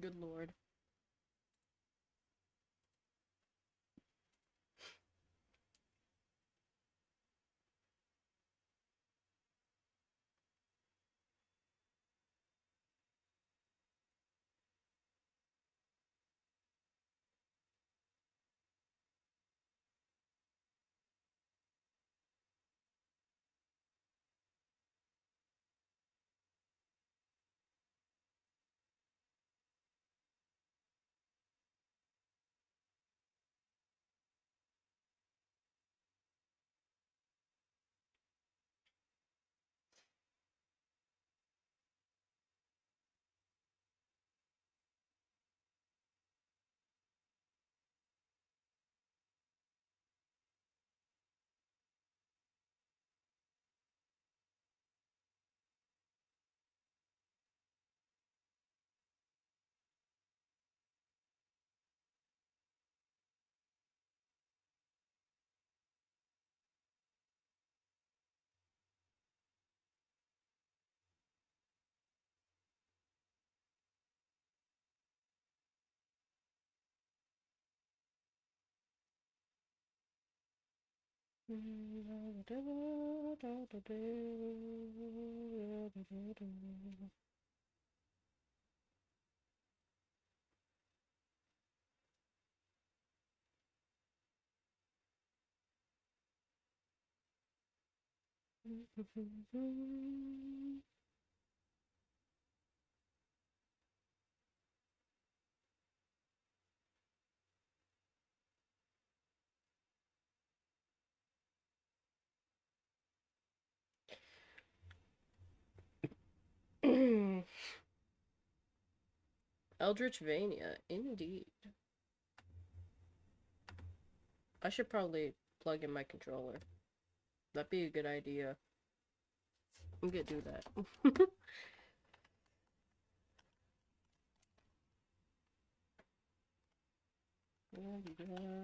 Good lord. Eldritchvania, indeed. I should probably plug in my controller. That'd be a good idea. I'm gonna do that. Woohoo!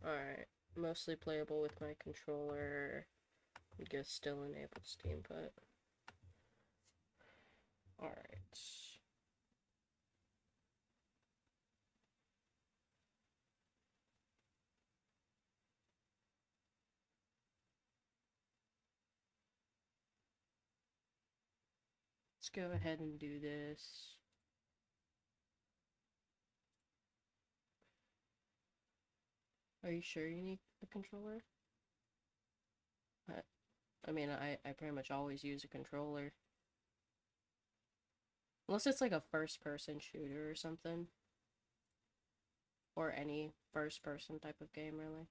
Alright, mostly playable with my controller. I guess still enabled Steam, but... Alright. Let's go ahead and do this. Are you sure you need a controller? I mean, I pretty much always use a controller. Unless it's like a first-person shooter or something. Or any first-person type of game, really.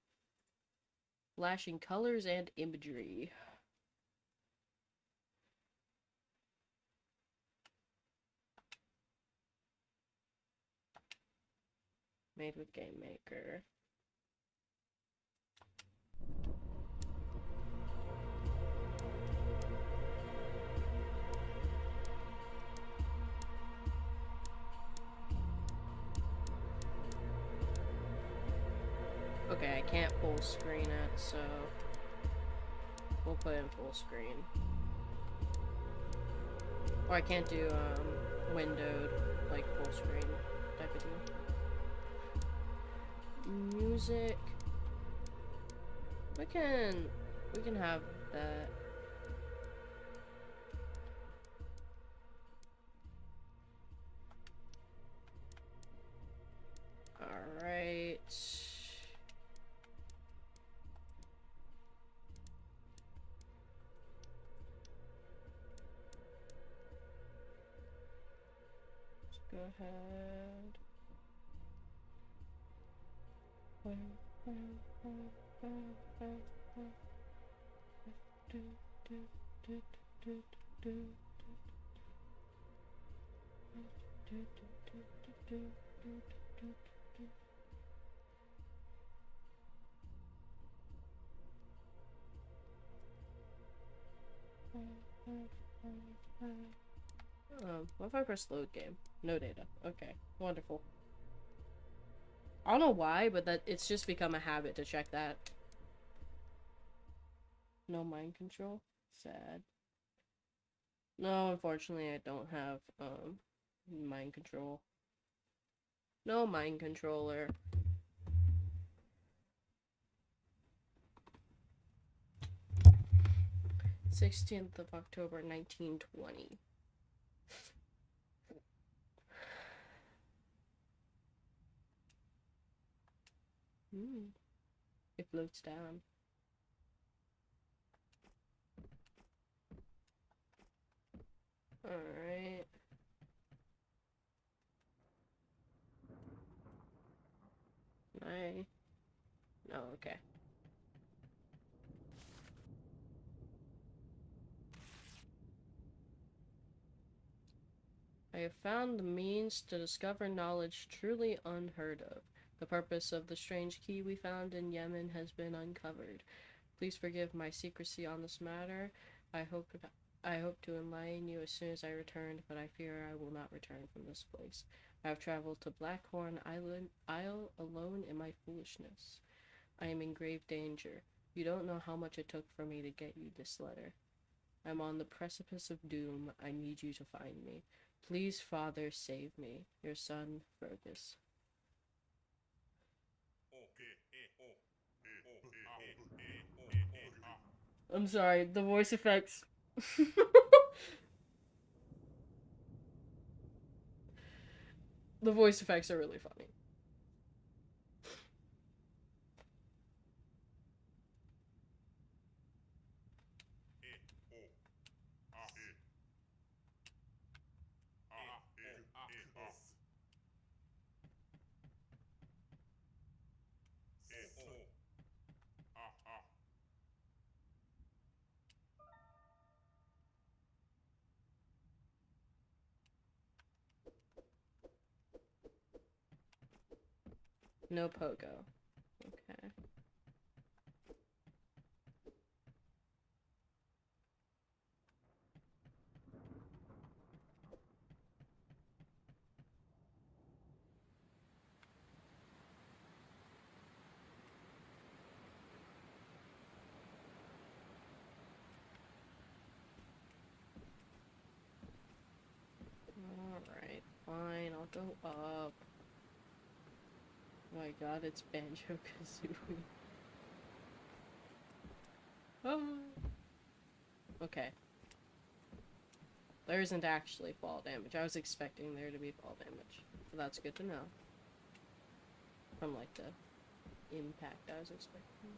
Flashing colors and imagery. Made with Game Maker. Okay, I can't full screen it, so we'll put in full screen. Or I can't do windowed, like full screen type of deal. Music. We can have that. Alright. Let's go ahead. What if I press load game? No data. Okay, wonderful. I don't know why, but that it's just become a habit to check that. No mind control? Sad. No, unfortunately I don't have, mind control. No mind controller. 16th of October, 1920. It floats down. Alright. No, okay. I have found the means to discover knowledge truly unheard of. The purpose of the strange key we found in Yemen has been uncovered. Please forgive my secrecy on this matter. I hope to enlighten you as soon as I return, but I fear I will not return from this place. I have traveled to Blackhorn Isle alone in my foolishness. I am in grave danger. You don't know how much it took for me to get you this letter. I'm on the precipice of doom. I need you to find me. Please, Father, save me. Your son, Fergus. I'm sorry, the voice effects. The voice effects are really funny. No pogo. Okay. Alright, fine, I'll go up. Oh my god, it's Banjo-Kazooie. Oh. Okay. There isn't actually fall damage. I was expecting there to be fall damage. But that's good to know. From, like, the impact I was expecting.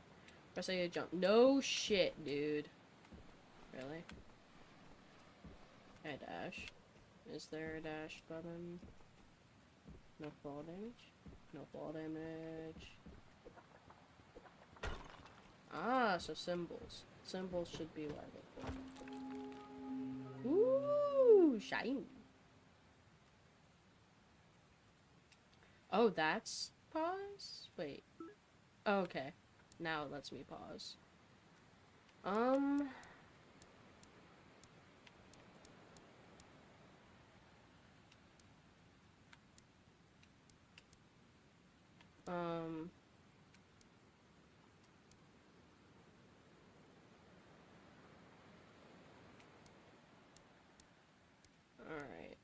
Press A to jump. No shit, dude. Really? Can I dash? Is there a dash button? No fall damage? No fall damage. Ah, so symbols. Symbols should be level. Ooh, shiny. Oh, that's pause? Wait. Oh, okay. Now it lets me pause. Um, alright.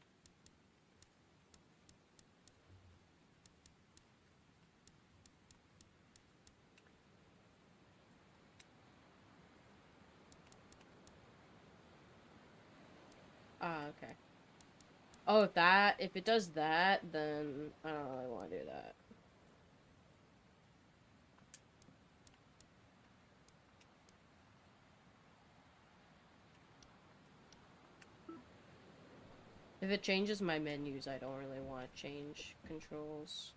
Ah, okay. Oh, that, if it does that, then I don't really want to do that. If it changes my menus, I don't really want to change controls.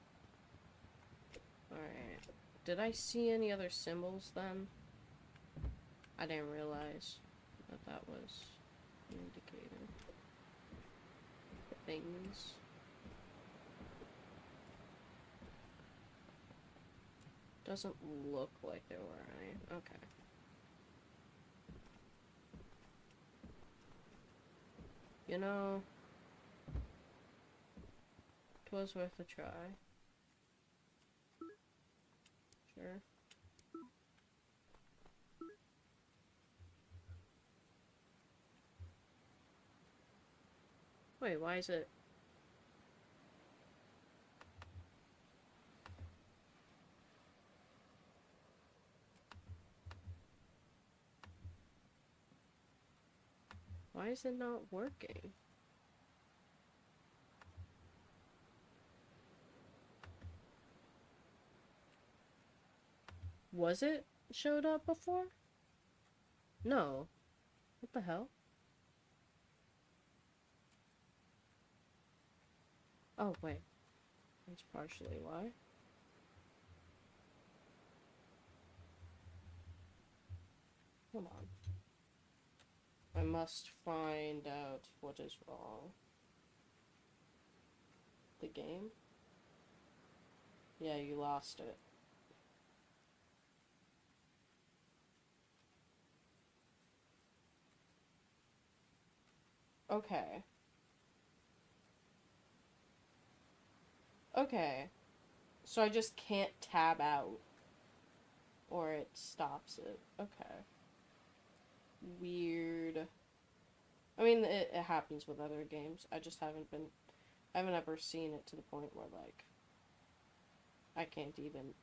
Alright. Did I see any other symbols then? I didn't realize that that was an indicator. Things. Doesn't look like there were any. Okay. You know, 'twas worth a try. Sure. Wait, why is it? Why is it not working? Was it showed up before? No. What the hell? Oh, wait. That's partially why. Hold on. I must find out what is wrong. The game? Yeah, you lost it. Okay. Okay. So I just can't tab out. Or it stops it. Okay. Weird. I mean, it happens with other games. I just haven't ever seen it to the point where, like, I can't even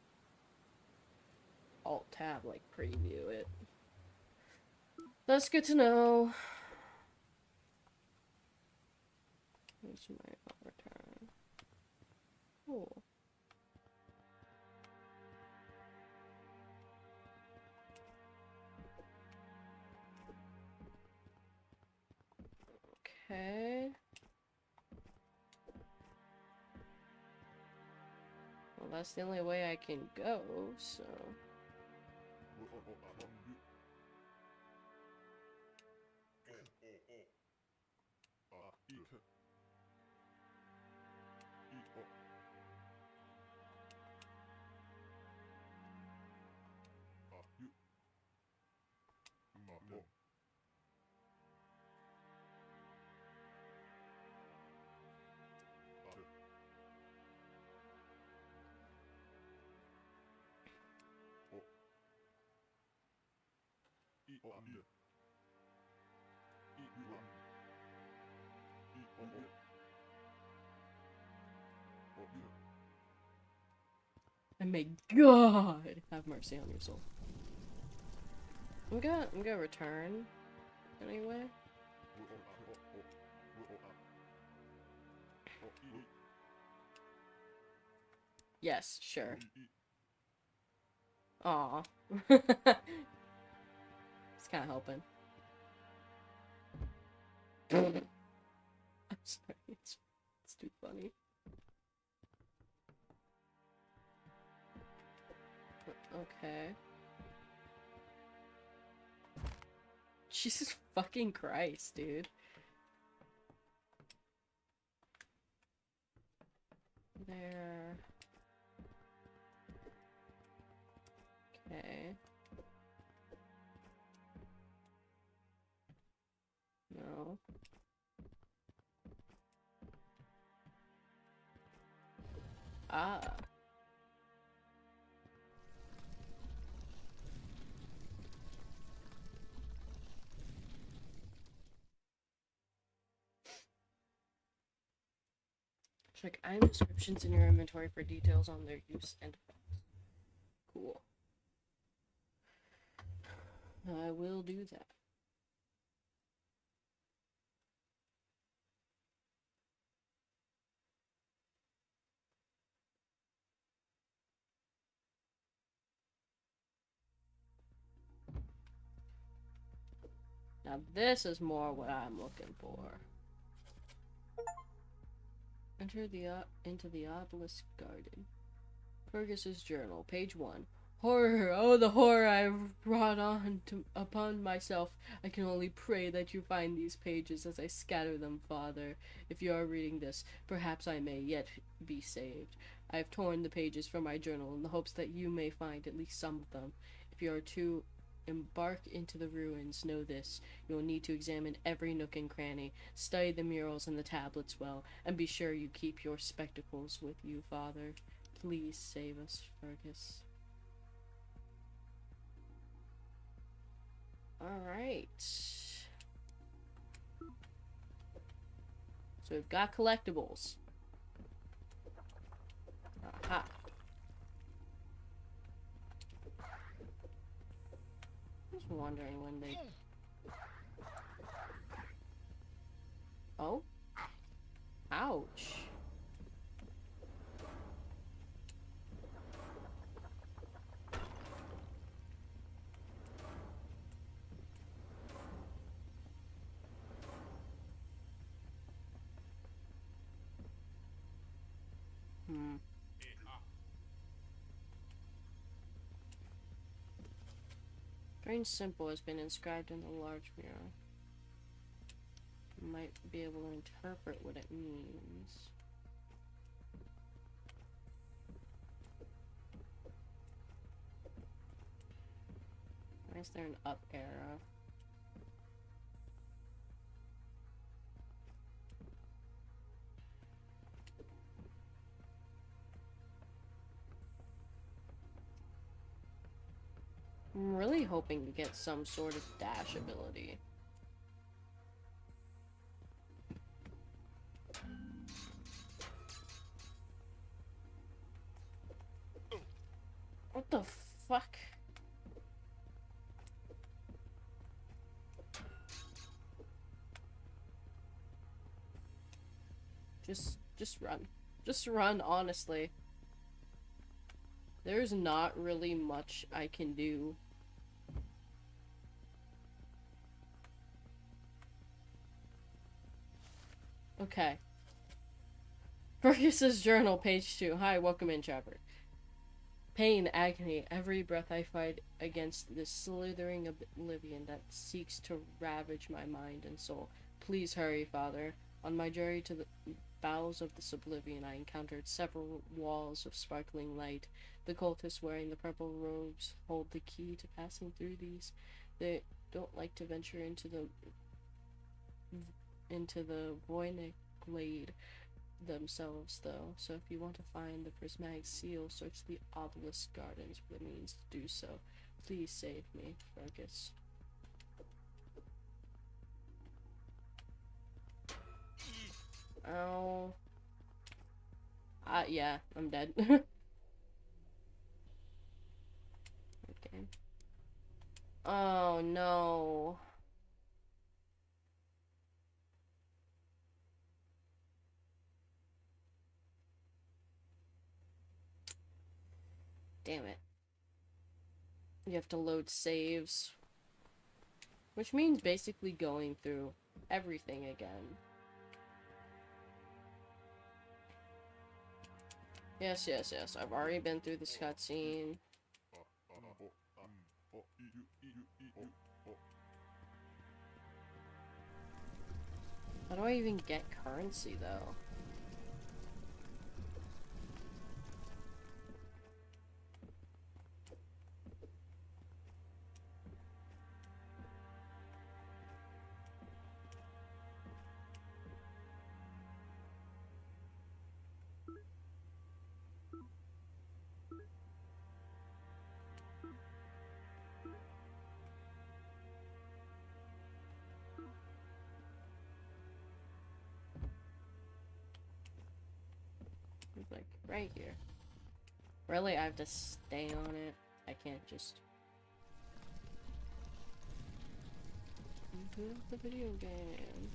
alt-tab, like, preview it. That's good to know. Here's my return. Cool. Okay. Well, that's the only way I can go, so... And may God have mercy on your soul. I'm gonna return anyway. Yes, sure. Aw. It's kinda helping. I'm sorry, it's too funny. Okay. Jesus fucking Christ, dude. There. Okay. No. Ah. Check item descriptions in your inventory for details on their use and effects. Cool. I will do that. Now this is more what I'm looking for. Enter into the obelisk garden. Fergus's journal, page 1. Horror! Oh, the horror I have brought upon myself. I can only pray that you find these pages as I scatter them, Father. If you are reading this, perhaps I may yet be saved. I have torn the pages from my journal in the hopes that you may find at least some of them. If you are to embark into the ruins, know this. You will need to examine every nook and cranny, study the murals and the tablets well, and be sure you keep your spectacles with you, Father. Please save us, Fergus. Alright. So So we've got collectibles. Aha. Just wondering when they... Oh? Ouch. Strange symbol has been inscribed in the large mirror. Might be able to interpret what it means. Why is there an up arrow? I'm really hoping to get some sort of dash ability. What the fuck? Just run. Just run, honestly. There's not really much I can do. Okay. Fergus's journal, page 2. Hi, welcome in, Trapper. Pain, agony, every breath I fight against this slithering oblivion that seeks to ravage my mind and soul. Please hurry, Father. On my journey to the bowels of this oblivion, I encountered several walls of sparkling light. The cultists wearing the purple robes hold the key to passing through these. They don't like to venture into the Voynich glade themselves, though, so if you want to find the prismatic seal, search the obelisk gardens for the means to do so. Please save me, Fergus. Oh. Yeah, I'm dead. Okay. Oh, no. Damn it. You have to load saves. Which means basically going through everything again. Yes, yes, yes. I've already been through this cutscene. How do I even get currency, though? It's like right here. Really, I have to stay on it. I can't just boot up the video game.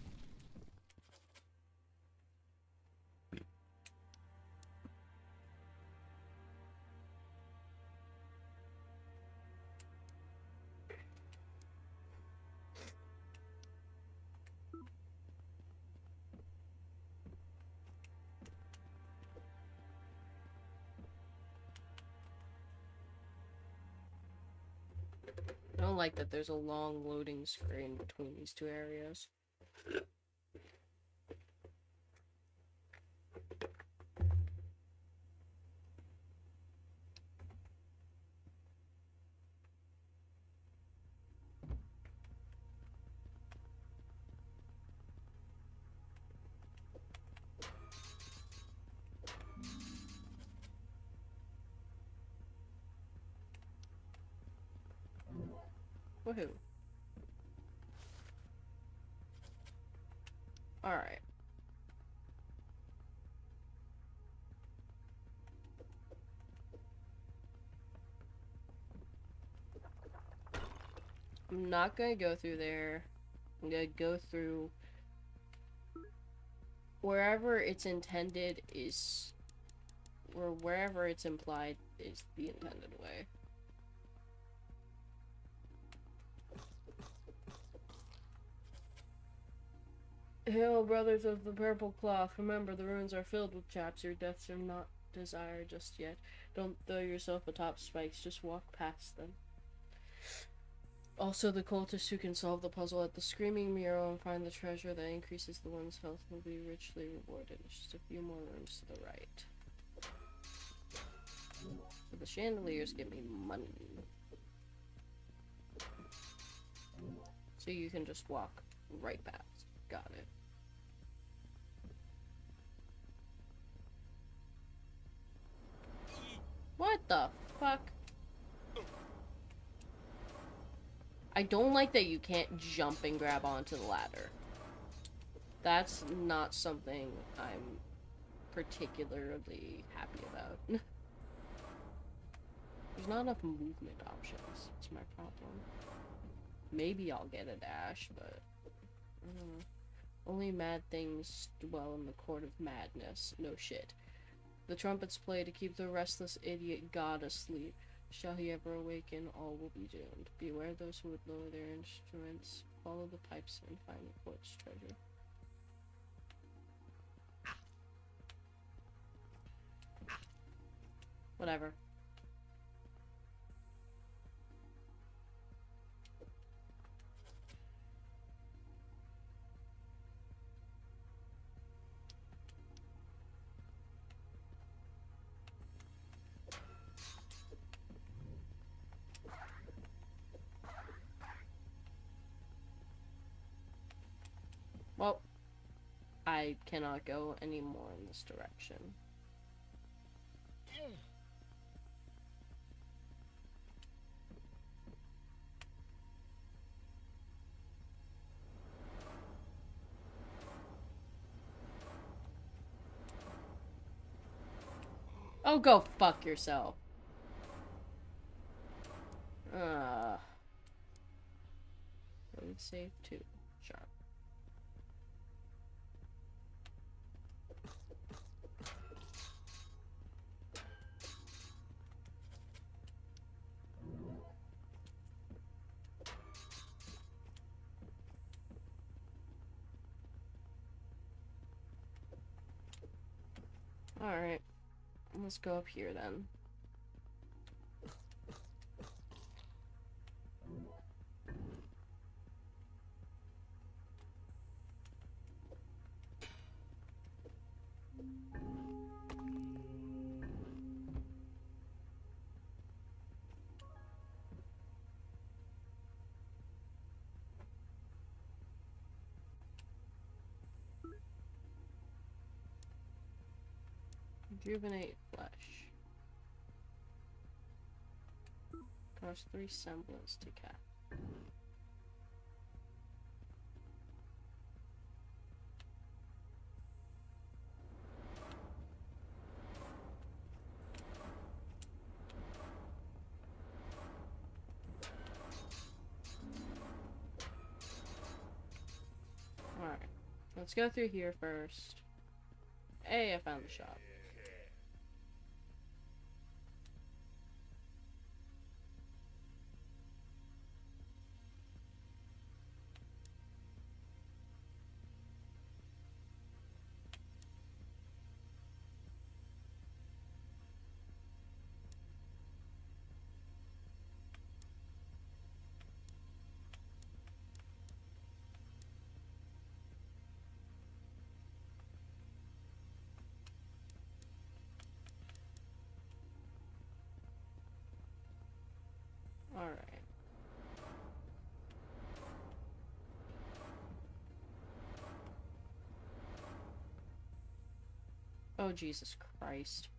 I don't like that there's a long loading screen between these two areas. Woohoo. Alright. I'm not gonna go through there. I'm gonna go through wherever it's intended is, or wherever it's implied is the intended way. Hail, brothers of the purple cloth. Remember, the ruins are filled with traps. Your deaths are not desired just yet. Don't throw yourself atop spikes. Just walk past them. Also, the cultist who can solve the puzzle at the Screaming Mural and find the treasure that increases the one's health will be richly rewarded. Just a few more rooms to the right. So the chandeliers give me money. So you can just walk right past. Got it. What the fuck? I don't like that you can't jump and grab onto the ladder. That's not something I'm particularly happy about. There's not enough movement options. That's my problem. Maybe I'll get a dash, but only mad things dwell in the court of madness. No shit. The trumpets play to keep the restless idiot god asleep. Shall he ever awaken, all will be doomed. Beware those who would lower their instruments. Follow the pipes and find the court's treasure. Whatever. Well, I cannot go any more in this direction. Oh, go fuck yourself. Road save 2. Sharp. Alright. Let's go up here then. Rejuvenate flesh. Cost 3 semblance to cat. Alright. Let's go through here first. Hey, I found the shop. Alright. Oh, Jesus Christ.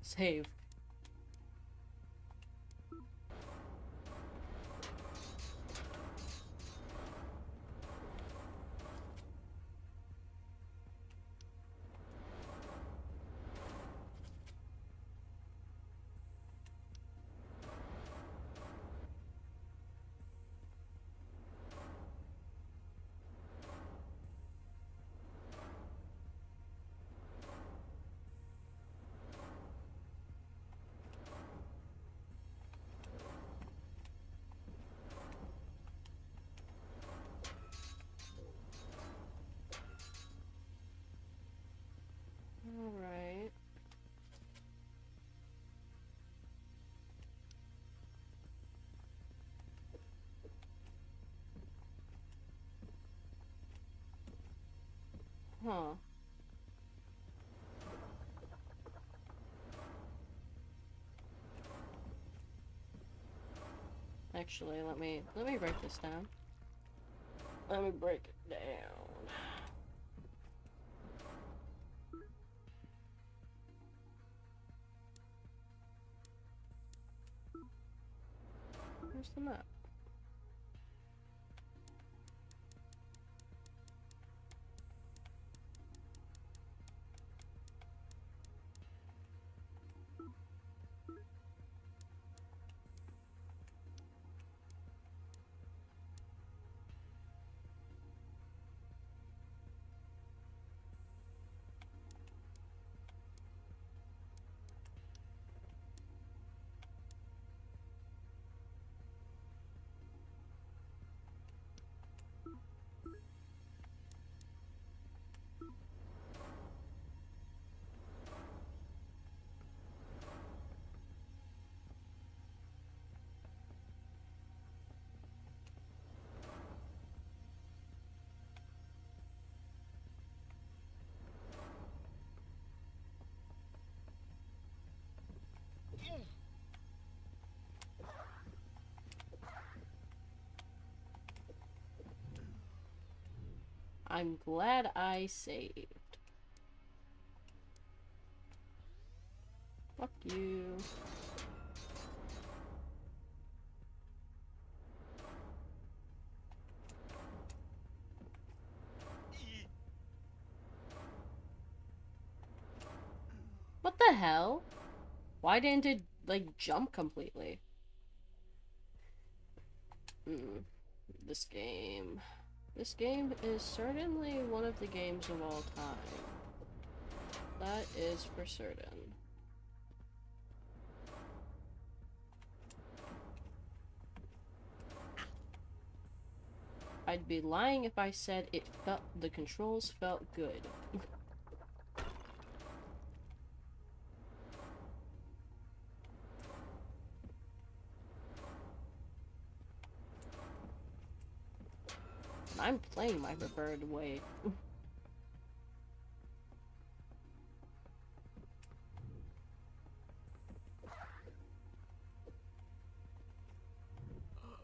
Save. Alright. Huh. Actually, let me break this down. Let me break it down. Where's the map? I'm glad I saved. Fuck you. What the hell? Why didn't it, like, jump completely? This game. This game is certainly one of the games of all time. That is for certain. I'd be lying if I said the controls felt good. I'm playing my preferred way.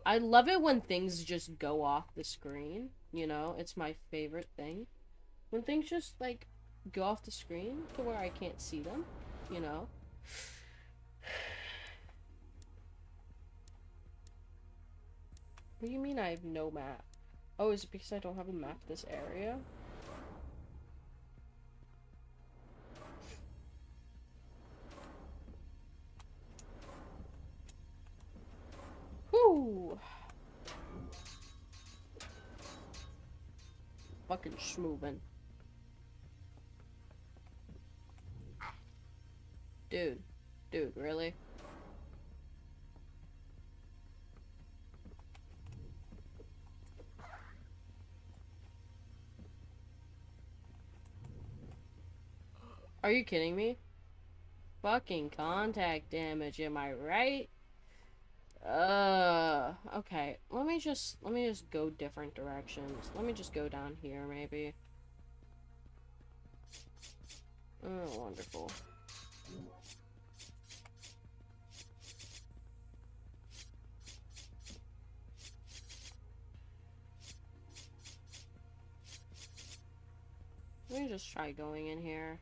I love it when things just go off the screen, you know? It's my favorite thing. When things just, like, go off the screen to where I can't see them, you know? What do you mean I have no map? Oh, is it because I don't have a map this area? Whoo! Fucking schmoovin'. Dude. Dude, really? Are you kidding me? Fucking contact damage, am I right? Okay. Let me just go different directions. Let me just go down here, maybe. Oh, wonderful. Let me just try going in here.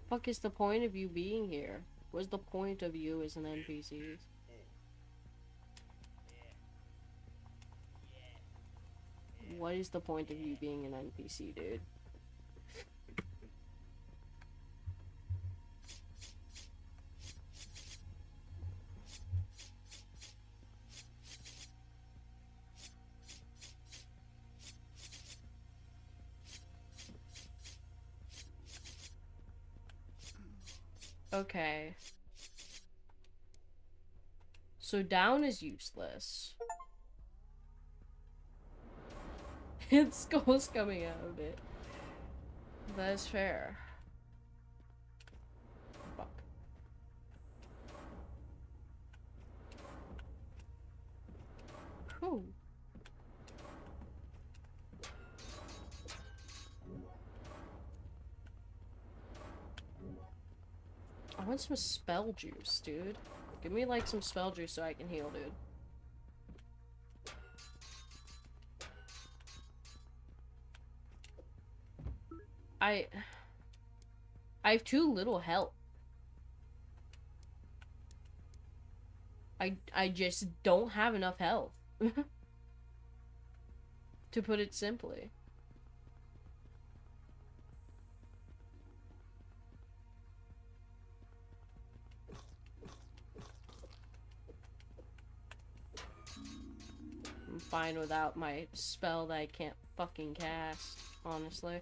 Fuck is the point of you being here? What's the point of you as an NPC? What is the point of you being an NPC, dude? Okay. So down is useless. Its skull's coming out of it. That is fair. Fuck. Whew. I want some spell juice, dude. Give me like some spell juice so I can heal, dude. I have too little health. I just don't have enough health. To put it simply. I'm fine without my spell that I can't fucking cast, honestly.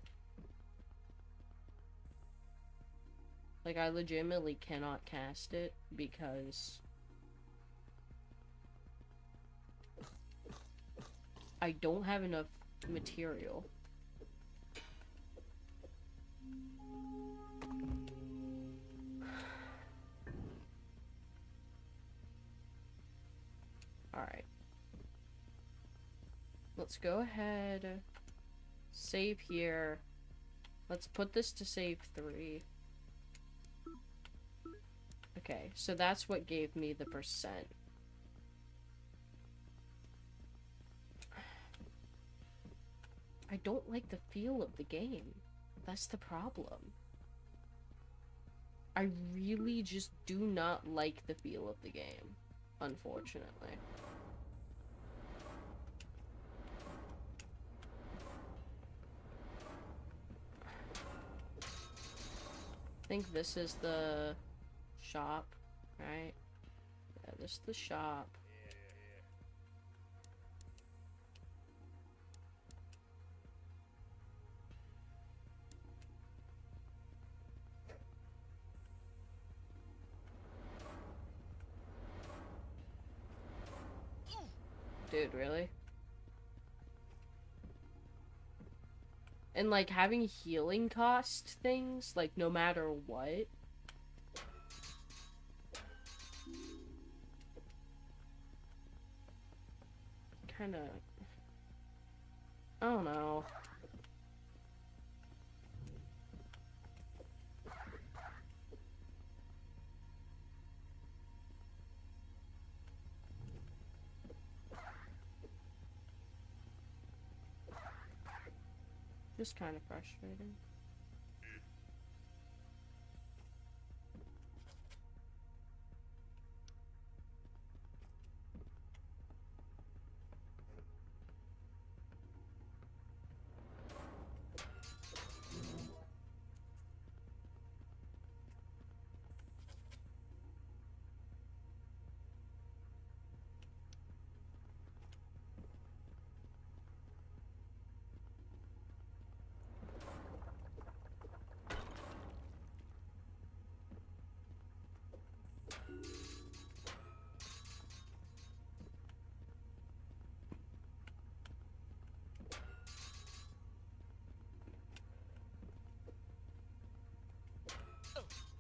Like, I legitimately cannot cast it because I don't have enough material. Alright. Let's go ahead. Save here. Let's put this to save 3. Okay, so that's what gave me the percent. I don't like the feel of the game. That's the problem. I really just do not like the feel of the game, unfortunately. I think this is the shop, right? Yeah, this is the shop. Dude, really? And like having healing cost things, like no matter what. Kinda, I don't know. Just kind of frustrating.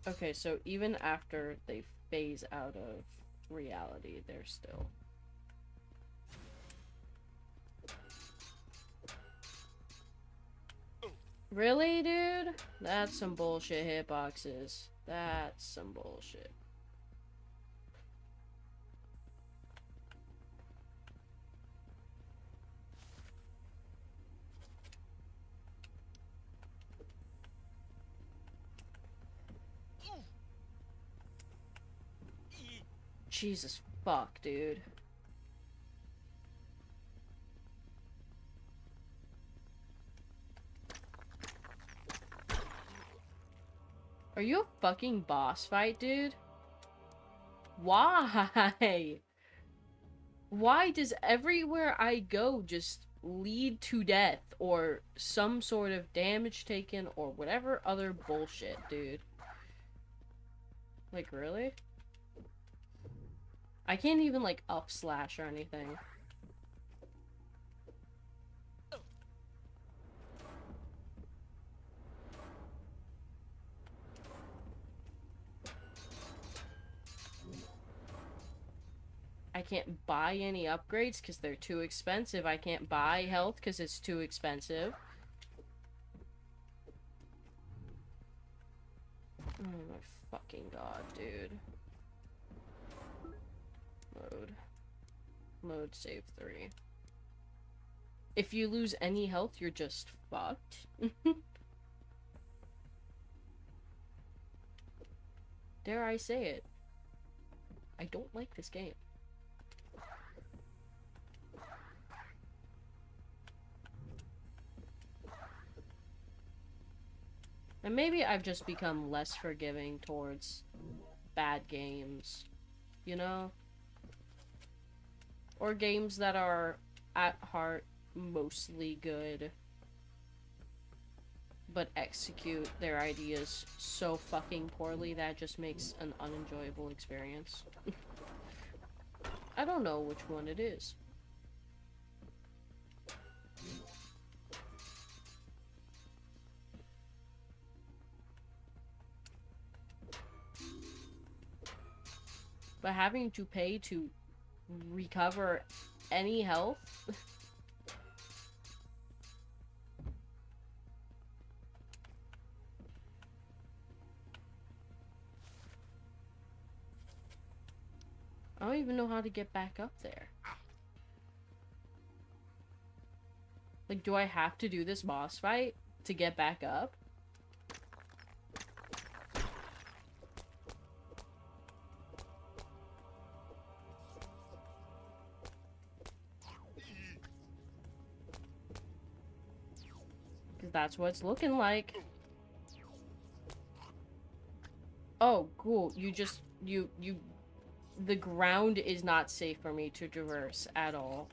Okay, so even after they phase out of reality, they're still... Really, dude? That's some bullshit hitboxes. That's some bullshit. Jesus fuck, dude. Are you a fucking boss fight, dude? Why? Why does everywhere I go just lead to death or some sort of damage taken or whatever other bullshit, dude? Like, really? I can't even, like, up slash or anything. I can't buy any upgrades because they're too expensive. I can't buy health because it's too expensive. Oh my fucking god, dude. Load. Load save 3. If you lose any health, you're just fucked. Dare I say it. I don't like this game. And maybe I've just become less forgiving towards bad games, you know? Or games that are, at heart, mostly good, but execute their ideas so fucking poorly that it just makes an unenjoyable experience. I don't know which one it is. But having to pay to recover any health? I don't even know how to get back up there. Like, do I have to do this boss fight to get back up? Because that's what it's looking like. Oh, cool. The ground is not safe for me to traverse at all.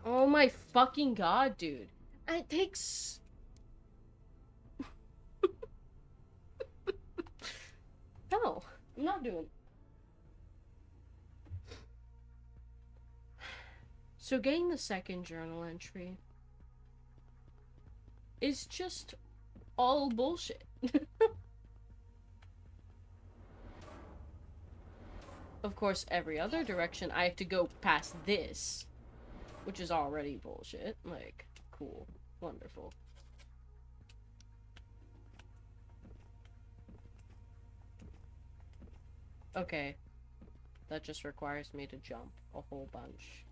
Oh my fucking god, dude. It takes... No, I'm not doing... So getting the second journal entry is just all bullshit. Of course, every other direction I have to go past this, which is already bullshit. Like, cool. Wonderful. Okay. That just requires me to jump a whole bunch.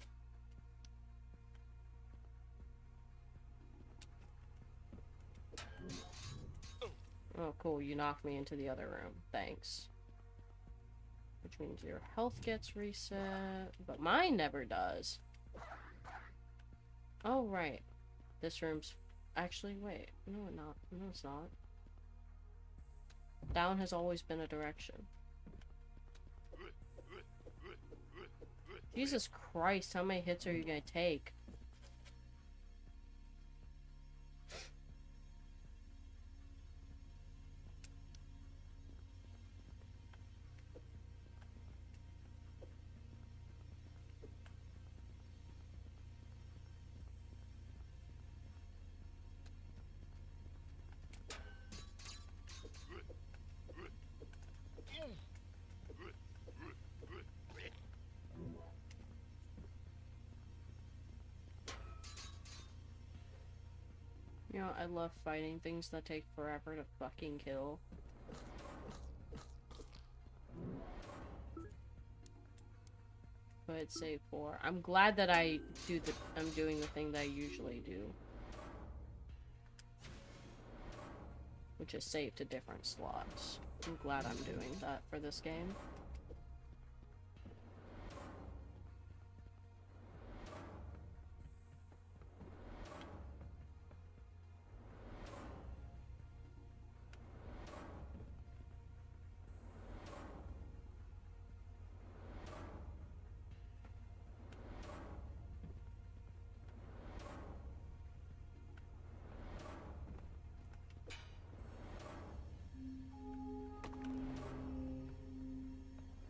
Oh, cool. You knocked me into the other room. Thanks. Which means your health gets reset, but mine never does. Oh, right. This room's... Actually, wait. No, not. No, it's not. Down has always been a direction. Jesus Christ, how many hits are you gonna take? You know, I love fighting things that take forever to fucking kill. But save 4. I'm glad that I'm doing the thing that I usually do. which is saved to different slots. I'm glad I'm doing that for this game.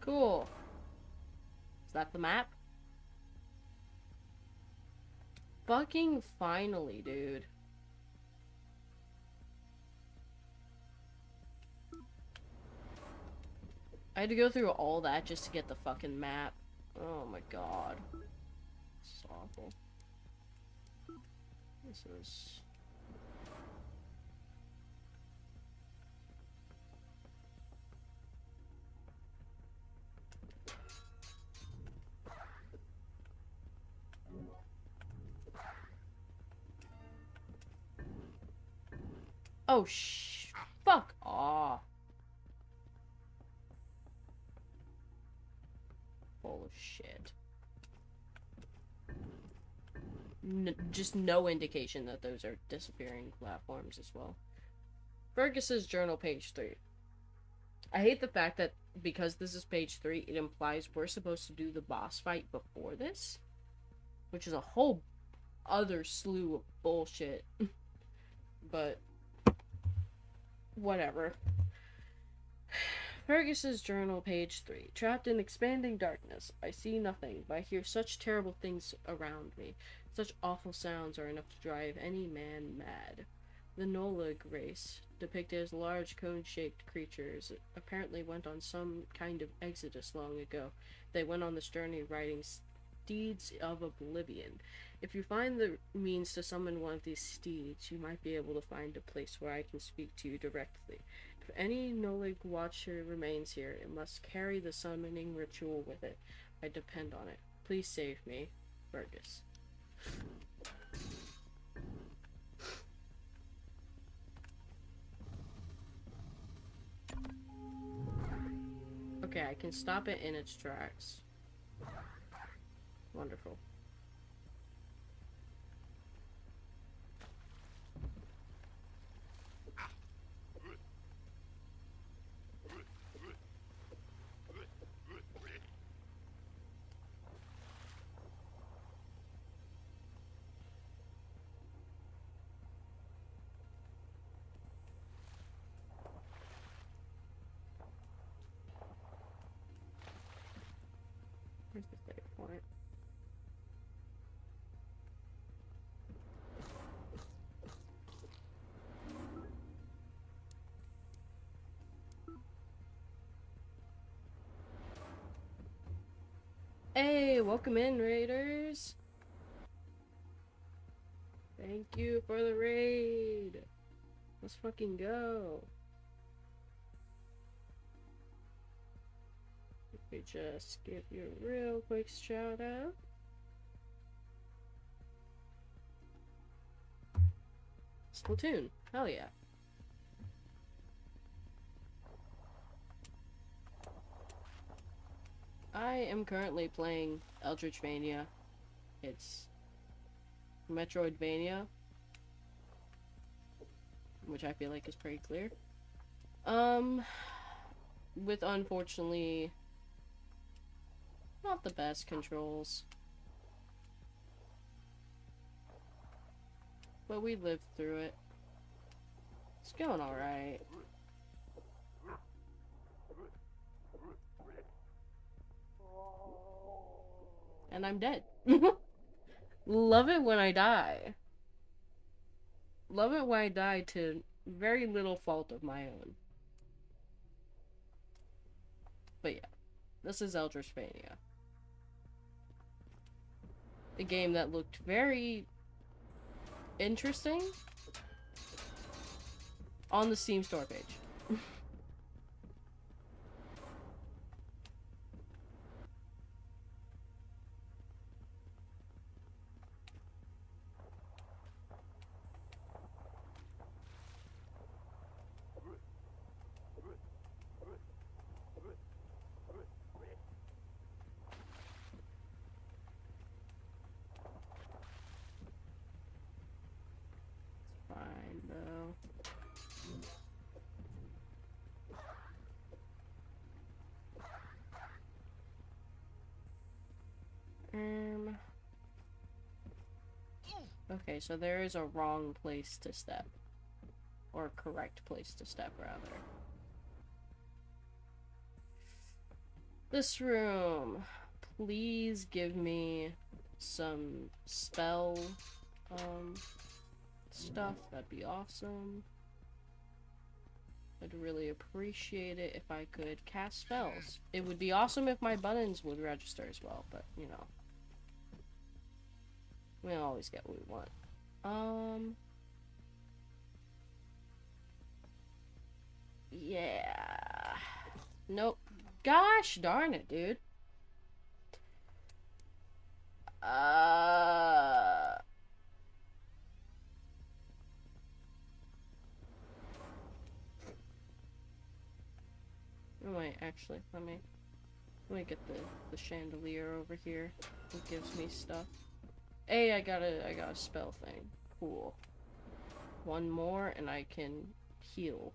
Cool. Is that the map? Fucking finally, dude. I had to go through all that just to get the fucking map. Oh my god. This is awful. This is... Oh, fuck off. Full of shit. Just no indication that those are disappearing platforms as well. Fergus's journal, page 3. I hate the fact that because this is page 3, it implies we're supposed to do the boss fight before this, which is a whole other slew of bullshit. But whatever. Fergus's journal, page 3. Trapped in expanding darkness, I see nothing, but I hear such terrible things around me. Such awful sounds are enough to drive any man mad. The Nolag race, depicted as large cone-shaped creatures, apparently went on some kind of exodus long ago. They went on this journey riding steeds of oblivion. If you find the means to summon one of these steeds, you might be able to find a place where I can speak to you directly. If any Nolig watcher remains here, it must carry the summoning ritual with it. I depend on it. Please save me, Fergus. Okay, I can stop it in its tracks. Wonderful. Where's the save point? Hey, welcome in, raiders. Thank you for the raid. Let's fucking go. Let me just give you a real quick shout out. Splatoon. Hell yeah. I am currently playing Eldritchvania. It's Metroidvania, which I feel like is pretty clear. With unfortunately not the best controls. But we lived through it. It's going alright. And I'm dead. Love it when I die. Love it when I die to very little fault of my own. But yeah, this is Eldritchvania. A game that looked very interesting on the Steam store page. Okay, so there is a wrong place to step. Or correct place to step, rather. This room. Please give me some spell, stuff. That'd be awesome. I'd really appreciate it if I could cast spells. It would be awesome if my buttons would register as well, but, you know. We don't always get what we want. Yeah. Nope. Gosh darn it, dude. Oh wait, actually, let me get the chandelier over here. It gives me stuff. Hey, I got a spell thing. Cool. One more and I can heal.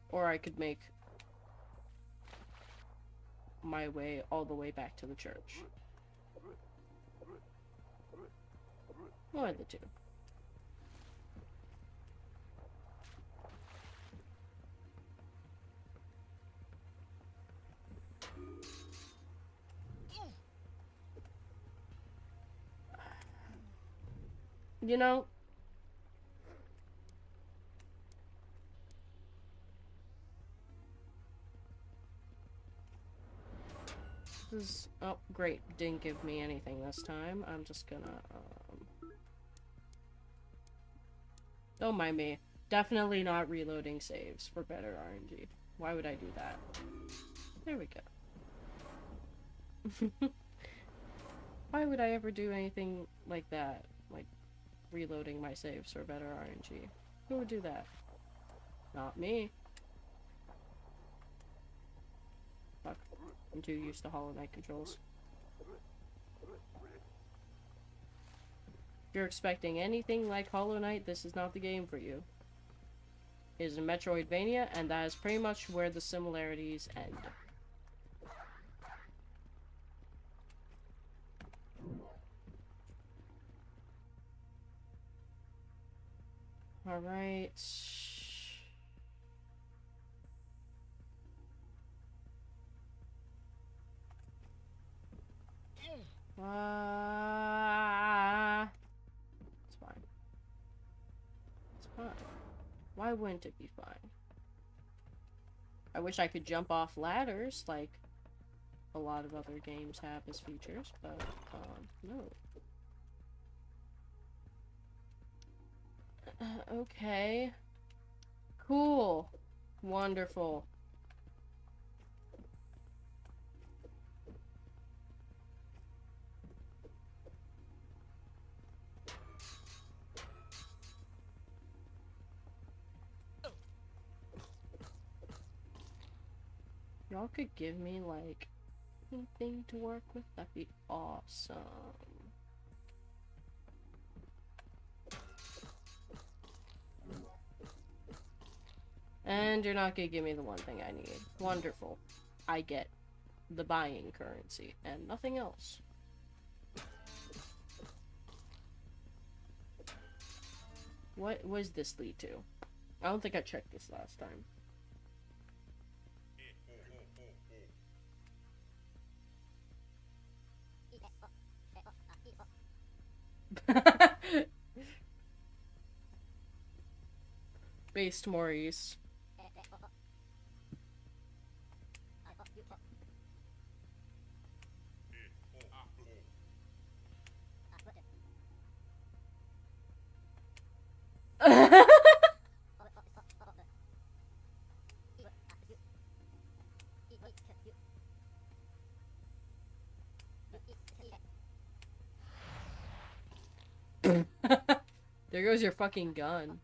Or I could make my way all the way back to the church. One of the two. You know, this is... Oh, great. Didn't give me anything this time. I'm just gonna, Don't mind me. Definitely not reloading saves for better RNG. Why would I do that? There we go. Why would I ever do anything like that? Like, reloading my saves for better RNG. Who would do that? Not me. Fuck. I'm too used to Hollow Knight controls. If you're expecting anything like Hollow Knight, this is not the game for you. It is a Metroidvania, and that is pretty much where the similarities end. Alright. It's fine. It's fine. Why wouldn't it be fine? I wish I could jump off ladders like a lot of other games have as features, but, no. Okay. Cool. Wonderful. Y'all could give me, like, anything to work with? That'd be awesome. And you're not gonna give me the one thing I need. Wonderful. I get the buying currency and nothing else. What was this lead to? I don't think I checked this last time. Based Maurice. There goes your fucking gun.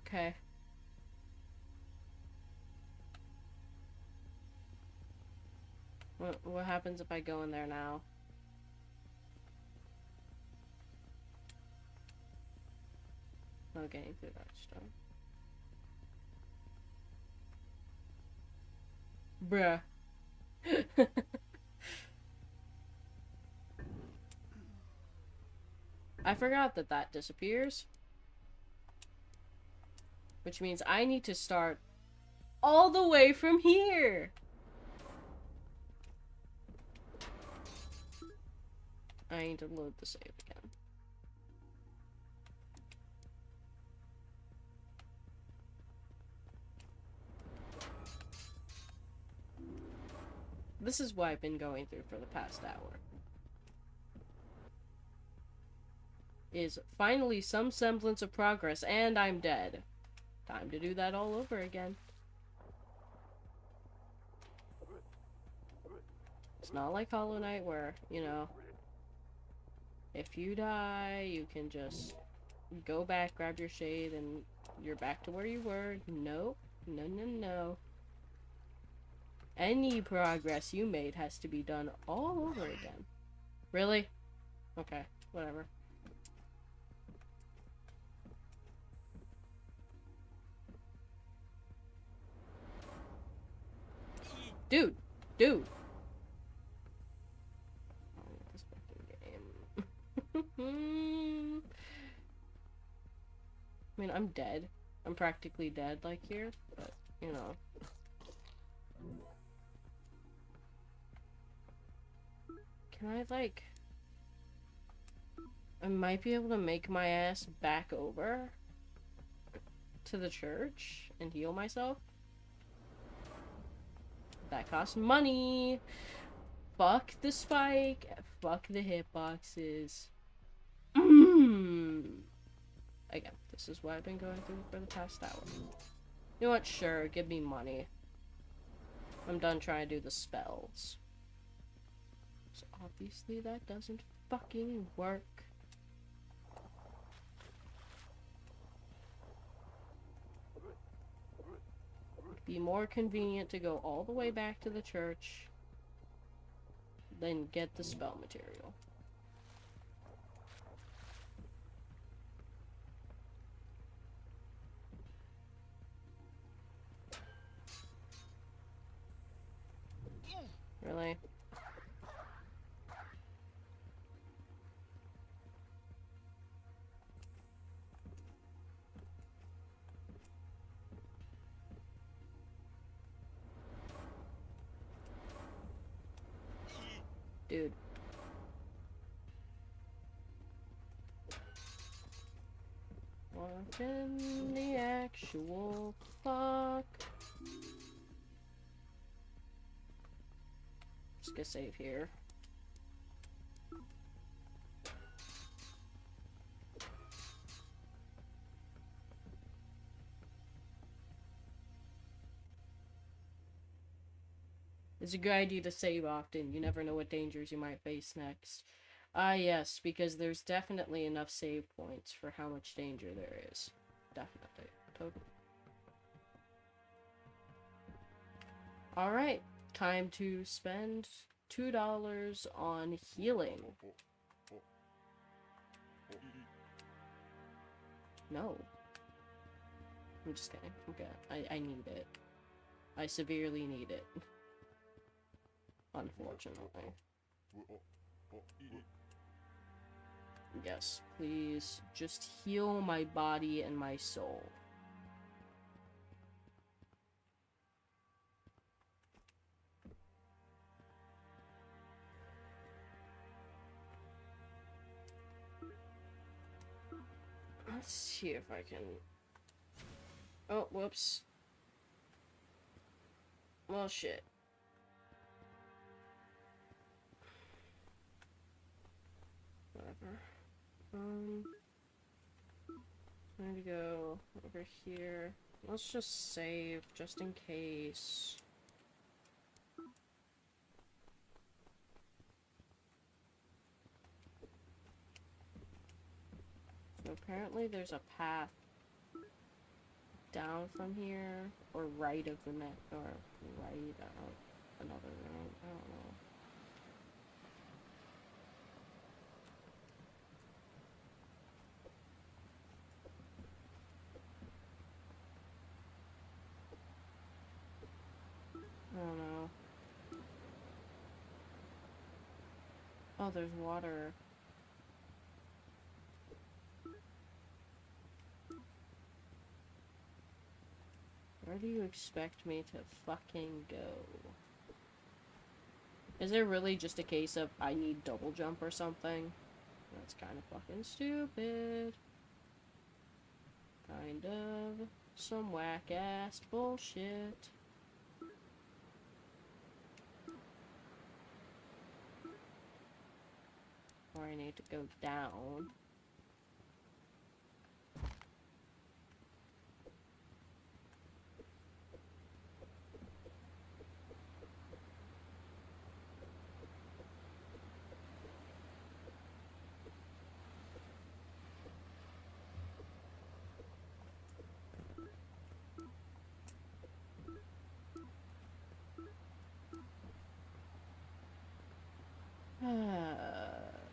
Okay. What happens if I go in there now? Oh, getting through that stuff. Bruh. I forgot that that disappears. Which means I need to start all the way from here. I need to load the save again. This is what I've been going through for the past hour. Is finally some semblance of progress, and I'm dead. Time to do that all over again. It's not like Hollow Knight where, you know, if you die, you can just go back, grab your shade, and you're back to where you were. Nope. No, no, no. Any progress you made has to be done all over again. Really? Okay, whatever. Dude! Dude! This fucking game. I mean, I'm dead. I'm practically dead, like, here, but, you know. Can I, like... I might be able to make my ass back over to the church and heal myself. That costs money! Fuck the spike! Fuck the hitboxes. Again, this is what I've been going through for the past hour. You know what? Sure, give me money. I'm done trying to do the spells. So obviously that doesn't fucking work. It'd be more convenient to go all the way back to the church than get the spell material. Really? Dude. What in the actual fuck? Just gonna save here. It's a good idea to save often. You never know what dangers you might face next. Ah, yes, because there's definitely enough save points for how much danger there is. Definitely. Totally. Alright, time to spend $2 on healing. No. I'm just kidding. Okay, I need it. I severely need it. Unfortunately. Yes, please. Just heal my body and my soul. Let's see if I can... Oh, whoops. Well, shit. Whatever. I'm gonna go over here. Let's just save, just in case. So apparently there's a path down from here, or right of the neck, or right out another room. I don't know. I don't know. Oh, there's water. Where do you expect me to fucking go? Is it really just a case of I need double jump or something? That's kind of fucking stupid. Kind of. Some whack-ass bullshit. Or I need to go down.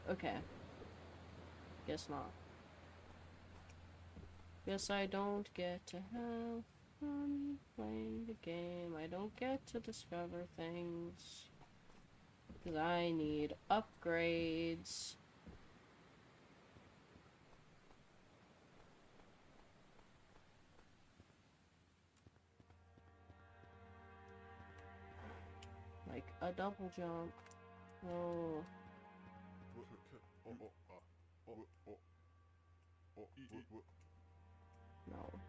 Okay. Guess not. Guess I don't get to have fun playing the game. I don't get to discover things. Because I need upgrades. Like a double jump. Oh. No.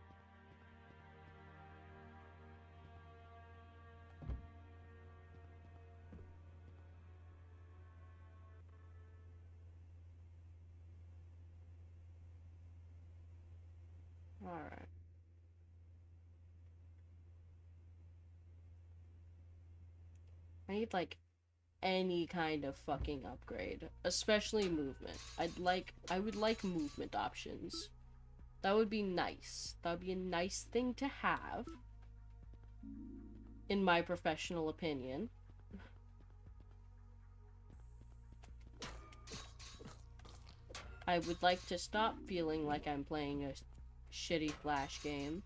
Alright. I need like any kind of fucking upgrade, especially movement. I would like movement options. That would be nice. That would be a nice thing to have, in my professional opinion. I would like to stop feeling like I'm playing a shitty Flash game.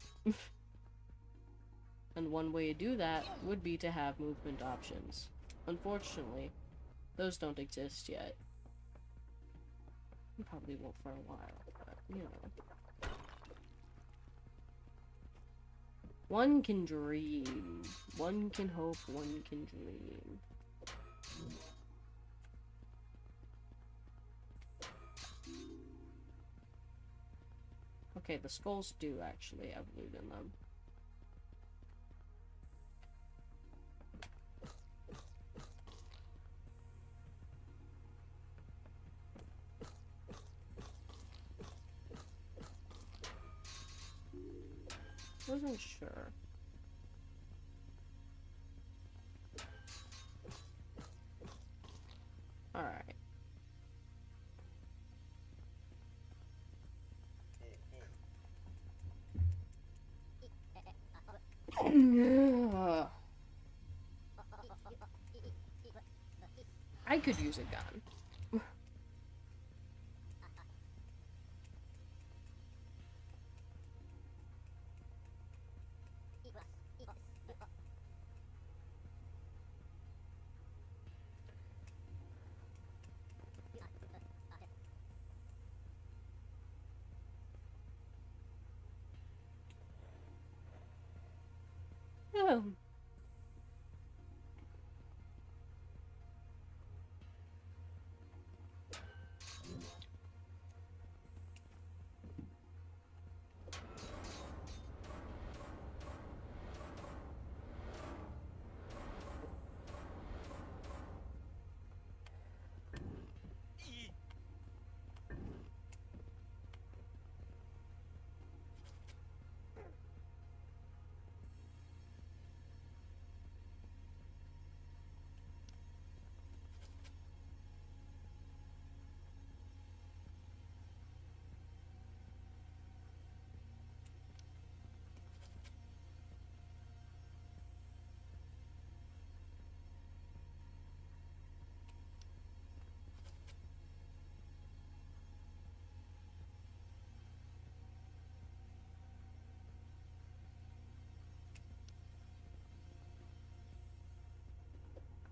And one way to do that would be to have movement options. Unfortunately, those don't exist yet. Probably won't for a while, but, you know. One can dream. One can hope, one can dream. Okay, the skulls do actually have loot in them. Wasn't sure. Alright. I could use a gun. Oh.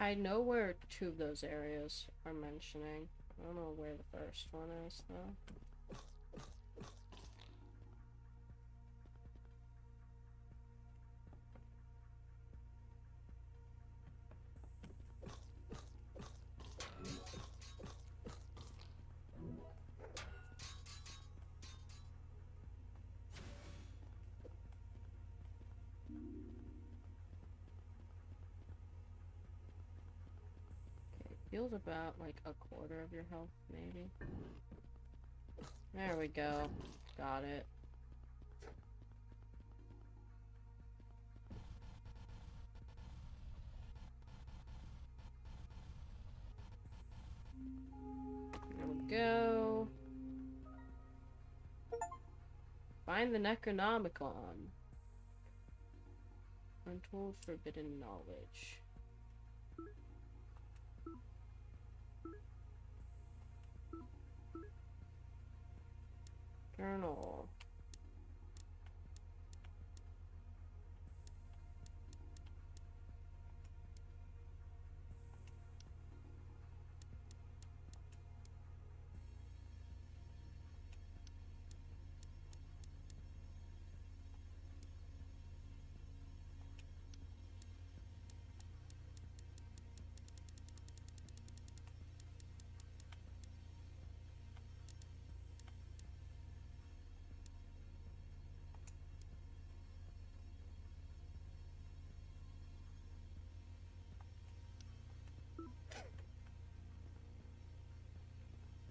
I know where two of those areas are mentioning. I don't know where the first one is, though. Feels about like a quarter of your health, maybe. There we go. Got it. There we go. Find the Necronomicon. Untold forbidden knowledge. Journal.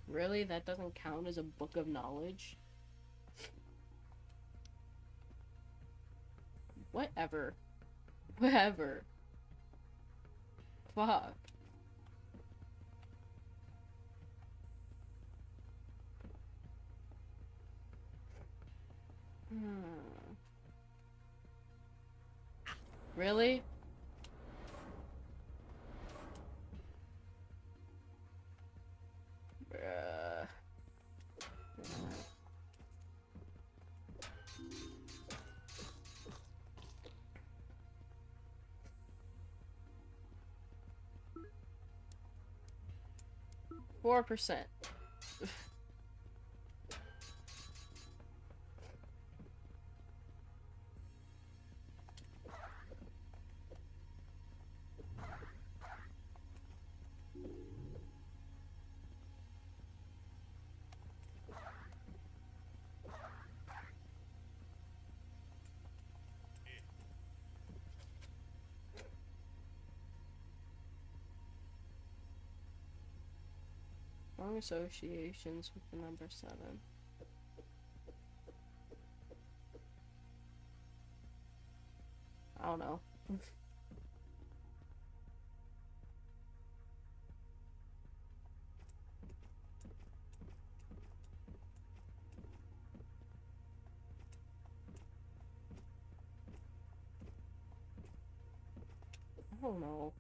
Really? That doesn't count as a book of knowledge? Whatever. Whatever. Fuck. Really? Bruh. 4%. Strong associations with the number 7. I don't know. I don't know.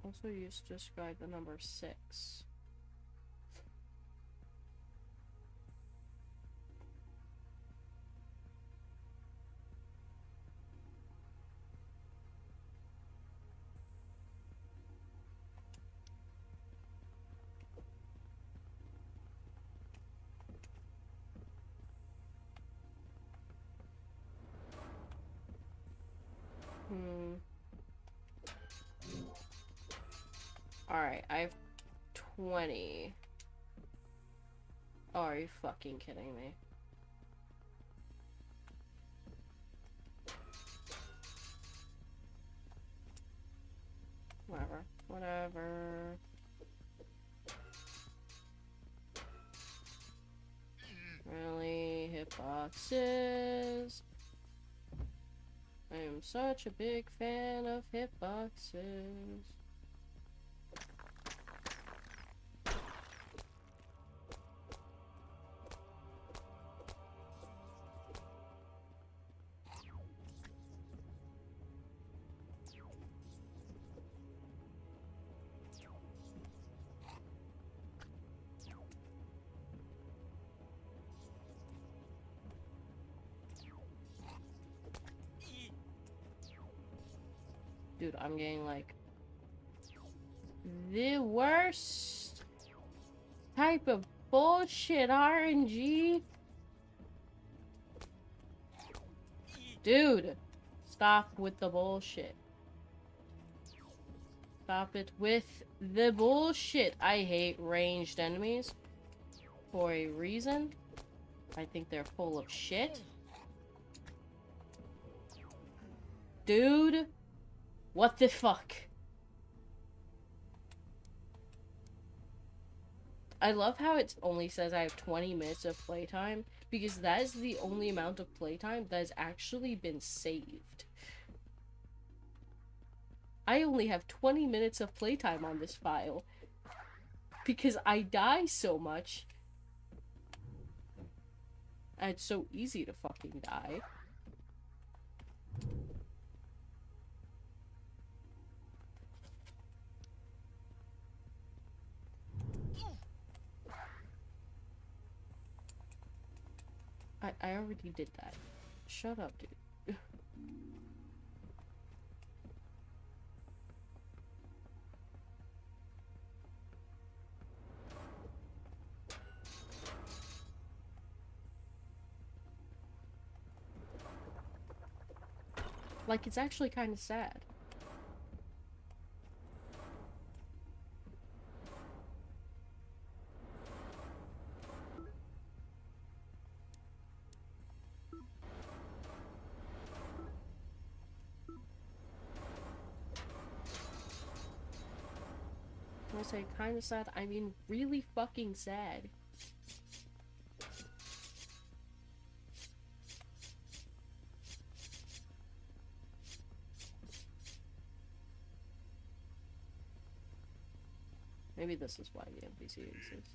Also used to describe the number 6. Alright, I have 20. Oh, are you fucking kidding me? Whatever. Whatever. Really? Hitboxes? I am such a big fan of hitboxes. Dude, I'm getting like the worst type of bullshit RNG. Dude, stop with the bullshit. Stop it with the bullshit. I hate ranged enemies for a reason. I think they're full of shit. Dude, what the fuck? I love how it only says I have 20 minutes of playtime, because that is the only amount of playtime that has actually been saved. I only have 20 minutes of playtime on this file, because I die so much. And it's so easy to fucking die. I already did that. Shut up, dude. Like, it's actually kind of sad. When I say kind of sad, I mean really fucking sad. Maybe this is why the NPC exists.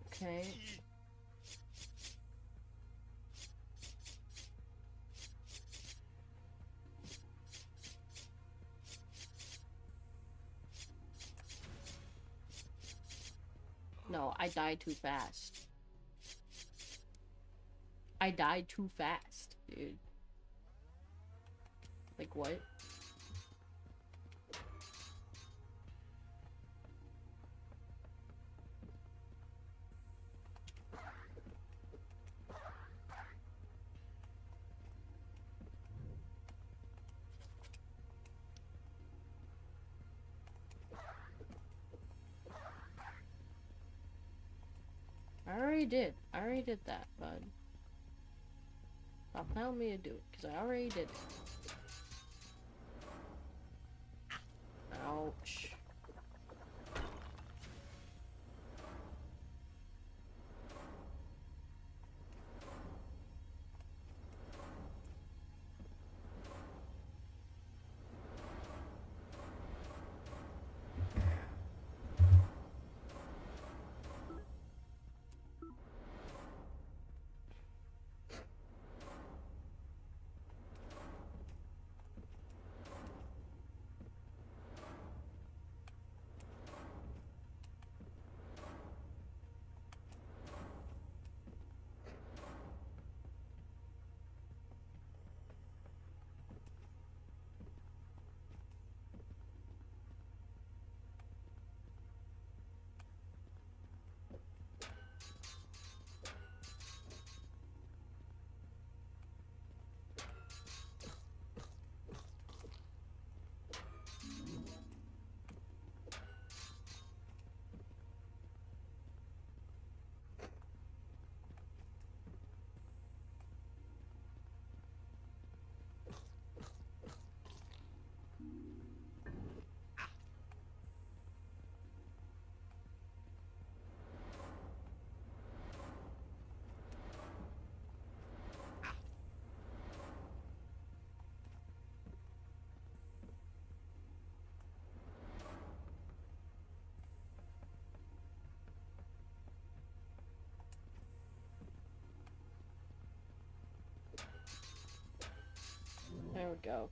Okay. No, I died too fast. I died too fast, dude. Like, what? I already did that, bud. Stop telling me to do it, because I already did it. Ouch. There we go.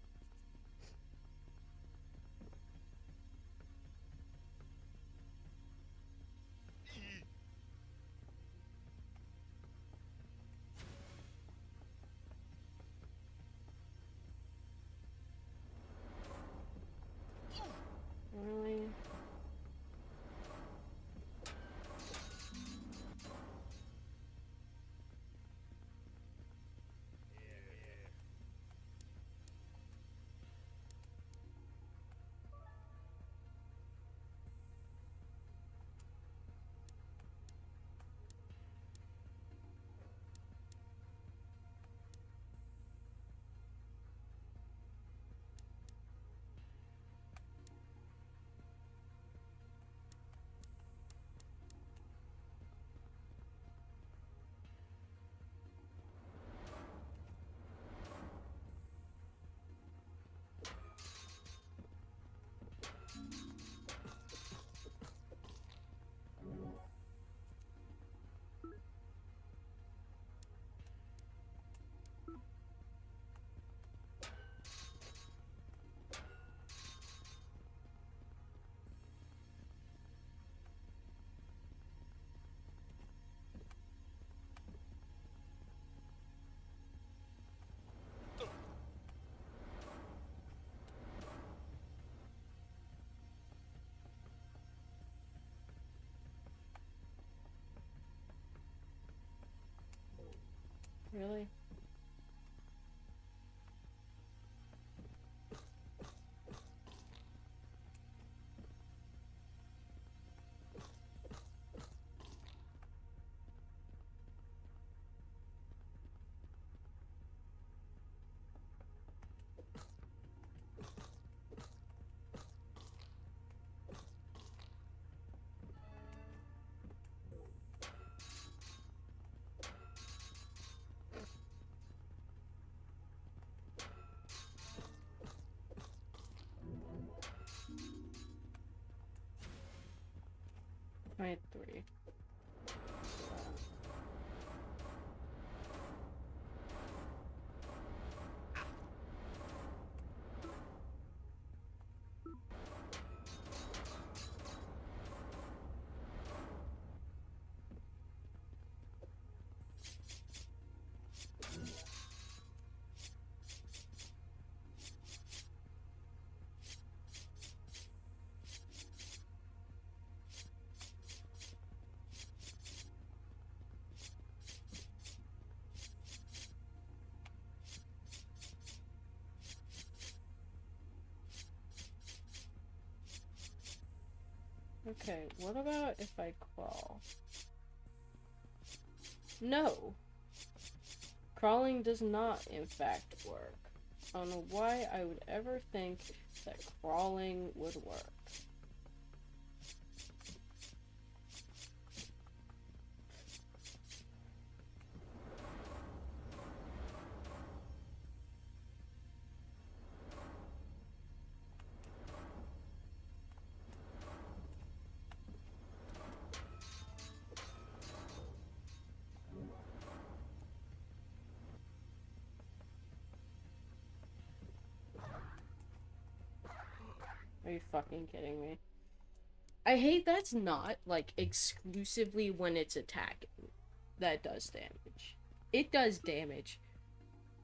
Really? Alright, 3. Okay, what about if I crawl? No! Crawling does not, in fact, work. I don't know why I would ever think that crawling would work. Are you fucking kidding me? I hate that's not, like, exclusively when it's attacking that does damage. It does damage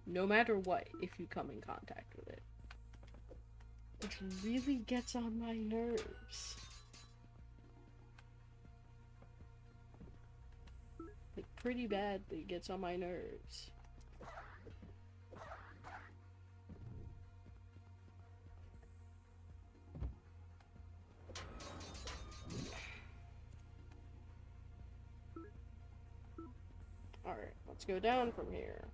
no matter what if you come in contact with it. It really gets on my nerves. Like, pretty badly gets on my nerves. Alright, let's go down from here.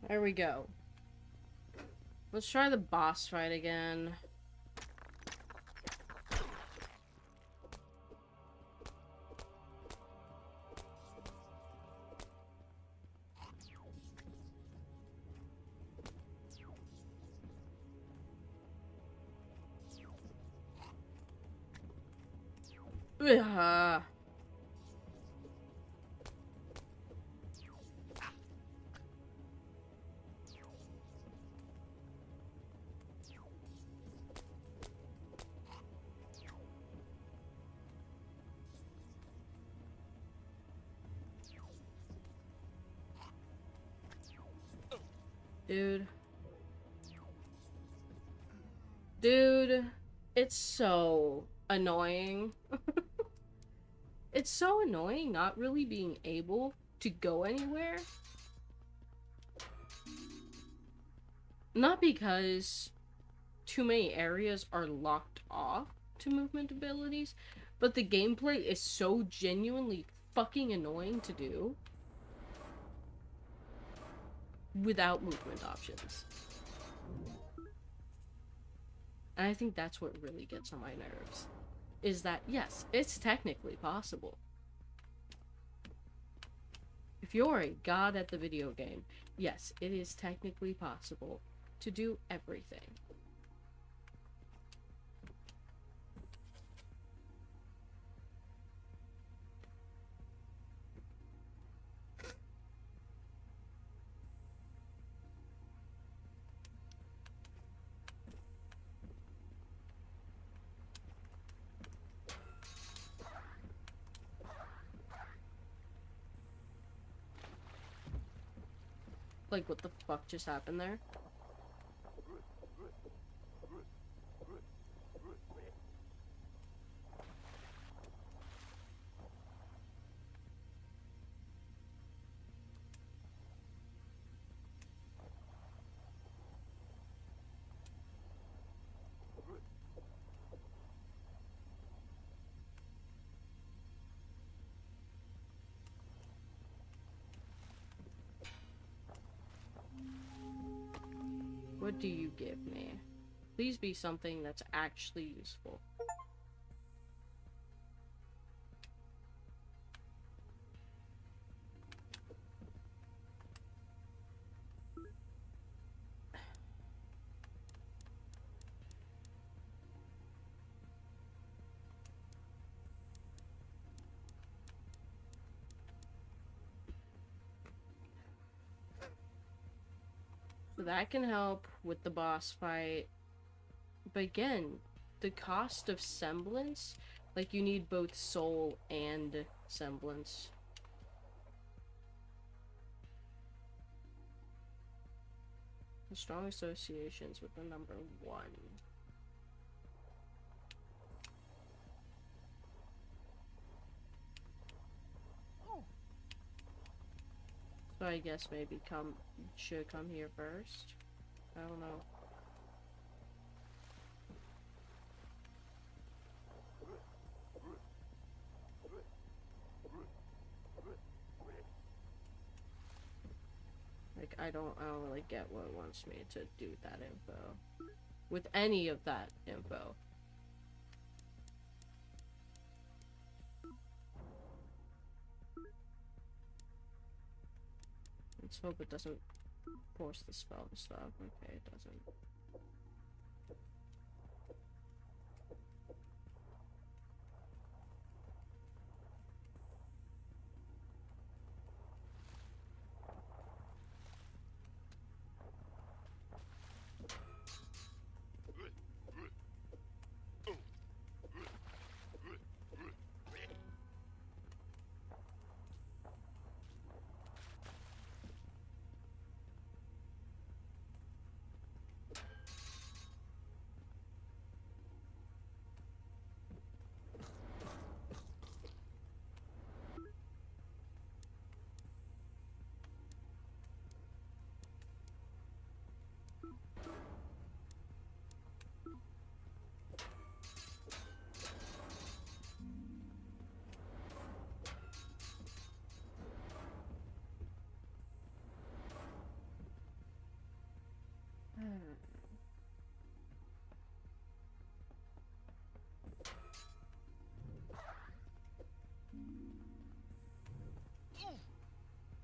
There we go. Let's try the boss fight again. Ugh. Dude. Dude, it's so annoying. It's so annoying not really being able to go anywhere. Not because too many areas are locked off to movement abilities, but the gameplay is so genuinely fucking annoying to do without movement options. And I think that's what really gets on my nerves. Is that, yes, it's technically possible. If you're a god at the video game, yes, it is technically possible to do everything. Like, what the fuck just happened there? What do you give me? Please be something that's actually useful. So that can help with the boss fight. But again, the cost of semblance, like you need both soul and semblance. Strong associations with the number 1. So I guess maybe should come here first. I don't know. Like, I don't really get what it wants me to do with that info. With any of that info. Let's hope it doesn't force the spell to stop. Okay, it doesn't.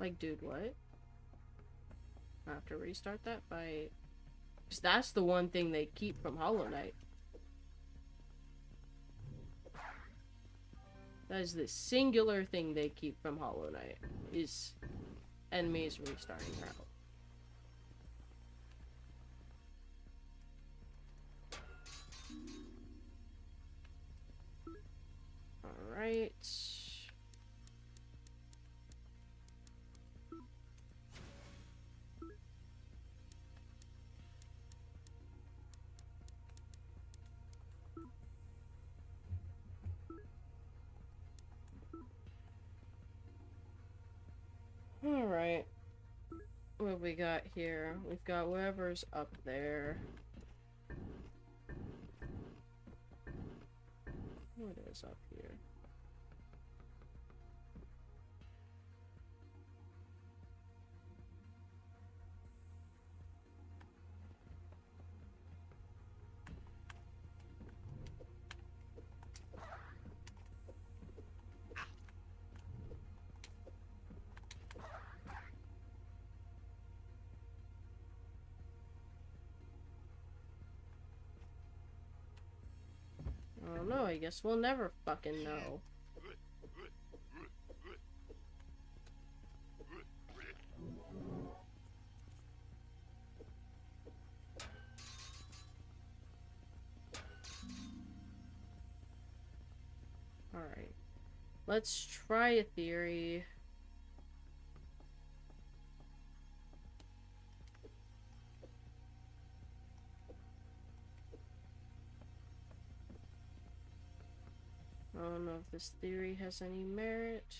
Like, dude, what? I have to restart that fight. 'Cause that's the one thing they keep from Hollow Knight. That is the singular thing they keep from Hollow Knight, is enemies restarting route. Alright. Alright. What we got here? We've got whatever's up there. What is up here? I don't know, I guess we'll never fucking know. Alright. Let's try a theory. know if this theory has any merit.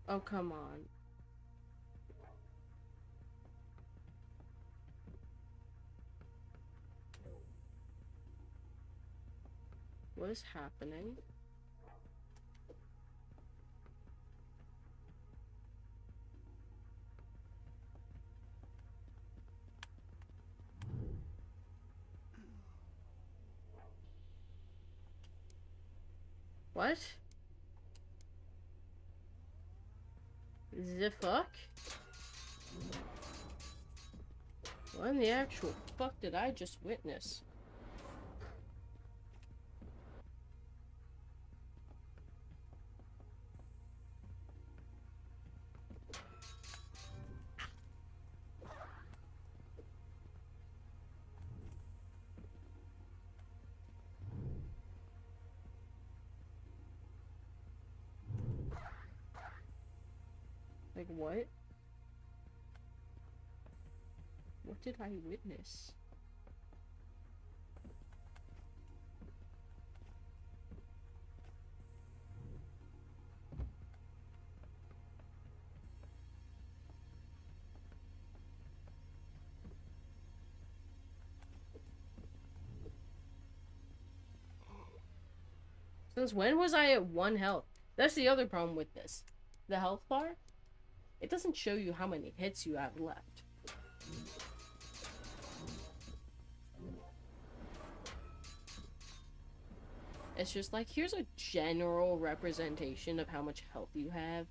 Oh, come on. What is happening? What? The fuck? What in the actual fuck did I just witness? Like, what? What did I witness? Since when was I at 1 health? That's the other problem with this. The health bar, it doesn't show you how many hits you have left. It's just like, here's a general representation of how much health you have.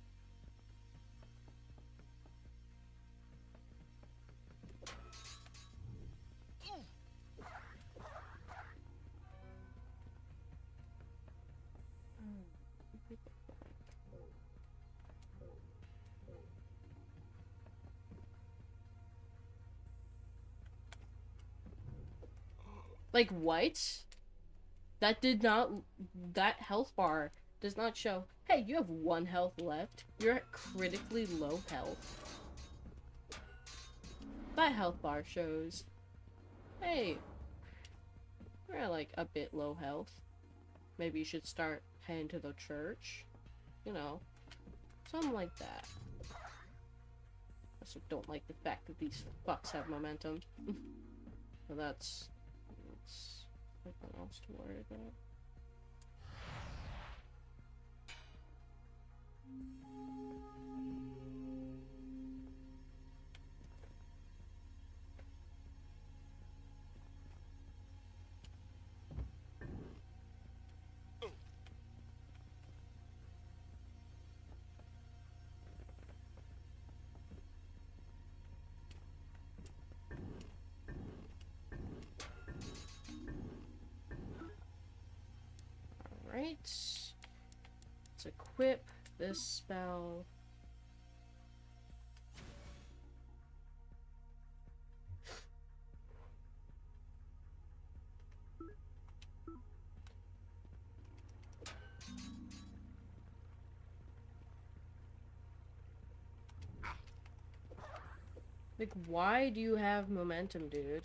Like, what? That did not... That health bar does not show, hey, you have 1 health left. You're at critically low health. That health bar shows, hey, you're at, like, a bit low health. Maybe you should start heading to the church. You know, something like that. I also don't like the fact that these fucks have momentum. So that's something else to worry about. Alright. Let's equip this spell. Like, why do you have momentum, dude?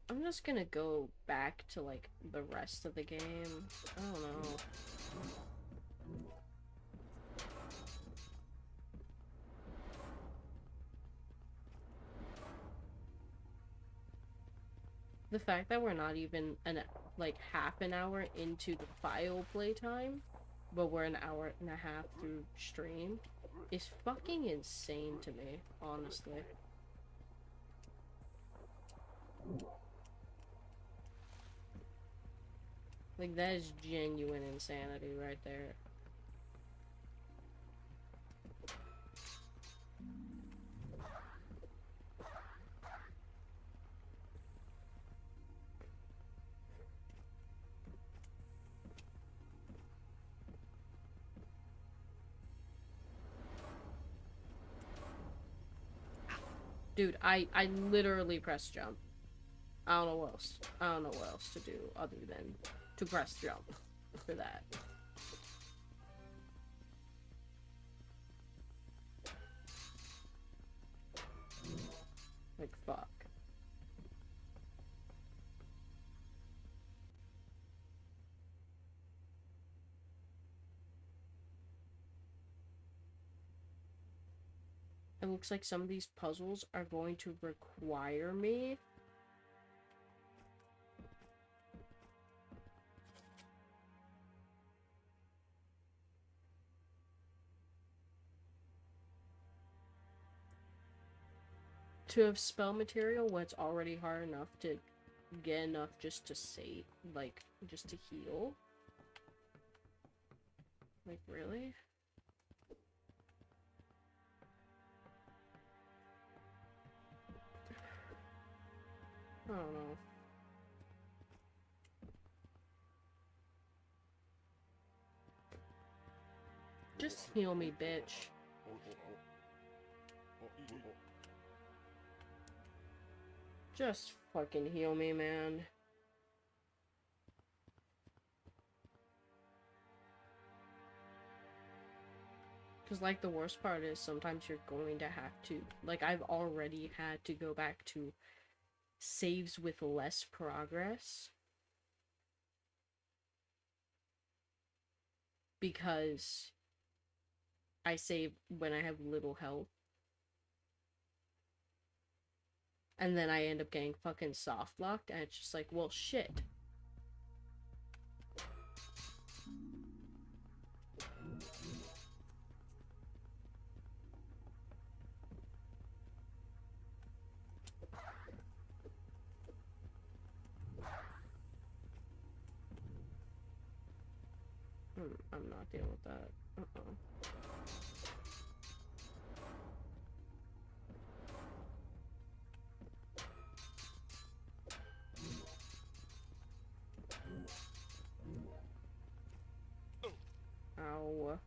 I'm just gonna go back to, like, the rest of the game. I don't know. The fact that we're not even like half an hour into the file playtime, but we're an hour and a half through stream, is fucking insane to me, honestly. Like, that is genuine insanity right there. Dude, I literally pressed jump. I don't know what else. I don't know what else to do other than to press jump for that. Like, fuck. It looks like some of these puzzles are going to require me to have spell material when it's already hard enough to get enough just to save, like, just to heal. Like, really? I don't know. Just heal me, bitch. Just fucking heal me, man. Because, like, the worst part is sometimes you're going to have to... Like, I've already had to go back to saves with less progress. Because I save when I have little health. And then I end up getting fucking soft locked, and it's just like, well, shit. I'm not dealing with that. Ow.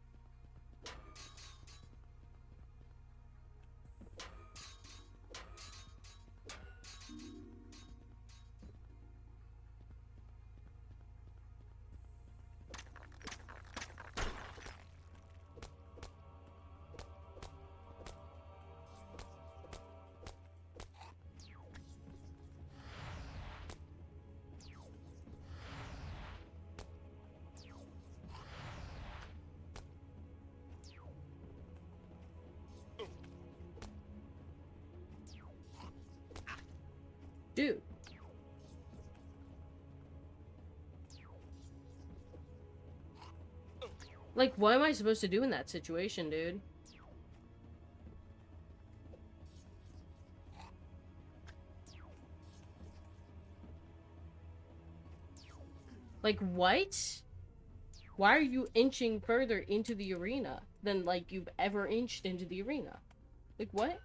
Dude. Like, what am I supposed to do in that situation, dude? Like, what? Why are you inching further into the arena than, like, you've ever inched into the arena? Like, what?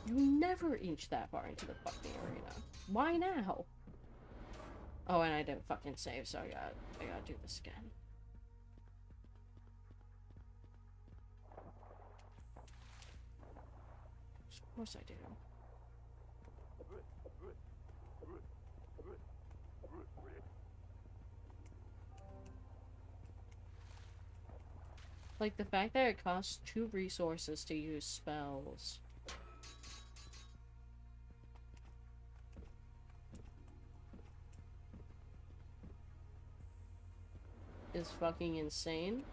You never inch that far into the fucking arena. Why now? Oh, and I didn't fucking save, so I gotta do this again. Of course I do. Like, the fact that it costs 2 resources to use spells. Is fucking insane.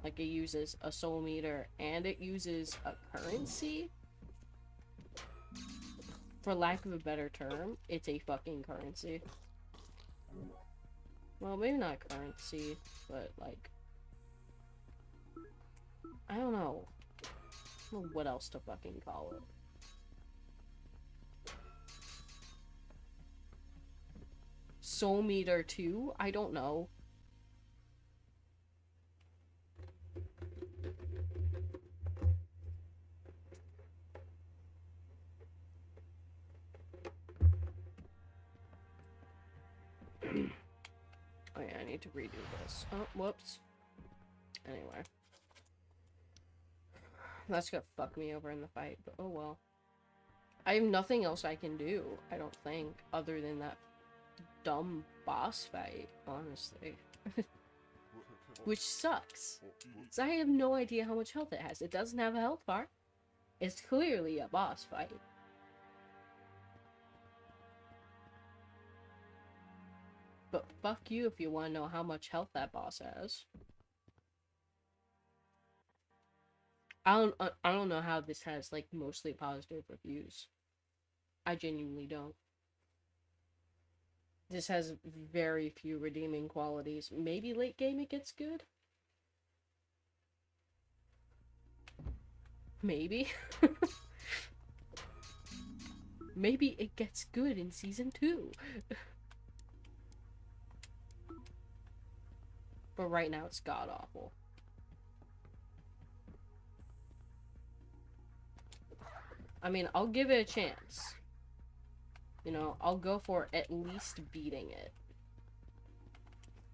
Like, it uses a soul meter and it uses a currency. For lack of a better term, it's a fucking currency. Well, maybe not currency, but like... I don't know. I don't know what else to fucking call it. Soul meter 2? I don't know. Oh yeah, I need to redo this. Oh, whoops. Anyway. That's gonna fuck me over in the fight, but oh well. I have nothing else I can do, I don't think, other than that dumb boss fight, honestly. Which sucks. So I have no idea how much health it has. It doesn't have a health bar. It's clearly a boss fight. But fuck you if you want to know how much health that boss has. I don't know how this has, like, mostly positive reviews. I genuinely don't. This has very few redeeming qualities. Maybe late game it gets good? Maybe. Maybe it gets good in Season 2. But right now it's god-awful. I mean, I'll give it a chance. You know, I'll go for at least beating it.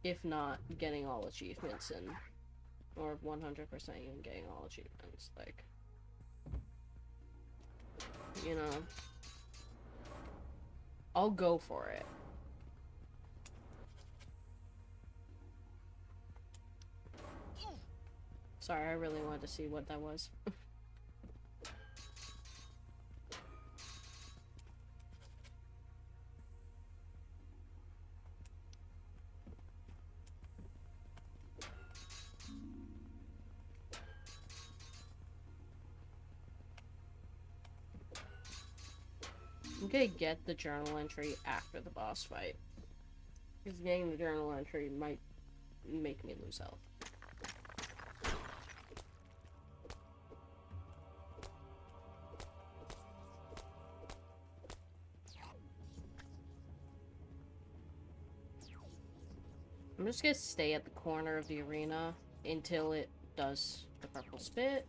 If not, getting all achievements and... Or 100% even getting all achievements. Like... You know... I'll go for it. Sorry, I really wanted to see what that was. I'm gonna get the journal entry after the boss fight. Because getting the journal entry might make me lose health. I'm just gonna stay at the corner of the arena until it does the purple spit.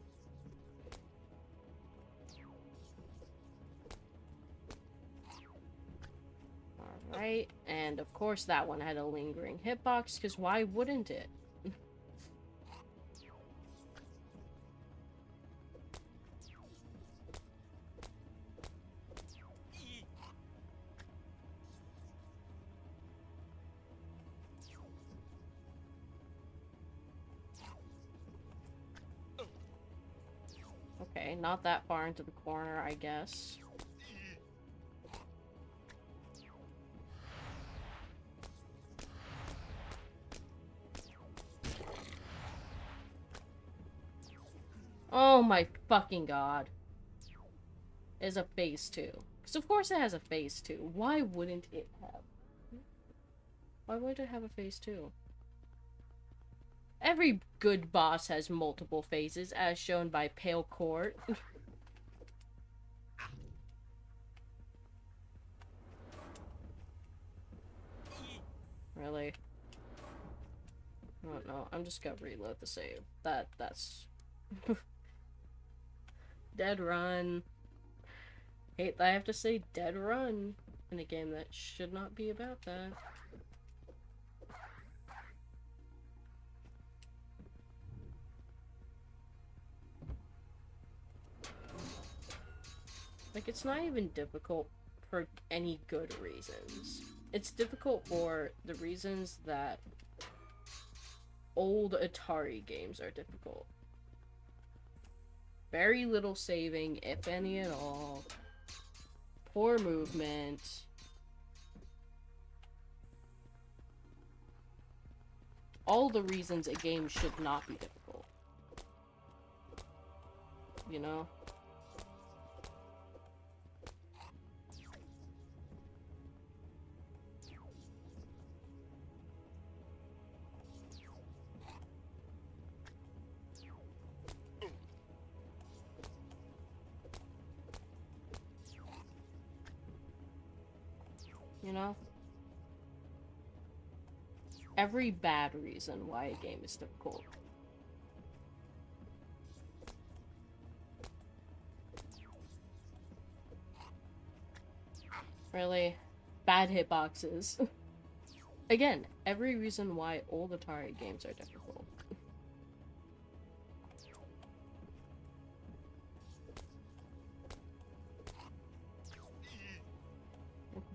Alright, and of course that one had a lingering hitbox, because why wouldn't it? Okay, not that far into the corner, I guess. Oh my fucking god. It's a phase 2. Because of course it has a phase 2. Why wouldn't it have? Why would it have a phase 2? Every good boss has multiple phases, as shown by Pale Court. Really? I don't know. I'm just gonna reload the save. That's... Dead run. Hate that I have to say dead run in a game that should not be about that. Like, it's not even difficult for any good reasons. It's difficult for the reasons that old Atari games are difficult. Very little saving, if any at all. Poor movement. All the reasons a game should not be difficult. You know? You know? Every bad reason why a game is difficult. Really? Bad hitboxes. Again, every reason why old Atari games are difficult.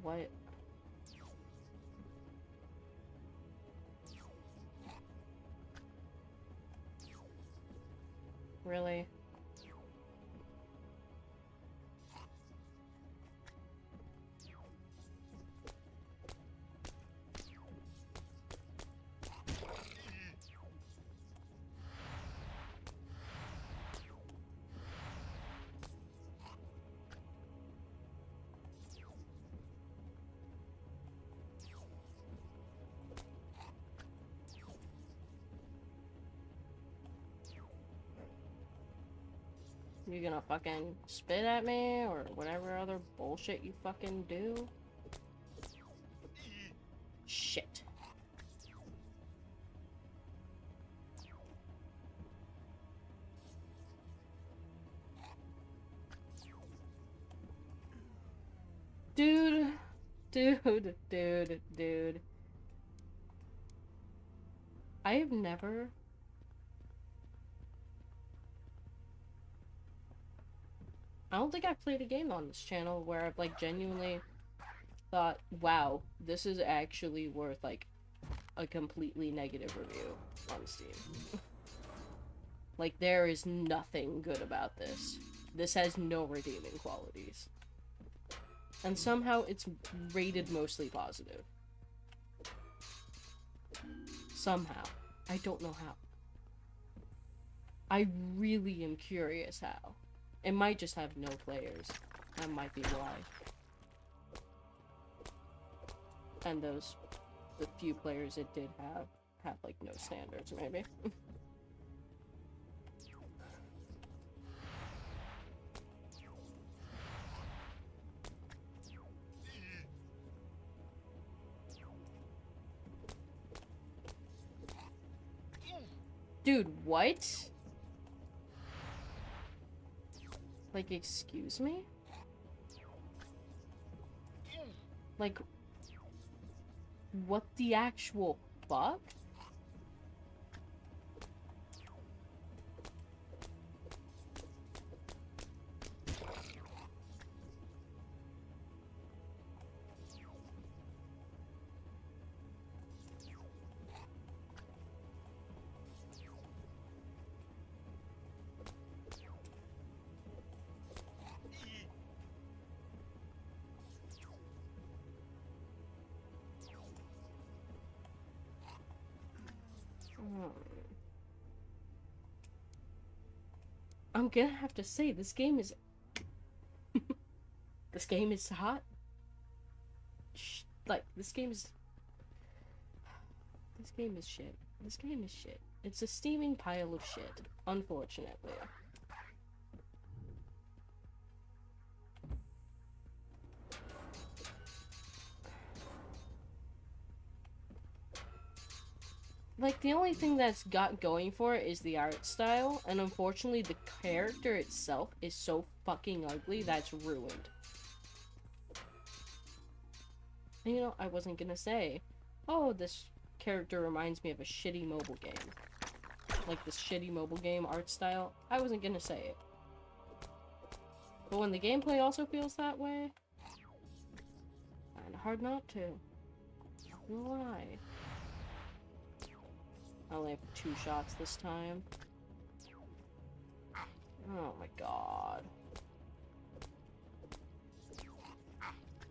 what? Really? You gonna fucking spit at me or whatever other bullshit you fucking do? Shit. Dude. Dude. I have never... I don't think I've played a game on this channel where I've, like, genuinely thought, wow, this is actually worth, like, a completely negative review on Steam. Like, there is nothing good about this. This has no redeeming qualities. And somehow it's rated mostly positive. Somehow. I don't know how. I really am curious how. It might just have no players. That might be why. And the few players it did have like no standards, maybe. Dude, what? Like, excuse me? Like, what the actual fuck? I'm gonna have to say, this game is... this game is hot. Like, this game is... this game is shit. This game is shit. It's a steaming pile of shit, unfortunately. Like, the only thing that's got going for it is the art style, and unfortunately the character itself is so fucking ugly that's ruined. And you know, I wasn't gonna say, oh, this character reminds me of a shitty mobile game. Like, this shitty mobile game art style. I wasn't gonna say it. But when the gameplay also feels that way, kinda hard not to. Not gonna lie. I only have 2 shots this time. Oh my god.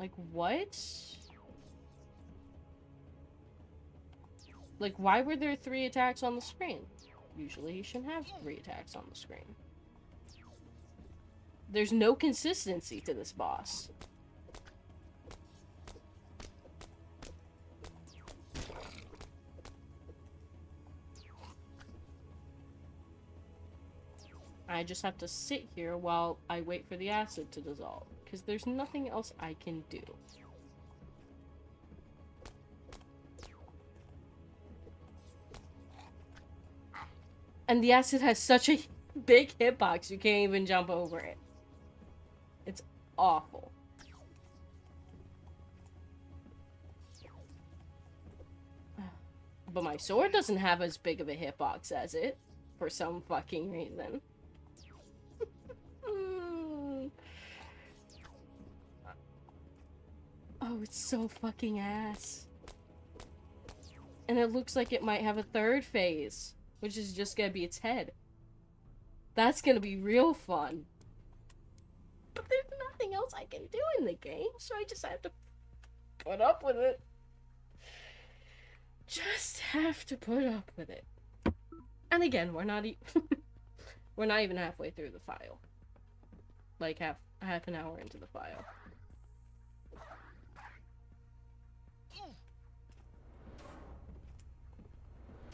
Like, what? Like, why were there 3 attacks on the screen? Usually you shouldn't have 3 attacks on the screen. There's no consistency to this boss. I just have to sit here while I wait for the acid to dissolve, because there's nothing else I can do. And the acid has such a big hitbox, you can't even jump over it. It's awful. But my sword doesn't have as big of a hitbox as it, for some fucking reason. Oh, it's so fucking ass. And it looks like it might have a third phase, which is just gonna be its head. That's gonna be real fun. But there's nothing else I can do in the game, so I just have to put up with it. Just have to put up with it. And again, we're not we're not even halfway through the file. Like half an hour into the file.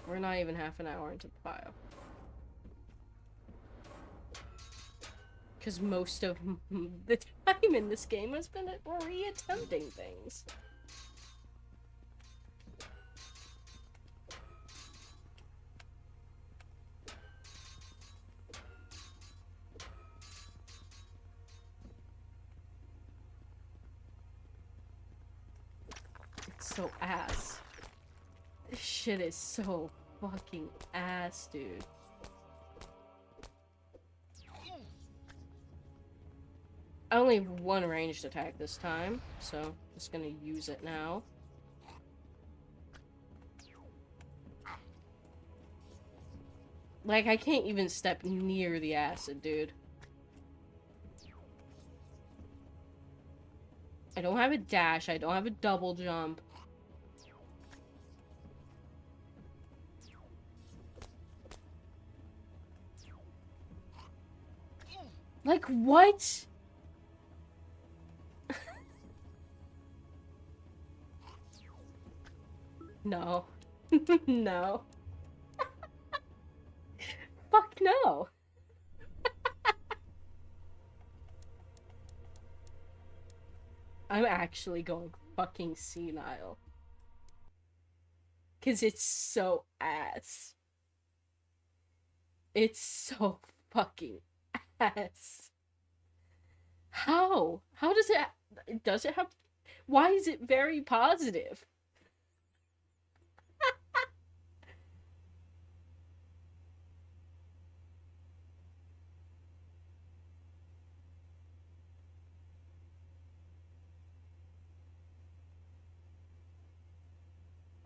We're not even half an hour into the file. Because most of the time in this game has been re-attempting things. It's so ass. This shit is so fucking ass, dude. I only have one ranged attack this time, so I'm just gonna use it now. Like, I can't even step near the acid, dude. I don't have a dash, I don't have a double jump. Like, what? No. No. Fuck no. I'm actually going fucking senile. 'Cause it's so ass. It's so fucking ass. How? How does it have, why is it very positive?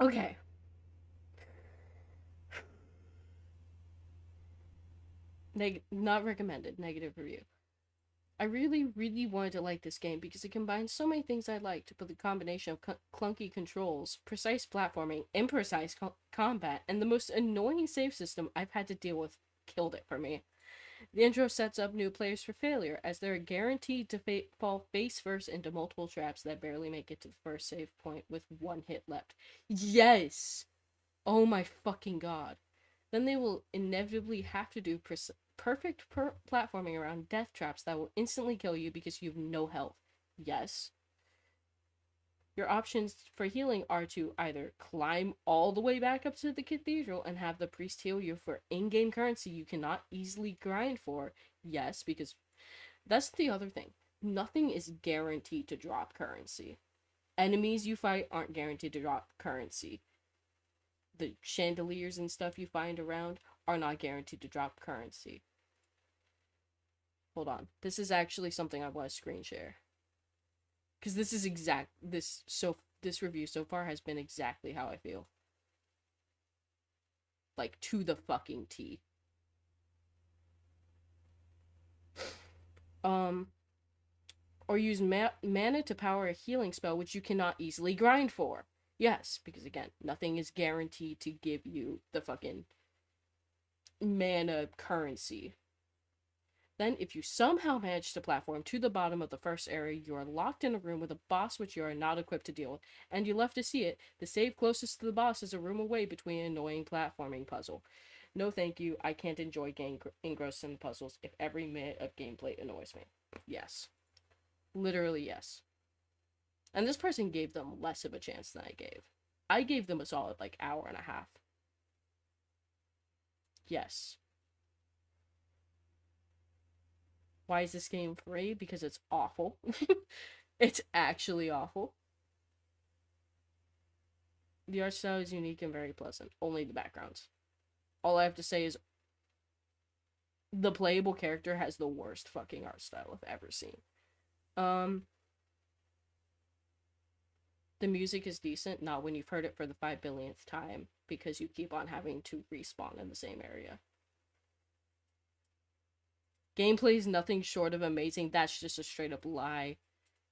Okay. Not recommended. Negative review. I really, really wanted to like this game because it combines so many things I liked, but the combination of clunky controls, precise platforming, imprecise combat, and the most annoying save system I've had to deal with killed it for me. The intro sets up new players for failure, as they're guaranteed to fall face first into multiple traps that barely make it to the first save point with one hit left. Yes! Oh my fucking god. Then they will inevitably have to do perfect platforming around death traps that will instantly kill you because you have no health. Yes. Your options for healing are to either climb all the way back up to the cathedral and have the priest heal you for in-game currency you cannot easily grind for. Yes, because that's the other thing. Nothing is guaranteed to drop currency. Enemies you fight aren't guaranteed to drop currency. The chandeliers and stuff you find around are not guaranteed to drop currency. Hold on. This is actually something I want to screen share. Because this is this review so far has been exactly how I feel. Like, to the fucking T. Or use mana to power a healing spell which you cannot easily grind for. Yes, because again, nothing is guaranteed to give you the fucking mana currency. Then, if you somehow manage to platform to the bottom of the first area, you are locked in a room with a boss which you are not equipped to deal with, and you left to see it. The save closest to the boss is a room away between an annoying platforming puzzle. No thank you, I can't enjoy getting engrossed in the puzzles if every minute of gameplay annoys me. Yes. Literally yes. And this person gave them less of a chance than I gave. I gave them a solid, like, hour and a half. Yes. Why is this game free? Because it's awful. It's actually awful. The art style is unique and very pleasant. Only the backgrounds. All I have to say is the playable character has the worst fucking art style I've ever seen. The music is decent, not when you've heard it for the 5 billionth time, because you keep on having to respawn in the same area. Gameplay is nothing short of amazing. That's just a straight up lie.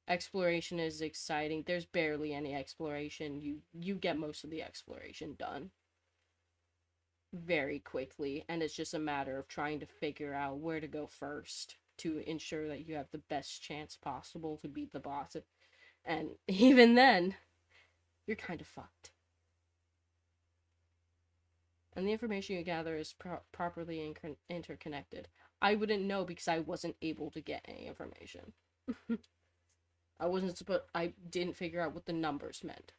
Exploration is exciting. There's barely any exploration. You get most of the exploration done very quickly, and it's just a matter of trying to figure out where to go first to ensure that you have the best chance possible to beat the boss. And even then, you're kind of fucked. And the information you gather is properly interconnected. I wouldn't know because I wasn't able to get any information. I didn't figure out what the numbers meant.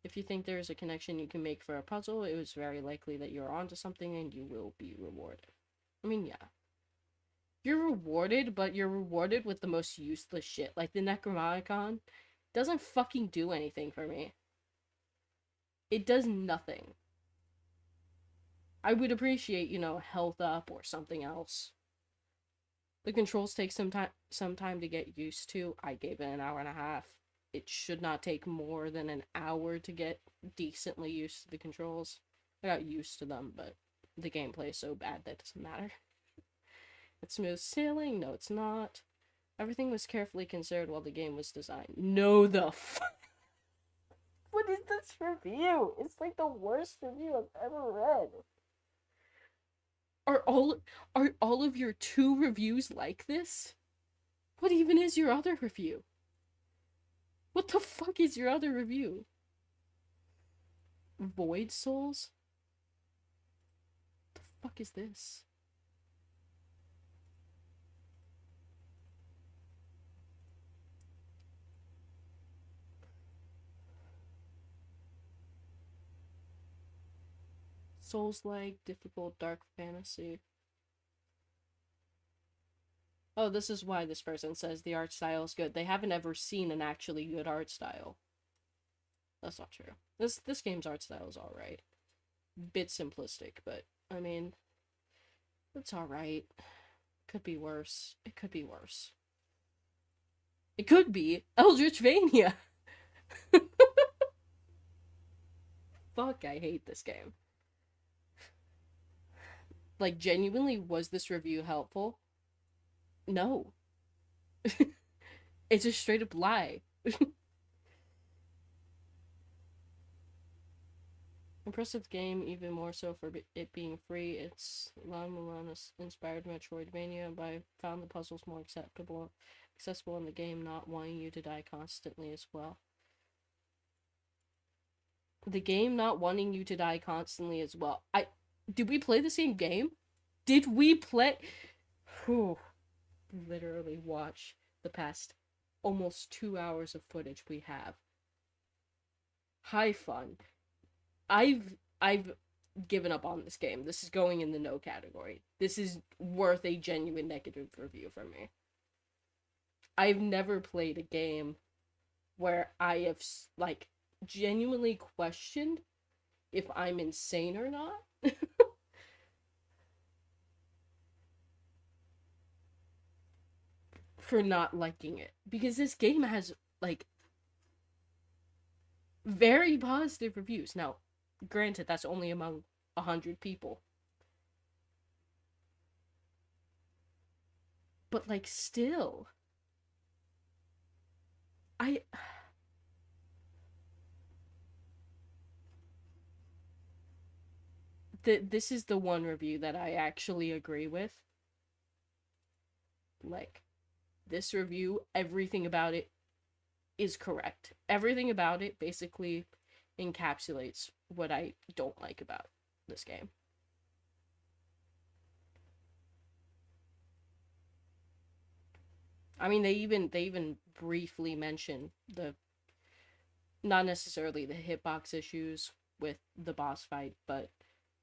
If you think there is a connection you can make for a puzzle, it was very likely that you're onto something and you will be rewarded. I mean, yeah. You're rewarded, but you're rewarded with the most useless shit. Like the Necronomicon doesn't fucking do anything for me. It does nothing. I would appreciate, health up or something else. The controls take some time to get used to. I gave it an hour and a half. It should not take more than an hour to get decently used to the controls. I got used to them, but the gameplay is so bad that it doesn't matter. It's smooth sailing? No, it's not. Everything was carefully considered while the game was designed. No, the What is this review? It's like the worst review I've ever read. Are all of your 2 reviews like this? What even is your other review? What the fuck is your other review? Void Souls? What the fuck is this? Souls-like, difficult, dark fantasy. Oh, this is why this person says the art style is good. They haven't ever seen an actually good art style. That's not true. This game's art style is alright. Bit simplistic, but, I mean, it's alright. Could be worse. It could be worse. It could be Eldritchvania! Fuck, I hate this game. Like, genuinely, was this review helpful? No. It's a straight up lie. Impressive game, even more so for it being free. It's inspired Metroidvania, but I found the puzzles more accessible in the game, not wanting you to die constantly as well. The game not wanting you to die constantly as well. Did we play the same game? Did we play? Whew. Literally watch the past almost 2 hours of footage we have. High fun. I've given up on this game. This is going in the no category. This is worth a genuine negative review from me. I've never played a game where I have, like, genuinely questioned if I'm insane or not. For not liking it. Because this game has, like, very positive reviews. Now, granted, that's only among 100 people. But, like, still. This is the one review that I actually agree with. Like, this review, everything about it is correct. Everything about it basically encapsulates what I don't like about this game. I mean, they even briefly mention not necessarily the hitbox issues with the boss fight, but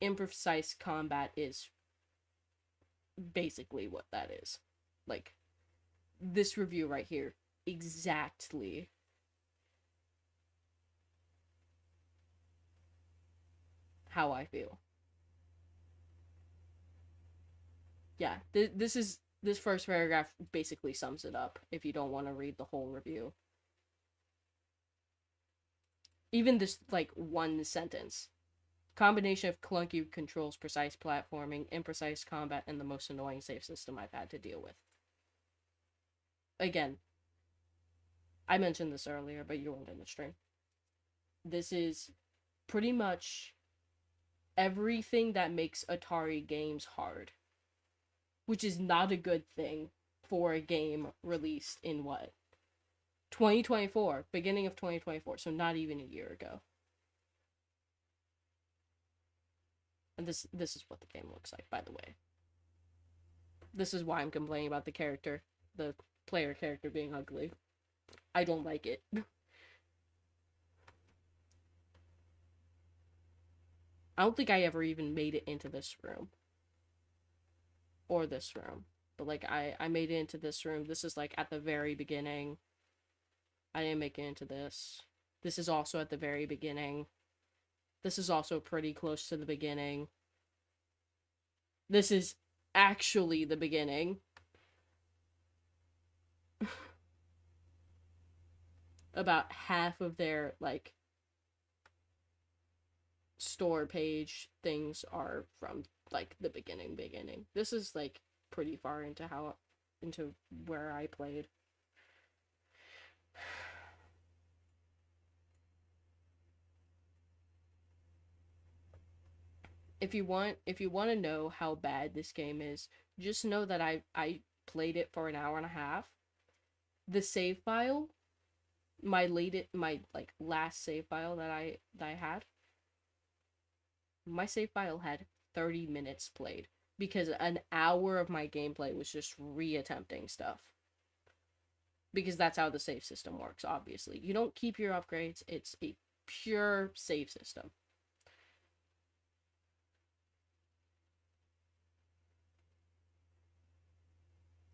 imprecise combat is basically what that is. Like, this review right here, exactly how I feel. Yeah, this is This first paragraph basically sums it up if you don't want to read the whole review. Even this, like, one sentence. Combination of clunky controls, precise platforming, imprecise combat, and the most annoying save system I've had to deal with. Again, I mentioned this earlier, but you weren't in the stream. This is pretty much everything that makes Atari games hard. Which is not a good thing for a game released in what? 2024, beginning of 2024, so not even a year ago. And this is what the game looks like, by the way. This is why I'm complaining about the player character being ugly. I don't like it. I don't think I ever even made it into this room. Or this room. But, like, I made it into this room. This is, like, at the very beginning. I didn't make it into this. This is also at the very beginning. This is also pretty close to the beginning. This is actually the beginning. About half of their, like, store page things are from, like, the beginning. This is, like, pretty far into where I played. If you want to know how bad this game is, just know that I played it for an hour and a half. The save file, my last save file that I had, my save file had 30 minutes played because an hour of my gameplay was just reattempting stuff. Because that's how the save system works, obviously. You don't keep your upgrades, it's a pure save system.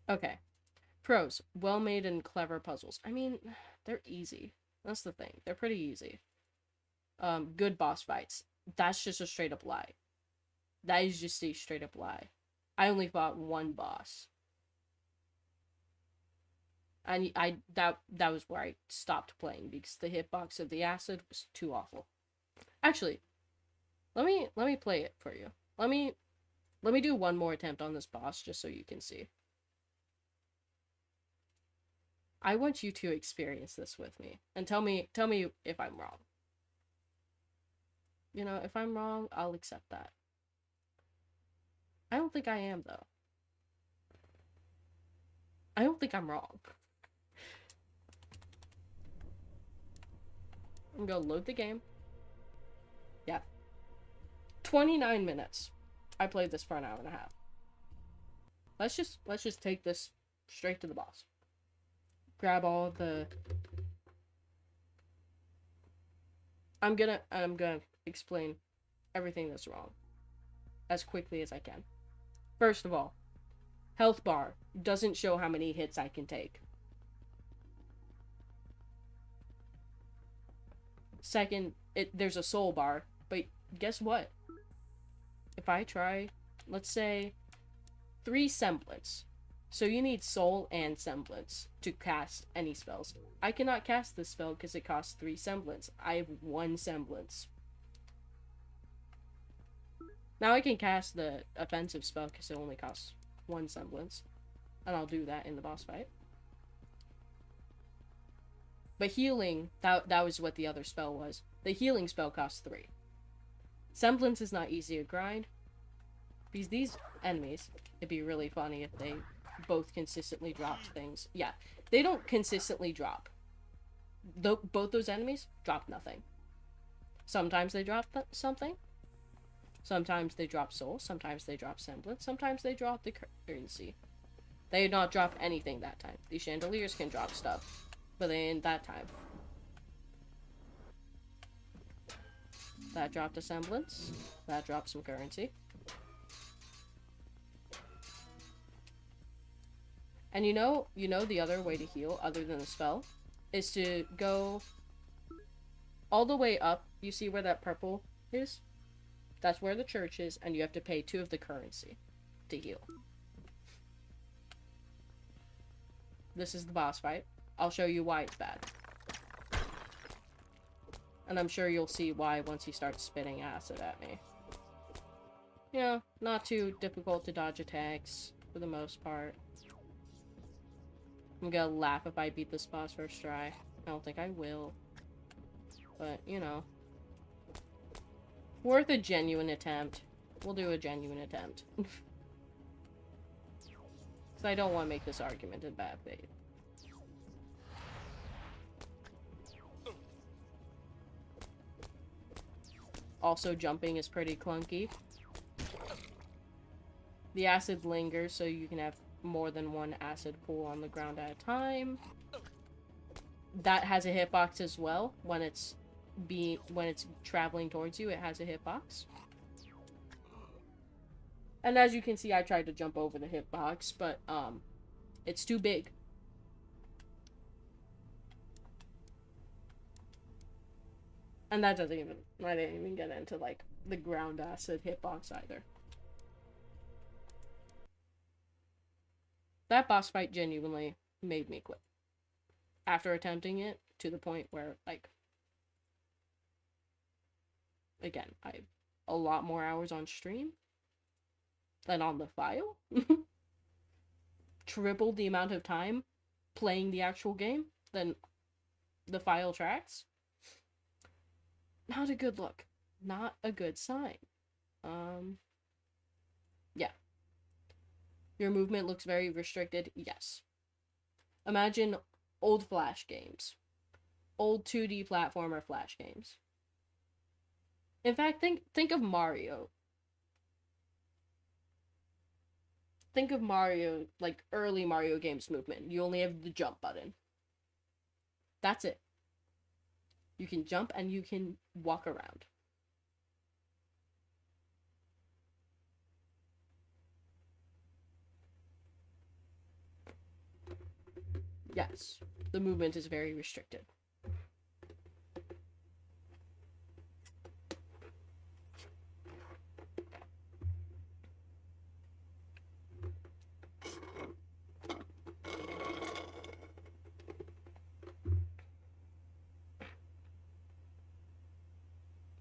Okay. Pros. Well-made and clever puzzles. I mean, they're easy. That's the thing. They're pretty easy. Good boss fights. That's just a straight-up lie. That is just a straight-up lie. I only fought one boss. And that was where I stopped playing because the hitbox of the acid was too awful. Actually, let me play it for you. Let me do one more attempt on this boss just so you can see. I want you to experience this with me and tell me if I'm wrong. You know, if I'm wrong, I'll accept that. I don't think I am, though. I don't think I'm wrong. I'm gonna load the game. Yeah. 29 minutes. I played this for an hour and a half. Let's just take this straight to the boss. Grab all the... I'm gonna explain everything that's wrong as quickly as I can. First of all, health bar doesn't show how many hits I can take. Second, there's a soul bar, but guess what? If I try, let's say, 3 semblance. So you need soul and semblance to cast any spells. I cannot cast this spell because it costs 3 semblance. I have 1 semblance. Now I can cast the offensive spell because it only costs 1 semblance. And I'll do that in the boss fight. But healing, that was what the other spell was. The healing spell costs 3. Semblance is not easy to grind. Because these enemies, it'd be really funny if they both consistently dropped things. Yeah, they don't consistently drop. Both those enemies drop nothing. Sometimes they drop something. Sometimes they drop soul. Sometimes they drop semblance. Sometimes they drop the currency. They did not drop anything that time. These chandeliers can drop stuff, but they didn't that time. That dropped a semblance. That dropped some currency. And you know the other way to heal, other than the spell, is to go all the way up. You see where that purple is? That's where the church is, and you have to pay 2 of the currency to heal. This is the boss fight. I'll show you why it's bad. And I'm sure you'll see why once he starts spitting acid at me. You know, not too difficult to dodge attacks, for the most part. I'm gonna laugh if I beat this boss first try. I don't think I will. But, you know. Worth a genuine attempt. We'll do a genuine attempt. Because I don't want to make this argument in bad faith. Also, jumping is pretty clunky. The acid lingers, so you can have more than one acid pool on the ground at a time. That has a hitbox as well. When it's traveling towards you, it has a hitbox. And as you can see, I tried to jump over the hitbox, but it's too big. And I didn't even get into like the ground acid hitbox either. That boss fight genuinely made me quit. After attempting it to the point where, like, again, I have a lot more hours on stream than on the file. Tripled the amount of time playing the actual game than the file tracks. Not a good look. Not a good sign. Yeah. Your movement looks very restricted. Yes. Imagine old Flash games. Old 2D platformer Flash games. In fact, think of Mario. Think of Mario, like early Mario games movement. You only have the jump button. That's it. You can jump and you can walk around. Yes, the movement is very restricted.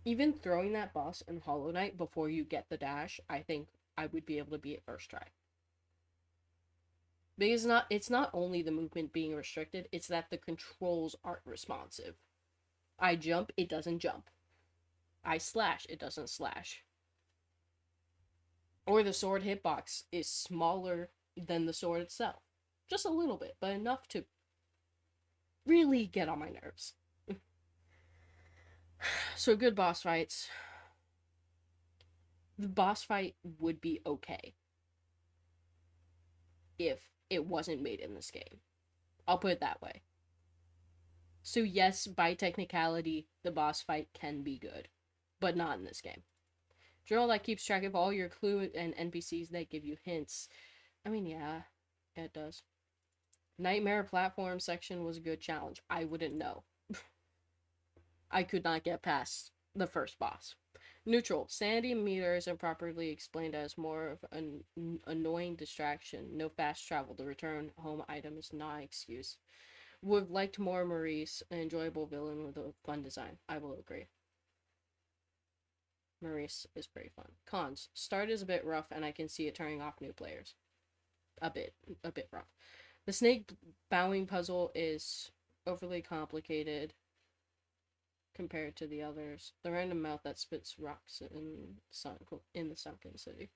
Even throwing that boss in Hollow Knight before you get the dash, I think I would be able to beat it first try. Because it's not only the movement being restricted, it's that the controls aren't responsive. I jump, it doesn't jump. I slash, it doesn't slash. Or the sword hitbox is smaller than the sword itself. Just a little bit, but enough to really get on my nerves. So good boss fights. The boss fight would be okay if it wasn't made in this game. I'll put it that way. So yes, by technicality, the boss fight can be good, but not in this game. Journal that keeps track of all your clues and NPCs that give you hints. I mean, yeah, it does. Nightmare platform section was a good challenge. I wouldn't know. I could not get past the first boss. Neutral. Sanity meter isn't properly explained as more of an annoying distraction. No fast travel. The return home item is not an excuse. Would have liked more Maurice, an enjoyable villain with a fun design. I will agree. Maurice is pretty fun. Cons. Start is a bit rough, and I can see it turning off new players. A bit rough. The snake bowing puzzle is overly complicated compared to the others. The random mouth that spits rocks in the sunken city.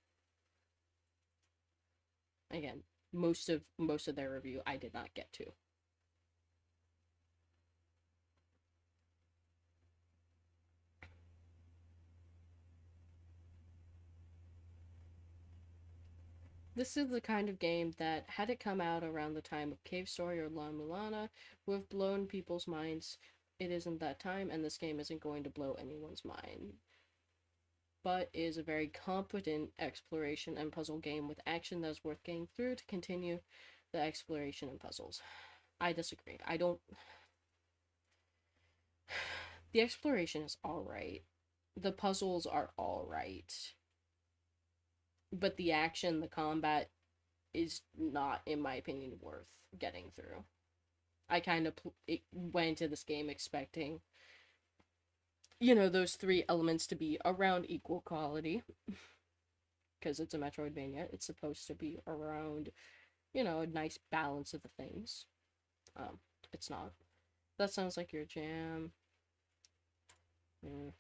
Again, most of their review I did not get to. This is the kind of game that, had it come out around the time of Cave Story or La Mulana, would have blown people's minds. It isn't that time, and this game isn't going to blow anyone's mind. But is a very competent exploration and puzzle game with action that's worth getting through to continue the exploration and puzzles. I disagree. I don't... The exploration is alright. The puzzles are alright. But the action, the combat, is not, in my opinion, worth getting through. I kind of went into this game expecting, you know, those three elements to be around equal quality. Because it's a Metroidvania, it's supposed to be around, you know, a nice balance of the things. Um, it's not. That sounds like your jam. Mm.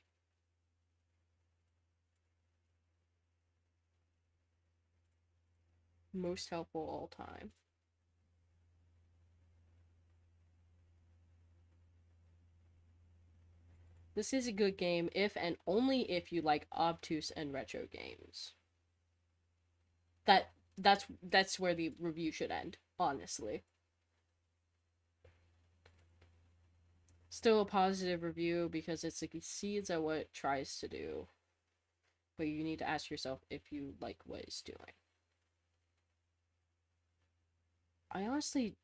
Most helpful all time. This is a good game if and only if you like obtuse and retro games. That's where the review should end, honestly. Still a positive review because it succeeds at what it tries to do. But you need to ask yourself if you like what it's doing. I honestly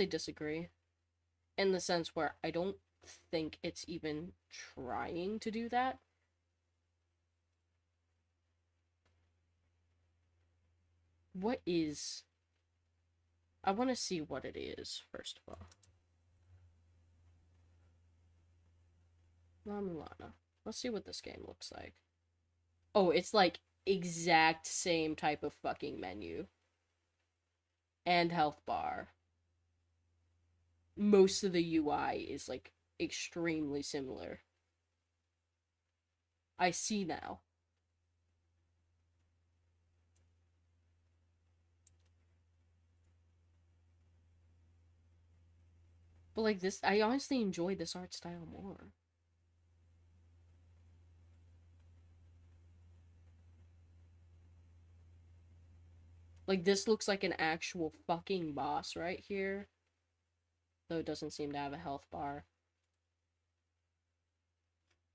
disagree. In the sense where I don't think it's even trying to do that. What is... I want to see what it is, first of all. La Mulana. Let's see what this game looks like. Oh, it's like exact same type of fucking menu. And health bar. Most of the UI is like extremely similar. I see now. But like this, I honestly enjoy this art style more. Like this looks like an actual fucking boss right here. Though it doesn't seem to have a health bar.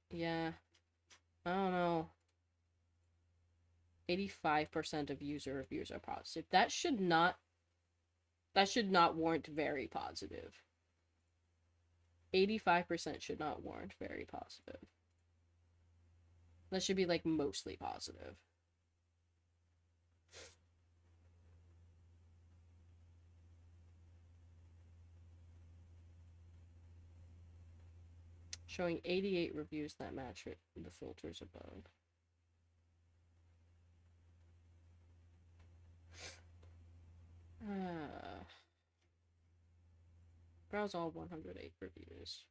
Yeah. I don't know. 85% of user reviews are positive. That should not warrant very positive. 85% should not warrant very positive. That should be like mostly positive. Showing 88 reviews that match the filters above. Browse all 108 reviews.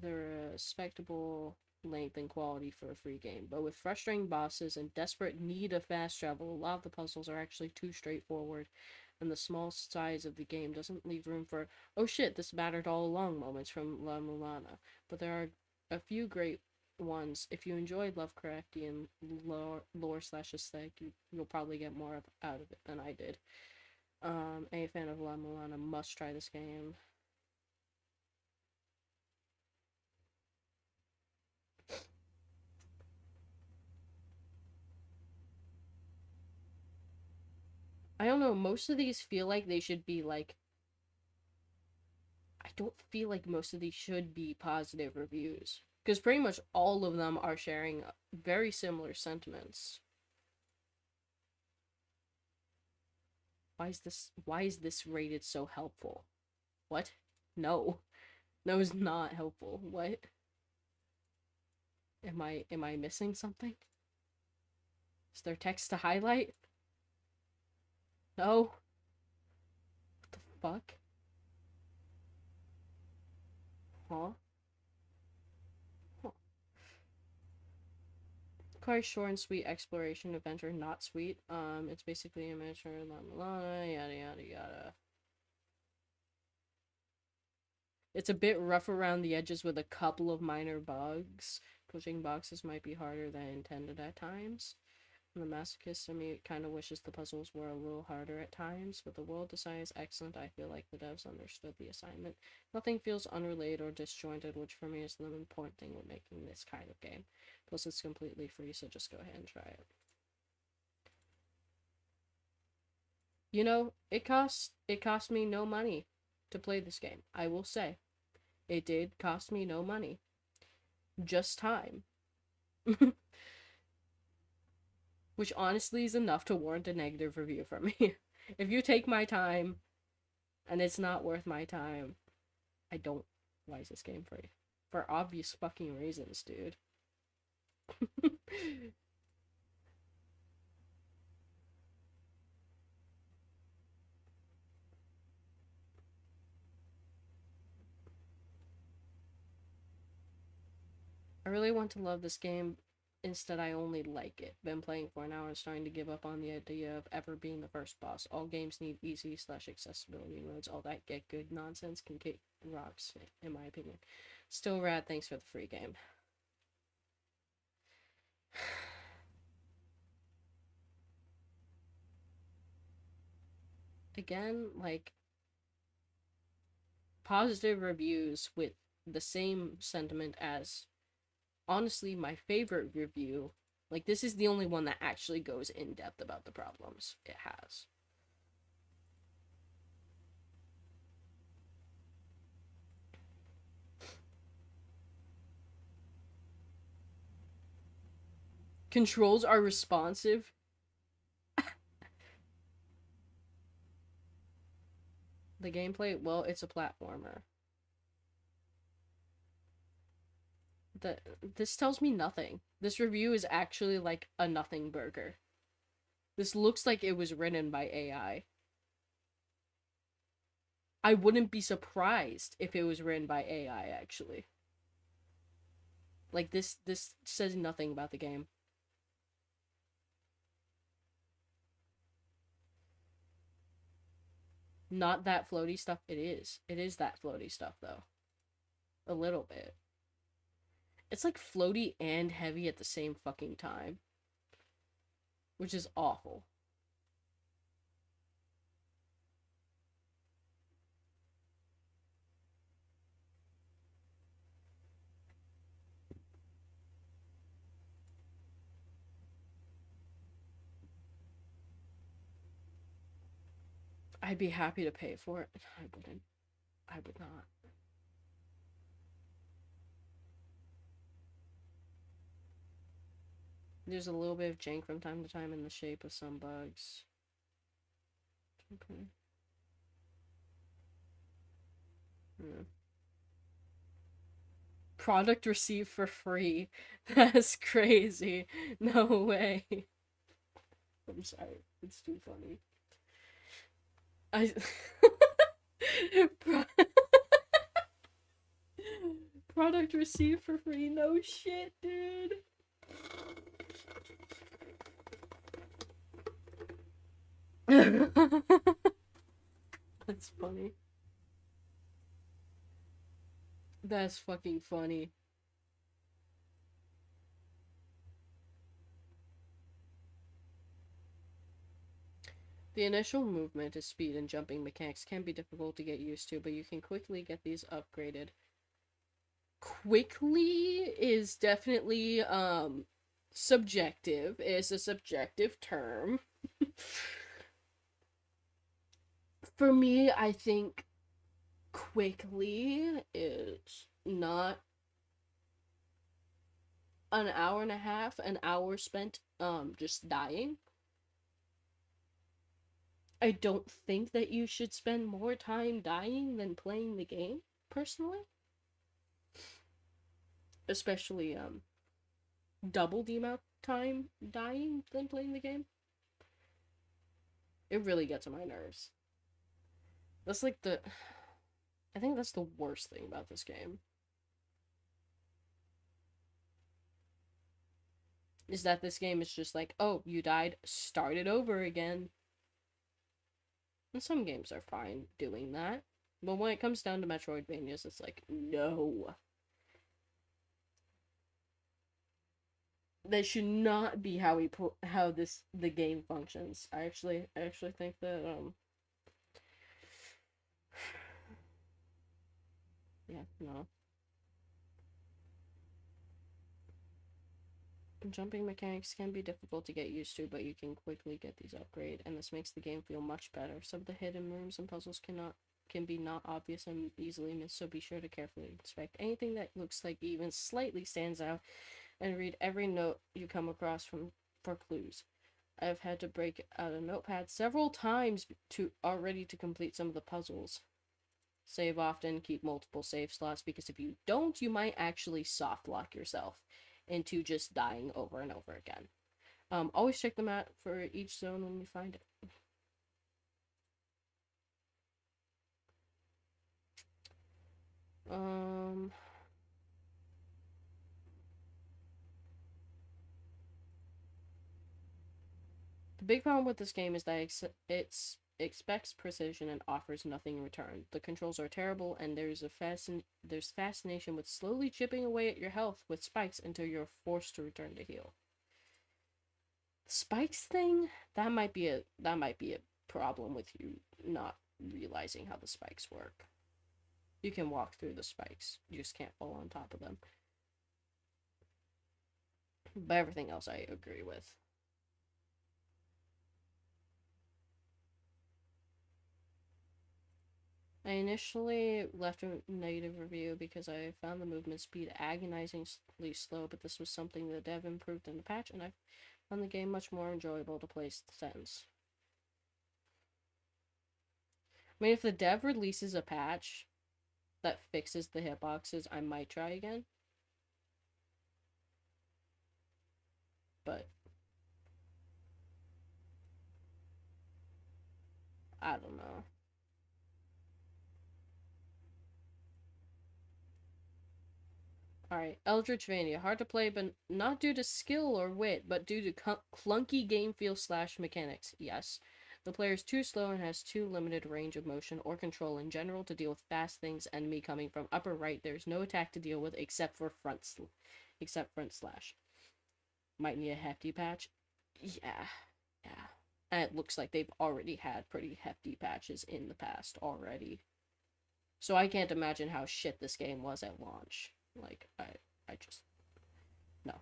They're a respectable length and quality for a free game, but with frustrating bosses and desperate need of fast travel, a lot of the puzzles are actually too straightforward, and the small size of the game doesn't leave room for, oh shit, this mattered all along moments from La Mulana. But there are a few great ones. If you enjoy Lovecraftian lore slash aesthetic, you'll probably get more out of it than I did. A fan of La Mulana must try this game. I don't know, most of these feel like they should be like... I don't feel like most of these should be positive reviews. Because pretty much all of them are sharing very similar sentiments. Why is this rated so helpful? What? No. No, it's not helpful. What? Am I missing something? Is there text to highlight? No. What the fuck? Huh? Huh. Quite short and sweet exploration adventure, not sweet. It's basically a miniature La Mulana, yada yada yada. It's a bit rough around the edges with a couple of minor bugs. Pushing boxes might be harder than intended at times. And the masochist in me kind of wishes the puzzles were a little harder at times, but the world design is excellent. I feel like the devs understood the assignment. Nothing feels unrelated or disjointed, which for me is the important thing with making this kind of game. Plus, it's completely free, so just go ahead and try it. You know, it cost me no money to play this game. I will say. It did cost me no money. Just time. Which honestly is enough to warrant a negative review from me. If you take my time and it's not worth my time, I don't. Why is this game free? For obvious fucking reasons, dude. I really want to love this game. Instead, I only like it. Been playing for an hour and starting to give up on the idea of ever being the first boss. All games need easy/accessibility modes. All that get good nonsense can kick rocks, in my opinion. Still rad, thanks for the free game. Again, like, positive reviews with the same sentiment as, honestly, my favorite review. Like, this is the only one that actually goes in depth about the problems it has. Controls are responsive. The gameplay, well, it's a platformer. This tells me nothing. This review is actually like a nothing burger. This looks like it was written by AI. I wouldn't be surprised if it was written by AI, actually. Like, this says nothing about the game. Not that floaty stuff. It is. It is that floaty stuff, though. A little bit. It's like floaty and heavy at the same fucking time. Which is awful. I'd be happy to pay for it. I wouldn't. I would not. There's a little bit of jank from time to time in the shape of some bugs. Okay. Yeah. Product received for free. That's crazy. No way. I'm sorry. It's too funny. I Product received for free. No shit, dude. That's funny. That's fucking funny. The initial movement is speed and jumping mechanics can be difficult to get used to, but you can quickly get these upgraded. Quickly is definitely subjective. It's a subjective term. For me, I think quickly is not an hour and a half, an hour spent just dying. I don't think that you should spend more time dying than playing the game, personally. Especially double the amount of time dying than playing the game. It really gets on my nerves. That's like I think that's the worst thing about this game. Is that this game is just like, oh, you died, start it over again. And some games are fine doing that. But when it comes down to Metroidvanias, it's like, no. That should not be how the game functions. I actually think that yeah, no. Jumping mechanics can be difficult to get used to, but you can quickly get these upgrades, and this makes the game feel much better. Some of the hidden rooms and puzzles can be not obvious and easily missed, so be sure to carefully inspect anything that looks like even slightly stands out, and read every note you come across for clues. I've had to break out a notepad several times to complete some of the puzzles. Save often, keep multiple save slots, because if you don't, you might actually soft lock yourself into just dying over and over again. Always check the map for each zone when you find it. The big problem with this game is that it expects precision and offers nothing in return. The controls are terrible, and there's fascination with slowly chipping away at your health with spikes until you're forced to return to heal. The spikes thing, that might be a problem with you not realizing how the spikes work. You can walk through the spikes, you just can't fall on top of them. But everything else I agree with. I initially left a negative review because I found the movement speed agonizingly slow, but this was something the dev improved in the patch, and I found the game much more enjoyable to play since. I mean, if the dev releases a patch that fixes the hitboxes, I might try again. But I don't know. Alright, Eldritchvania. Hard to play, but not due to skill or wit, but due to clunky game feel / mechanics. Yes. The player is too slow and has too limited range of motion or control in general to deal with fast things. Enemy coming from upper right, there's no attack to deal with except front slash. Might need a hefty patch. Yeah. Yeah. And it looks like they've already had pretty hefty patches in the past already. So I can't imagine how shit this game was at launch. Like, I just... No.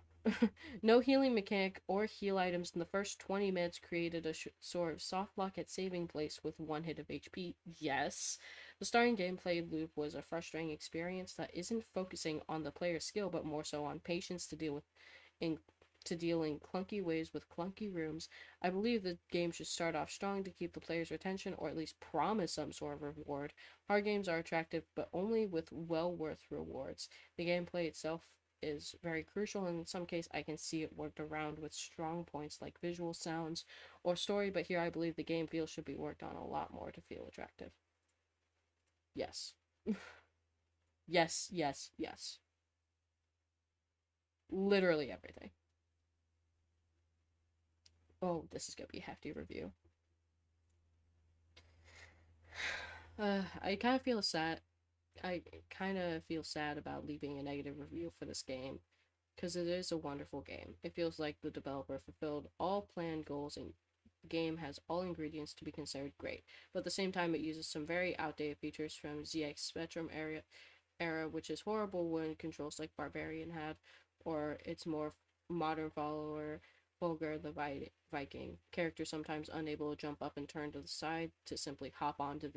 No healing mechanic or heal items in the first 20 minutes created a sort of soft lock at saving place with 1 hit of HP. Yes. The starting gameplay loop was a frustrating experience that isn't focusing on the player's skill, but more so on patience to deal in clunky ways with clunky rooms. I believe the game should start off strong to keep the player's retention, or at least promise some sort of reward. Hard games are attractive, but only with well worth rewards. The gameplay itself is very crucial, and in some case I can see it worked around with strong points like visual sounds or story, but here I believe the game feel should be worked on a lot more to feel attractive. Yes. Yes, yes, yes. Literally everything. Oh, this is gonna be a hefty review. I kind of feel sad. I kind of feel sad about leaving a negative review for this game, because it is a wonderful game. It feels like the developer fulfilled all planned goals, and the game has all ingredients to be considered great. But at the same time, it uses some very outdated features from ZX Spectrum era, which is horrible when controls like Barbarian had, or its more modern follower, Volgar the Viking. Characters sometimes unable to jump up and turn to the side to simply hop onto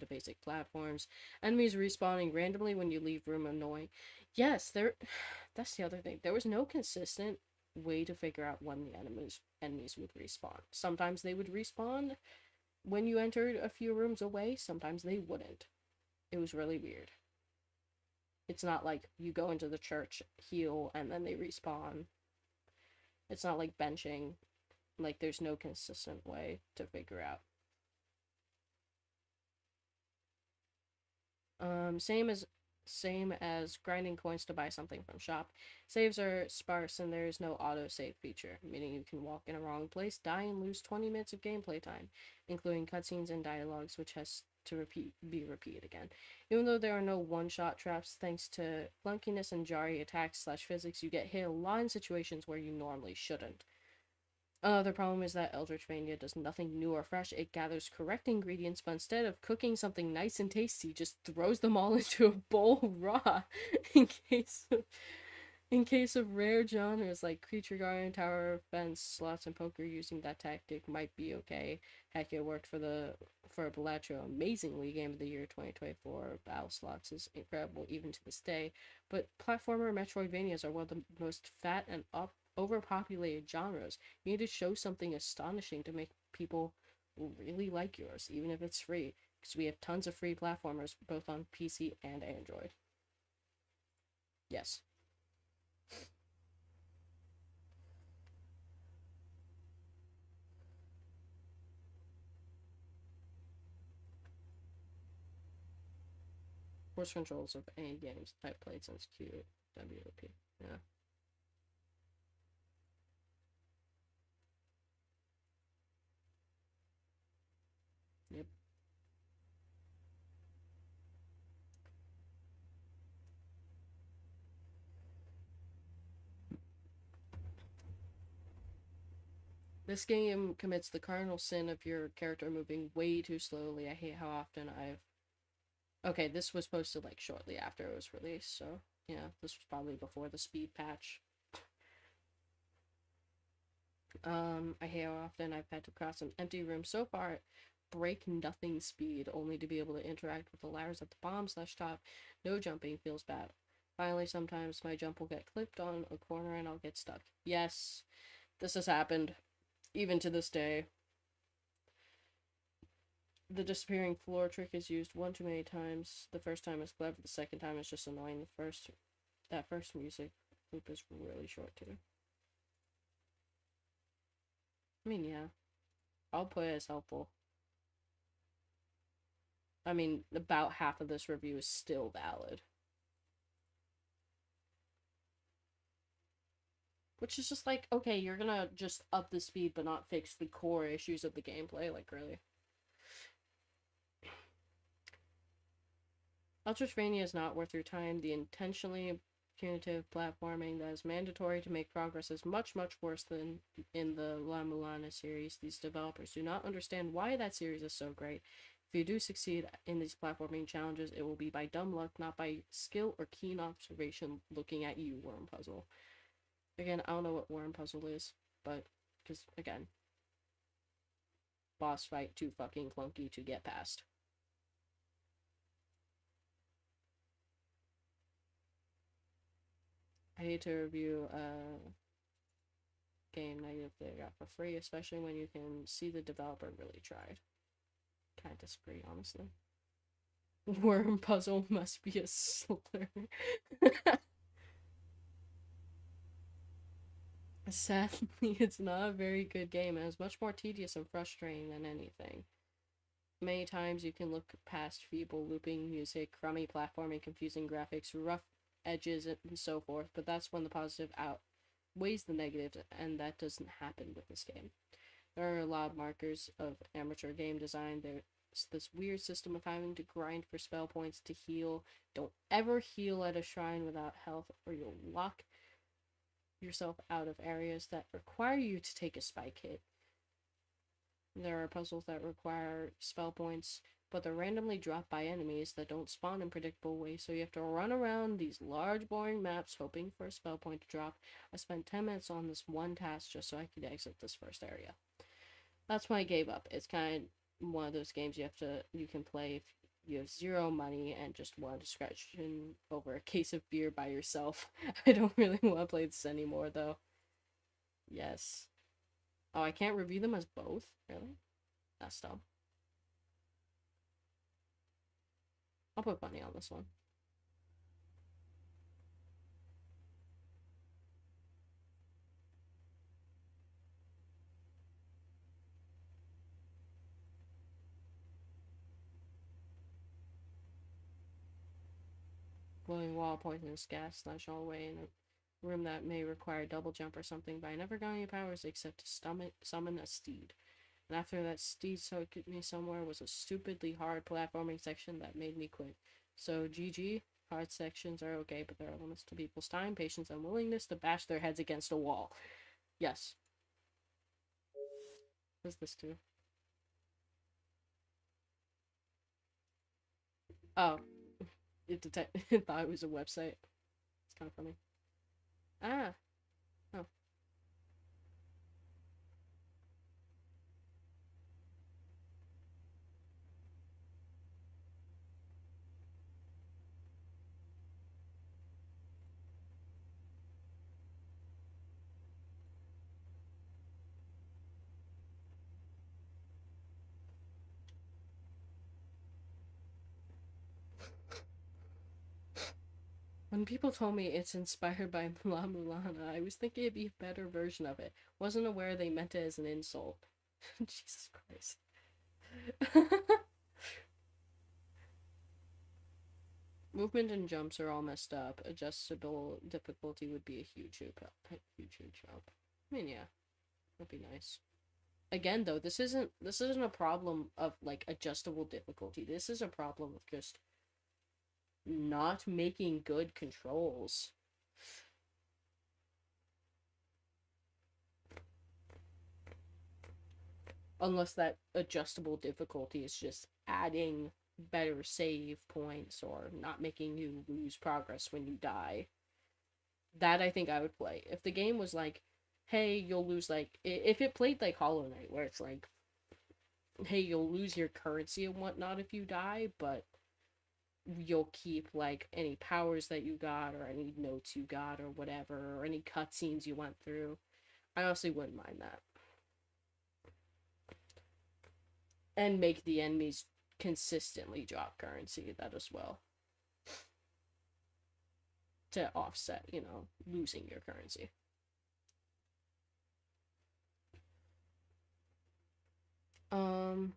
basic platforms. Enemies respawning randomly when you leave room annoying. Yes, that's the other thing. There was no consistent way to figure out when the enemies would respawn. Sometimes they would respawn when you entered a few rooms away, sometimes they wouldn't. It was really weird. It's not like you go into the church, heal, and then they respawn. It's not like benching. Like, there's no consistent way to figure out. Same as grinding coins to buy something from shop. Saves are sparse and there is no auto save feature, meaning you can walk in a wrong place, die, and lose 20 minutes of gameplay time, including cutscenes and dialogues, which has to be repeated again. Even though there are no one-shot traps, thanks to clunkiness and jarry attacks / physics, you get hit a lot in situations where you normally shouldn't. Another problem is that Eldritchvania does nothing new or fresh. It gathers correct ingredients, but instead of cooking something nice and tasty, just throws them all into a bowl raw in In case of rare genres like Creature Guardian, Tower Defense, Slots, and Poker, using that tactic might be okay. Heck, it worked for Balatro amazingly Game of the Year 2024. Battle Slots is incredible even to this day. But platformer Metroidvanias are one of the most fat and overpopulated genres. You need to show something astonishing to make people really like yours, even if it's free. Because we have tons of free platformers both on PC and Android. Yes. Worst controls of any games I've played since QWOP. Yeah. Yep. This game commits the cardinal sin of your character moving way too slowly. I hate how often I've. Okay, this was posted like shortly after it was released, so yeah, this was probably before the speed patch. I hate how often I've had to cross an empty room so far at break nothing speed, only to be able to interact with the ladders at the bottom/top. No jumping feels bad. Finally, sometimes my jump will get clipped on a corner and I'll get stuck. Yes, this has happened, even to this day. The disappearing floor trick is used one too many times. The first time is clever, the second time is just annoying. That first music loop is really short too. I mean, yeah, I'll put it as helpful. I mean, about half of this review is still valid. Which is just like, okay, you're gonna just up the speed but not fix the core issues of the gameplay, like, really. Eldritchvania is not worth your time. The intentionally punitive platforming that is mandatory to make progress is much, much worse than in the La Mulana series. These developers do not understand why that series is so great. If you do succeed in these platforming challenges, it will be by dumb luck, not by skill or keen observation looking at you, Worm Puzzle. Again, I don't know what Worm Puzzle is, but, because, again, boss fight too fucking clunky to get past. I hate to review game negative they got for free, especially when you can see the developer really tried. Kind of disagree, honestly. Worm Puzzle must be a slur. Sadly, it's not a very good game and is much more tedious and frustrating than anything. Many times you can look past feeble looping music, crummy platforming, confusing graphics, rough edges, and so forth, but that's when the positive outweighs the negative, and that doesn't happen with this game. There are a lot of markers of amateur game design. There's this weird system of having to grind for spell points to heal. Don't ever heal at a shrine without health, or you'll lock yourself out of areas that require you to take a spike hit. There are puzzles that require spell points, but they're randomly dropped by enemies that don't spawn in predictable ways, so you have to run around these large, boring maps hoping for a spell point to drop. I spent 10 minutes on this one task just so I could exit this first area. That's when I gave up. It's kind of one of those games you can play if you have zero money and just want to scratch over a case of beer by yourself. I don't really want to play this anymore, though. Yes. Oh, I can't review them as both? Really? That's dumb. I'll put money on this one. Glowing wall, poisonous gas, slash all away in a room that may require double jump or something, but I never got any powers except to summon a steed. And after that steed took me somewhere was a stupidly hard platforming section that made me quit. So GG, hard sections are okay, but there are limits to people's time, patience, and willingness to bash their heads against a wall. Yes. What's this too? Oh, it thought it was a website. It's kind of funny. Ah. Oh. When people told me it's inspired by La Mulana, I was thinking it'd be a better version of it. Wasn't aware they meant it as an insult. Jesus Christ. Movement and jumps are all messed up. Adjustable difficulty would be a huge help. I mean, yeah, that'd be nice. Again, though, this isn't a problem of like adjustable difficulty. This is a problem of just not making good controls. Unless that adjustable difficulty is just adding better save points or not making you lose progress when you die. That I think I would play. If the game was like, hey, you'll lose like if it played like Hollow Knight where it's like, hey, you'll lose your currency and whatnot if you die, but you'll keep like any powers that you got or any notes you got or whatever or any cutscenes you went through. I honestly wouldn't mind that. And make the enemies consistently drop currency that as well to offset, losing your currency. Um,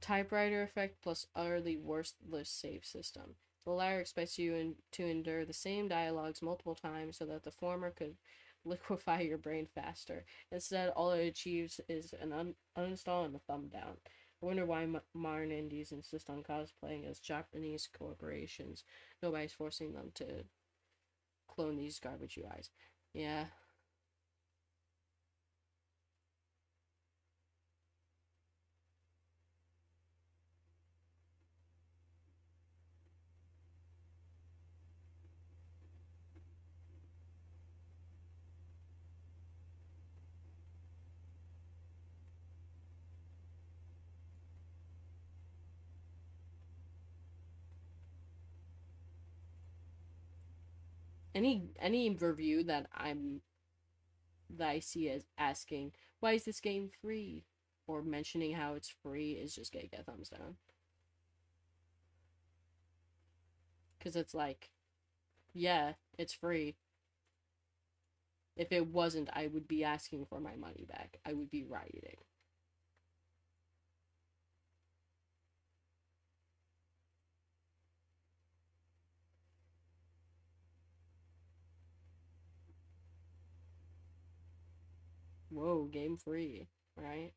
Typewriter effect plus utterly worthless save system. The latter expects you to endure the same dialogues multiple times so that the former could liquefy your brain faster. Instead, all it achieves is an uninstall and a thumb down. I wonder why modern indies insist on cosplaying as Japanese corporations. Nobody's forcing them to clone these garbage UIs. Yeah. Any review that I see as asking, why is this game free? Or mentioning how it's free is just gonna get thumbs down. Because it's like, yeah, it's free. If it wasn't, I would be asking for my money back. I would be rioting. Whoa, game free, right?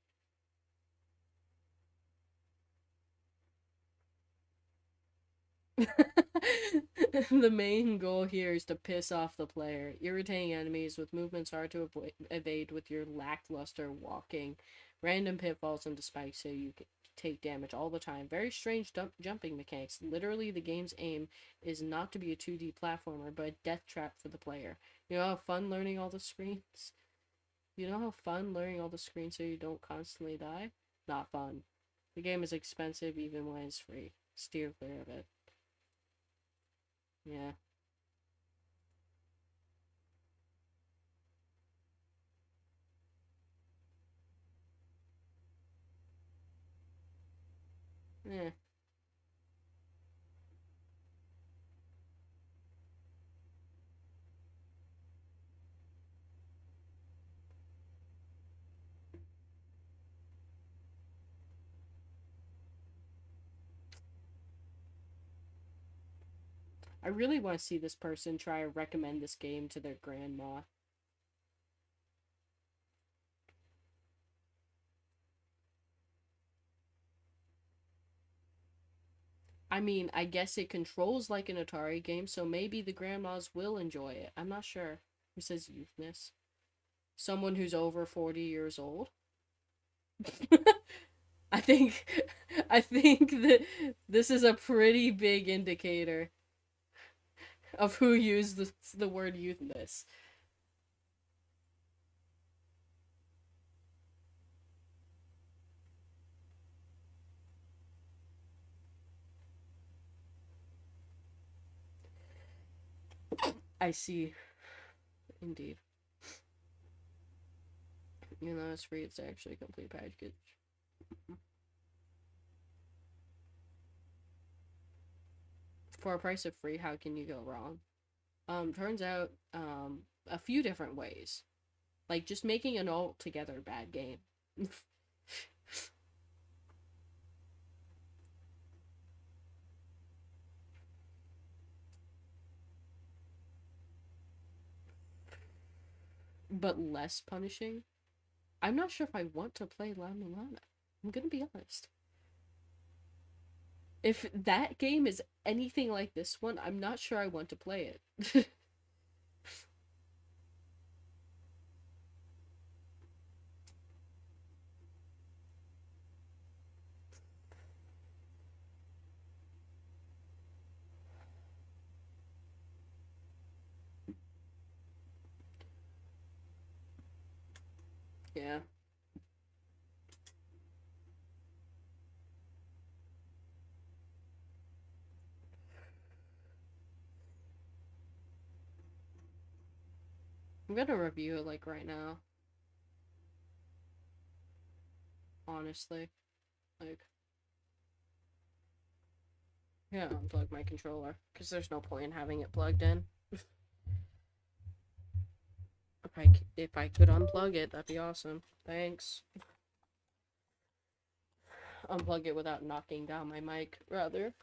The main goal here is to piss off the player, irritating enemies with movements hard to evade with your lackluster walking, random pitfalls into spikes so you can take damage all the time. Very strange jumping mechanics. Literally, the game's aim is not to be a 2D platformer, but a death trap for the player. You know how fun learning all the screens? You know how fun learning all the screens so you don't constantly die? Not fun. The game is expensive even when it's free. Steer clear of it. Yeah. Eh. I really want to see this person try to recommend this game to their grandma. I mean, I guess it controls like an Atari game, so maybe the grandmas will enjoy it. I'm not sure. Who says youthness? Someone who's over 40 years old? I think I think that this is a pretty big indicator. of who used the word youthness. I see. Indeed. You know, it's free. It's actually a complete package. For a price of free, how can you go wrong? Turns out, a few different ways. Like, just making an altogether bad game. But less punishing. I'm not sure if I want to play La Mulana. I'm gonna be honest. If that game is anything like this one, I'm not sure I want to play it. Yeah. I'm gonna review it like right now. Honestly. Like, yeah, unplug my controller. Because there's no point in having it plugged in. If I could unplug it, that'd be awesome. Thanks. Unplug it without knocking down my mic, rather.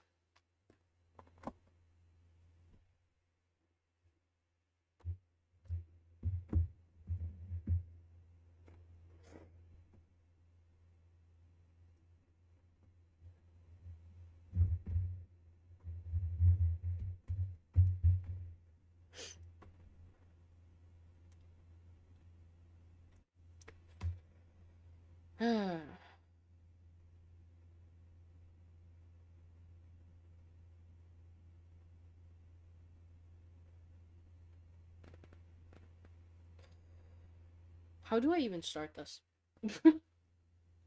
How do I even start this?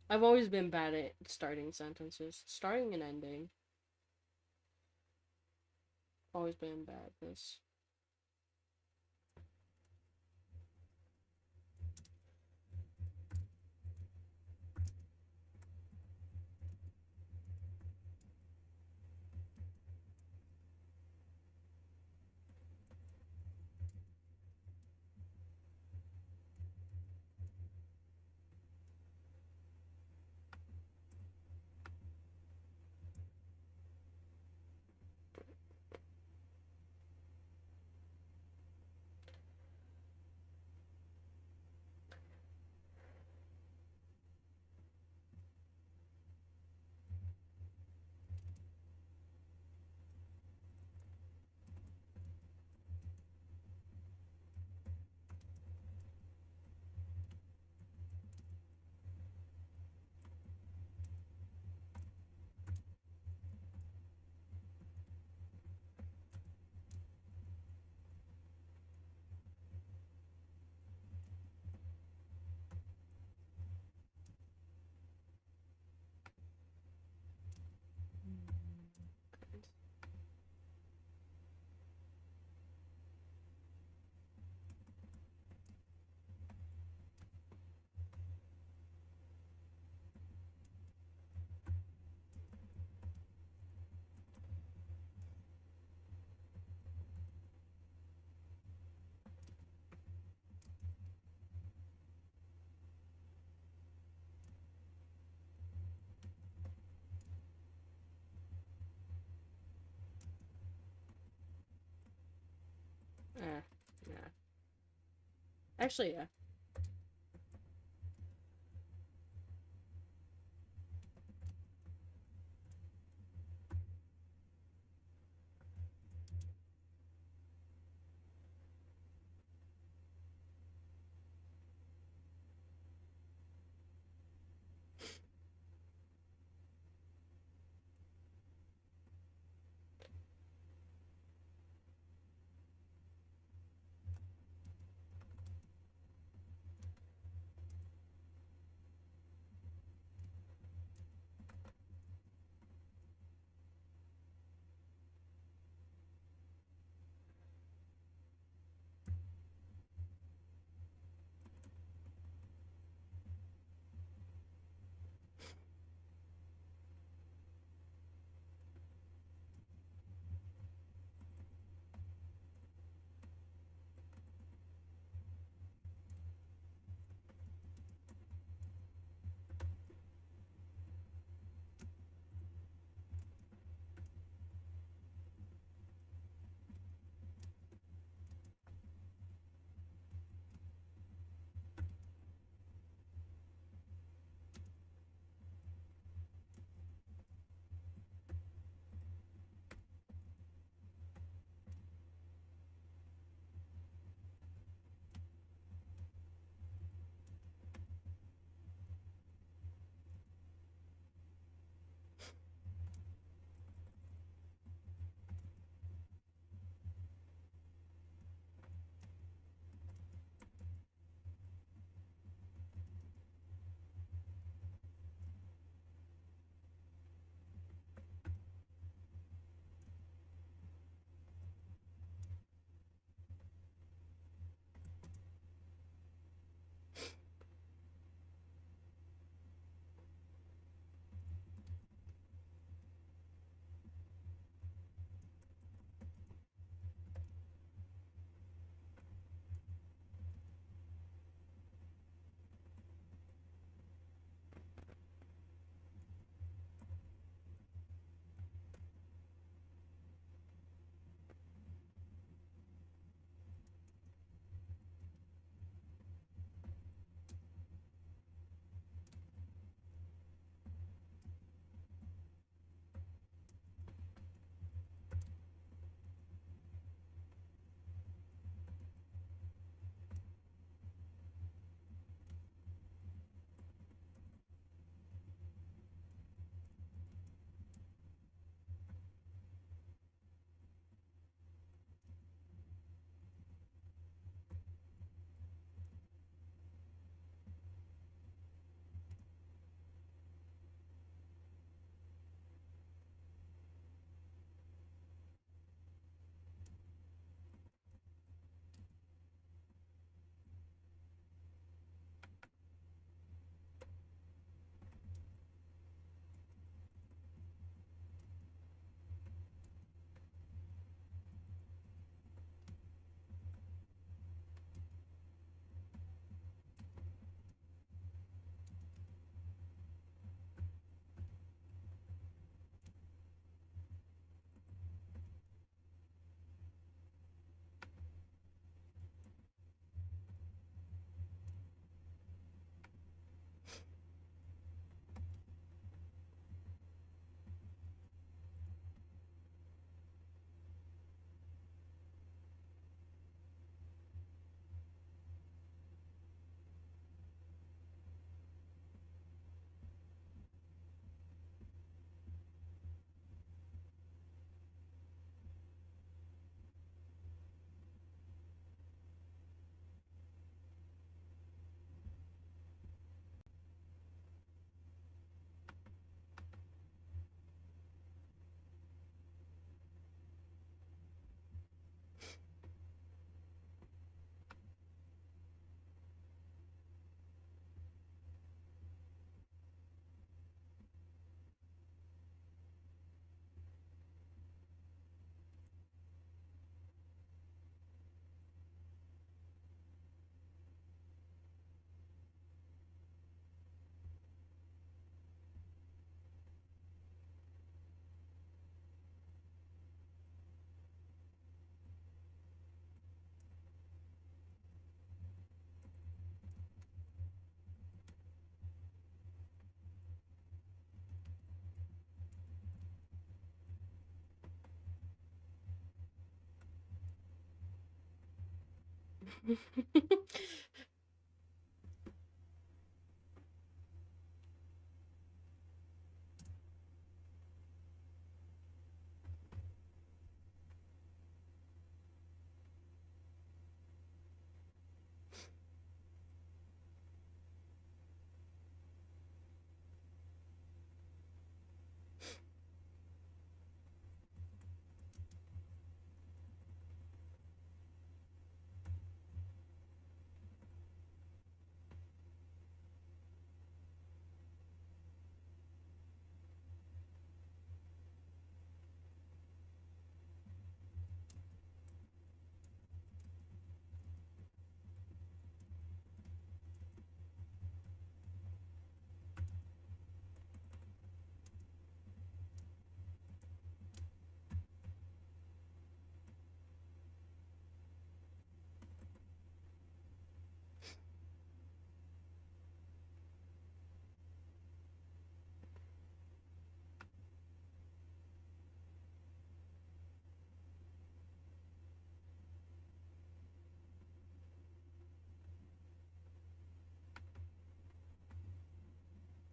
I've always been bad at starting sentences. Starting and ending. Always been bad at this. Yeah. Actually, yeah.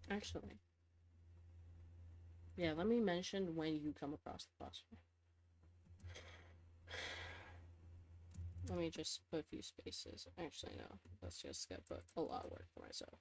Actually, yeah, let me mention when you come across the phosphor. Let me just put a few spaces. Actually, no. Let's just get put a lot of work for myself.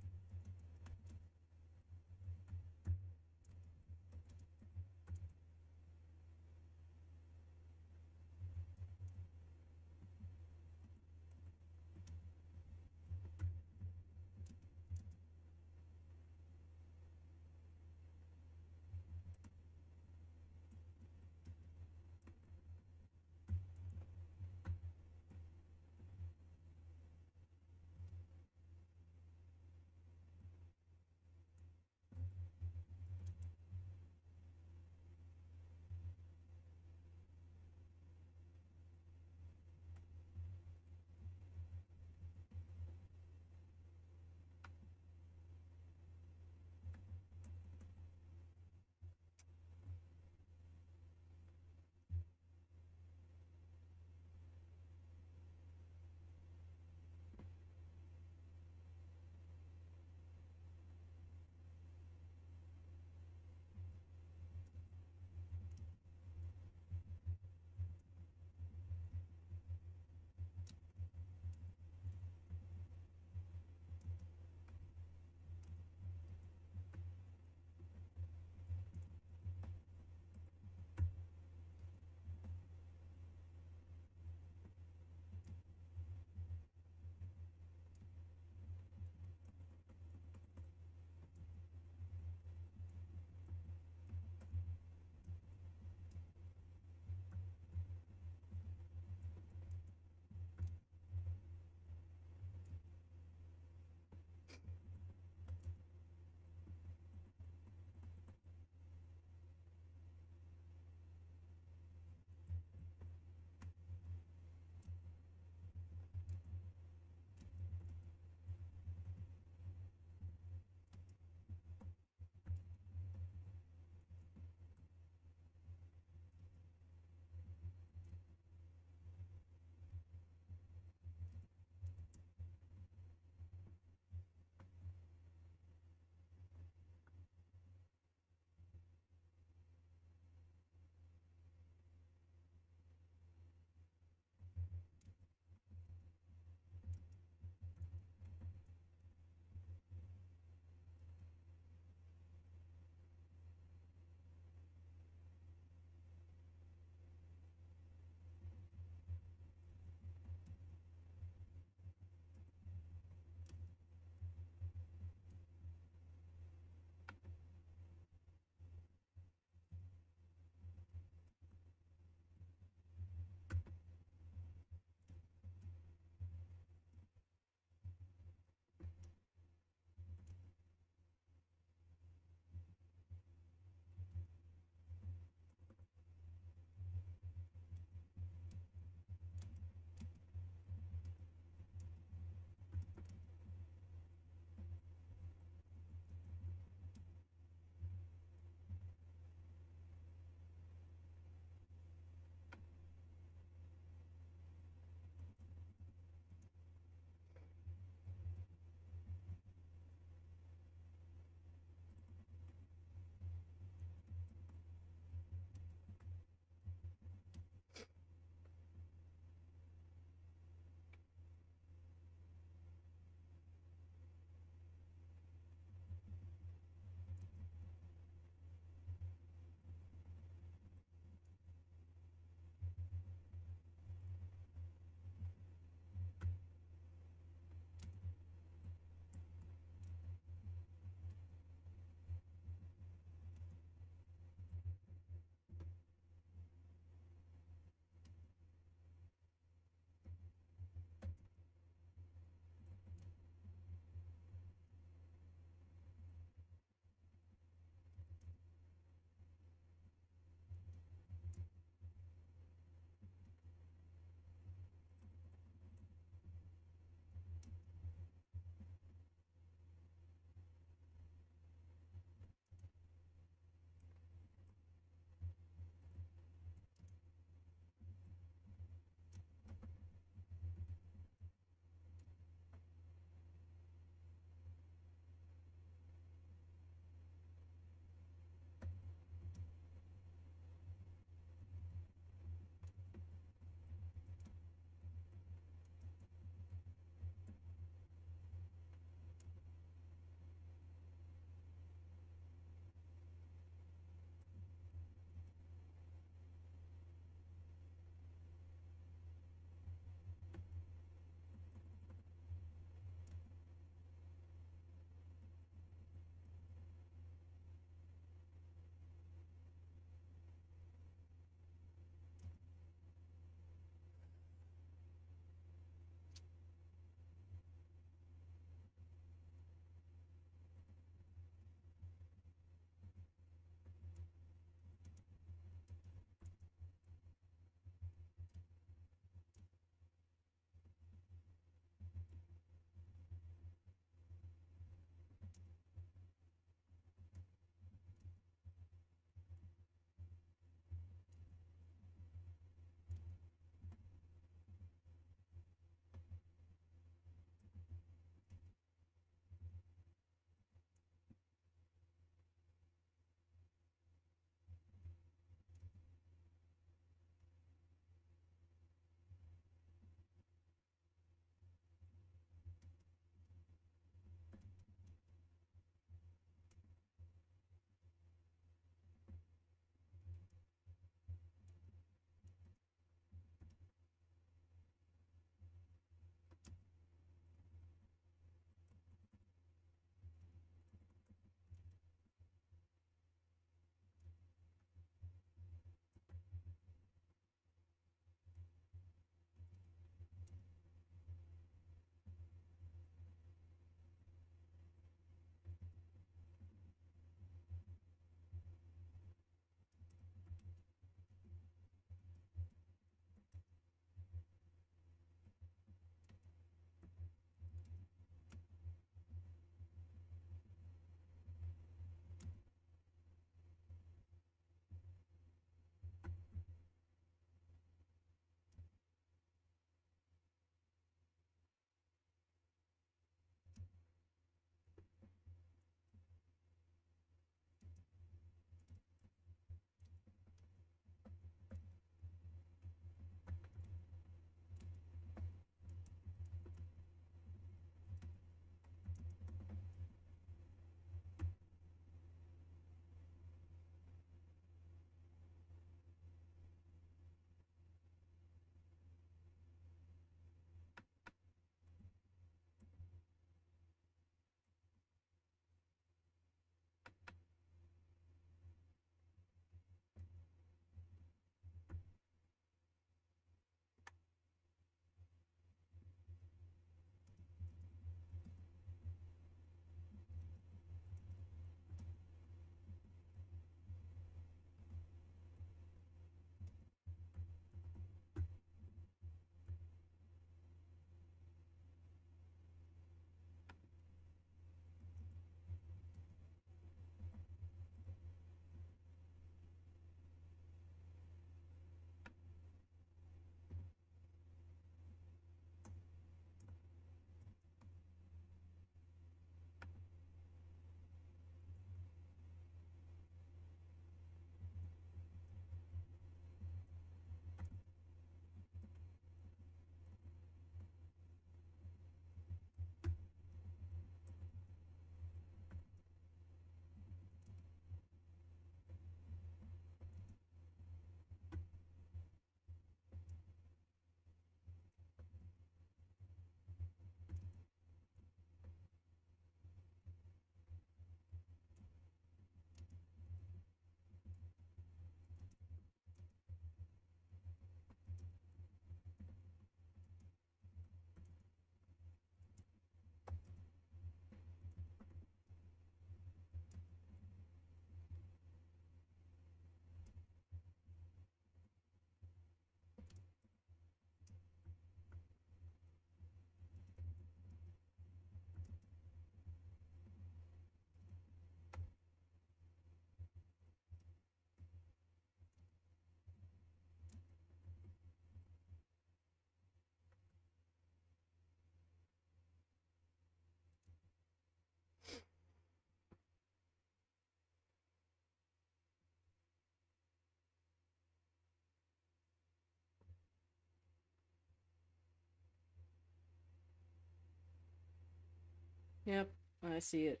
Yep, I see it.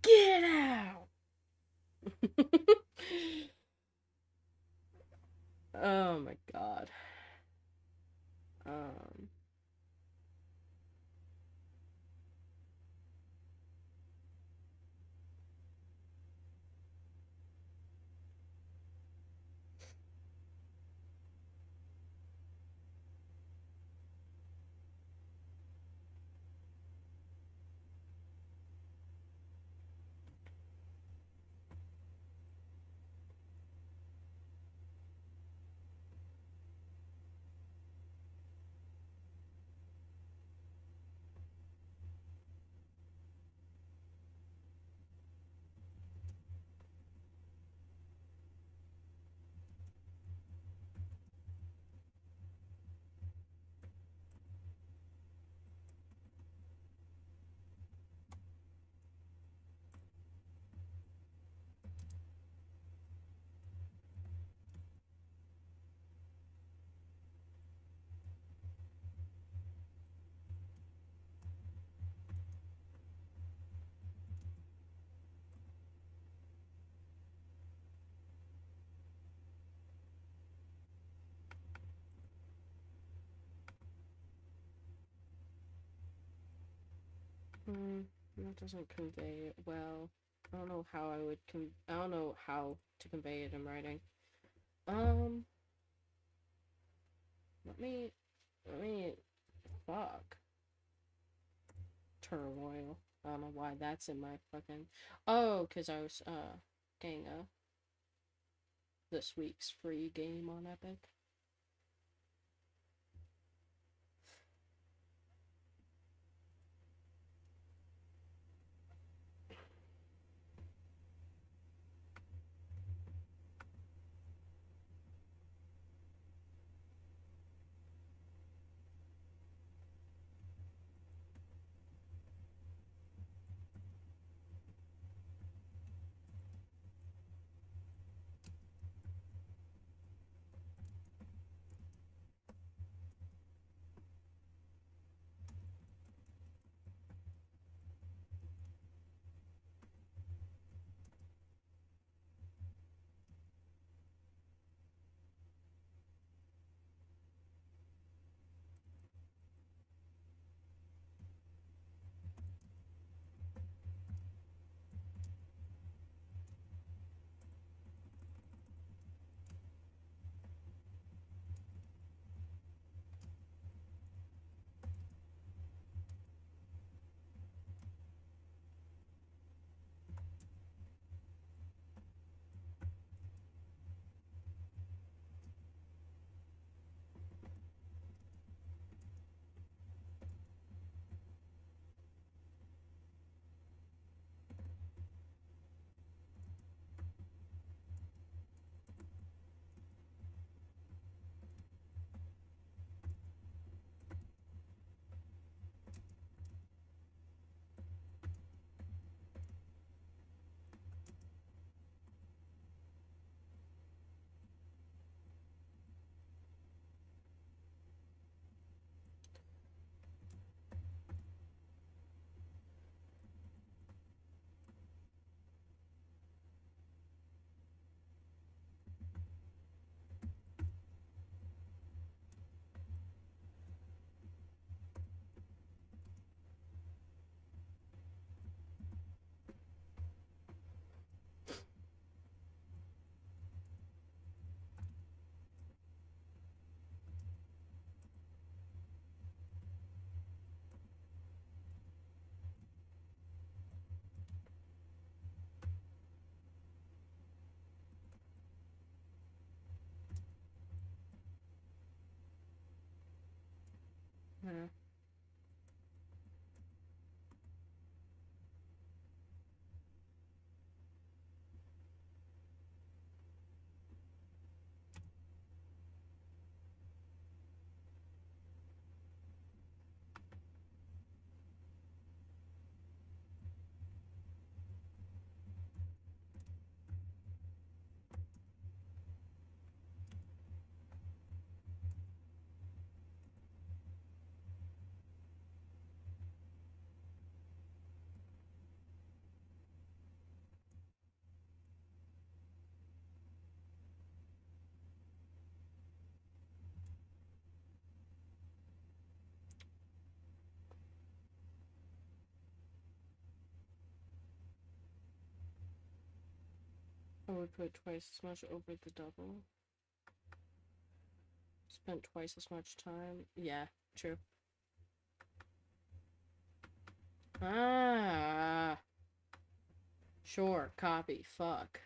Get out! Oh my god. Um, that doesn't convey it well. I don't know how I would I don't know how to convey it in writing. Um, let me, fuck. Turmoil. I don't know why that's in my fucking, oh, because I was, getting, this week's free game on Epic. I would put twice as much over the double. Spent twice as much time. Yeah, true. Ah. Sure, copy. Fuck.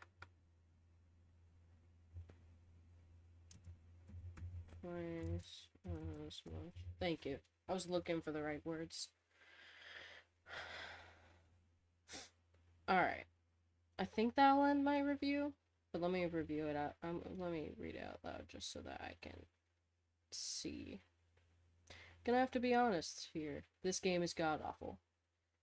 Twice as much. Thank you. I was looking for the right words. Alright. I think that'll end my review. But let me review it out. Let me read it out loud just so that I can see. Gonna have to be honest here. This game is god awful.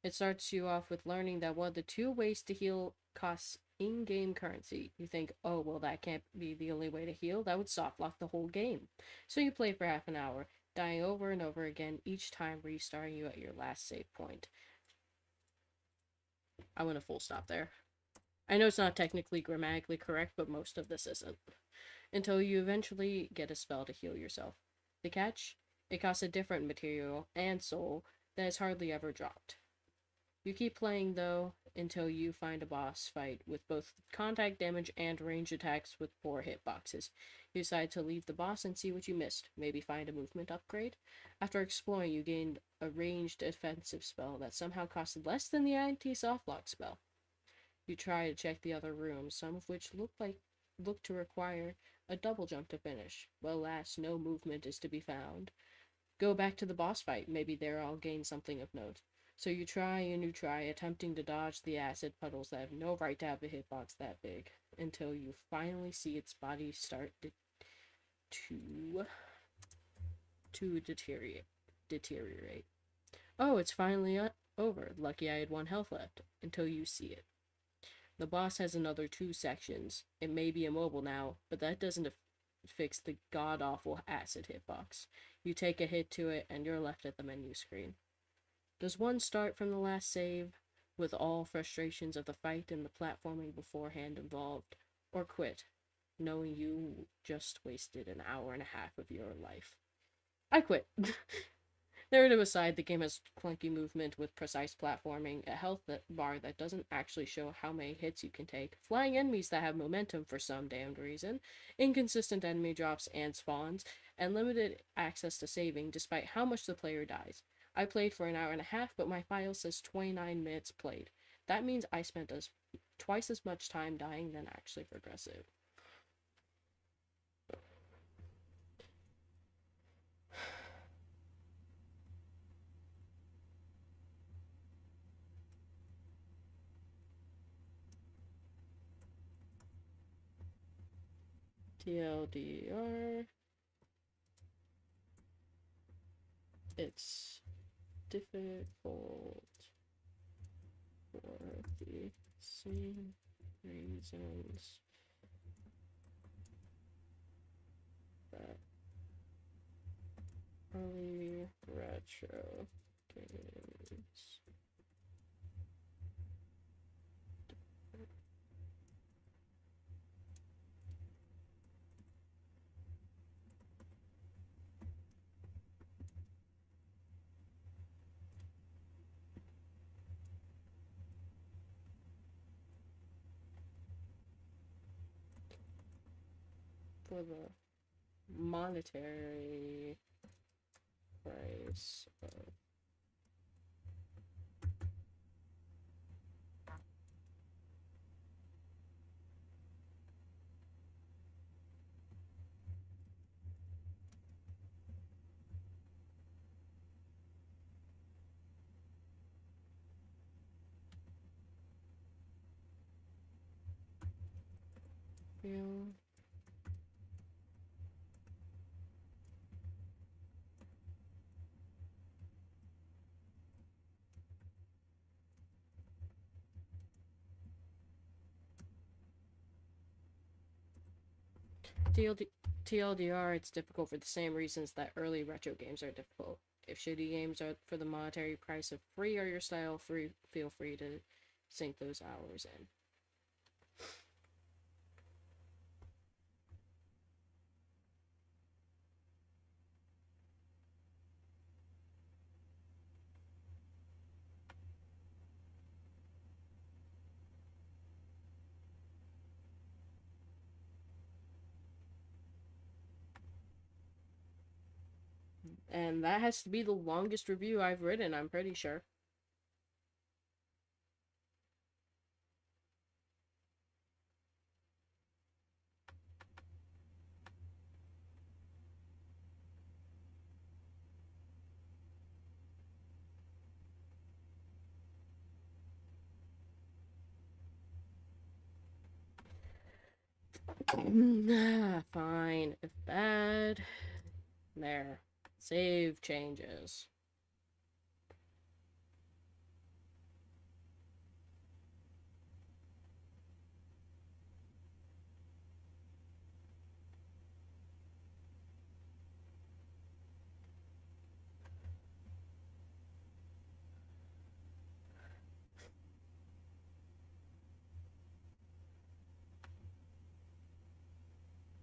It starts you off with learning that one of the two ways to heal costs in-game currency. You think, oh, well, that can't be the only way to heal. That would soft lock the whole game. So you play for half an hour, dying over and over again, each time restarting you at your last save point. I want a full stop there. I know it's not technically grammatically correct, but most of this isn't. Until you eventually get a spell to heal yourself. The catch? It costs a different material and soul that is hardly ever dropped. You keep playing, though, until you find a boss fight with both contact damage and range attacks with poor hitboxes. You decide to leave the boss and see what you missed, maybe find a movement upgrade. After exploring, you gained a ranged offensive spell that somehow costed less than the anti-softlock spell. You try to check the other rooms, some of which look to require a double jump to finish. Well, alas, no movement is to be found. Go back to the boss fight, maybe there I'll gain something of note. So you try and you try, attempting to dodge the acid puddles that have no right to have a hitbox that big, until you finally see its body start to deteriorate. Oh, it's finally over. Lucky I had 1 health left, until you see it. The boss has another 2 sections. It may be immobile now, but that doesn't fix the god-awful acid hitbox. You take a hit to it, and you're left at the menu screen. Does one start from the last save, with all frustrations of the fight and the platforming beforehand involved, or quit, knowing you just wasted an hour and a half of your life? I quit. Narrative aside, the game has clunky movement with precise platforming, a health bar that doesn't actually show how many hits you can take, flying enemies that have momentum for some damned reason, inconsistent enemy drops and spawns, and limited access to saving despite how much the player dies. I played for an hour and a half, but my file says 29 minutes played. That means I spent twice as much time dying than actually progressive. TLDR. It's difficult for the same reasons that early retro games for the monetary price of real TLDR, it's difficult for the same reasons that early retro games are difficult. If shitty games are for the monetary price of free or your style, feel free to sink those hours in. And that has to be the longest review I've written, I'm pretty sure. Fine. If bad. There. Save changes.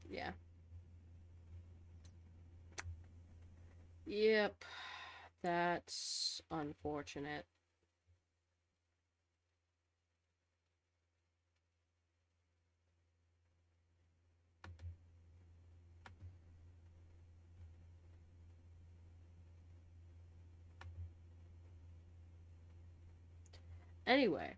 Yeah. Yep. That's unfortunate. Anyway.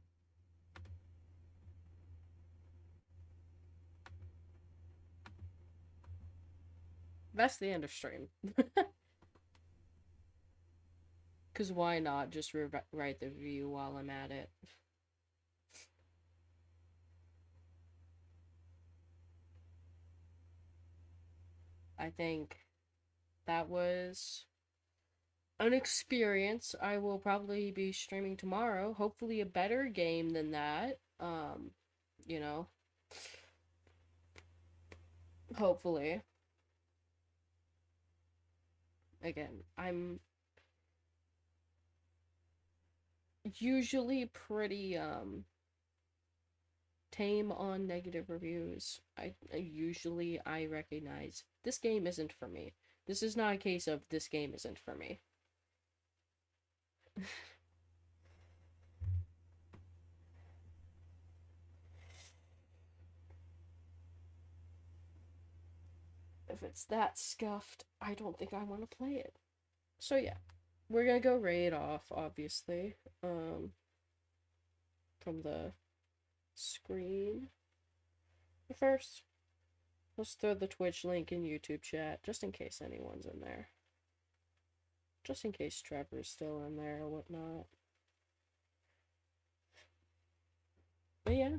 That's the end of stream. Because why not just write the review while I'm at it? I think that was an experience. I will probably be streaming tomorrow. Hopefully a better game than that. You know. Hopefully. Again, I'm usually pretty tame on negative reviews. I recognize this game isn't for me. This is not a case of this game isn't for me. If it's that scuffed, I don't think I want to play it. So yeah, we're gonna go raid off, obviously, from the screen. But first, let's throw the Twitch link in YouTube chat, just in case anyone's in there. Just in case Trevor's still in there or whatnot. But yeah,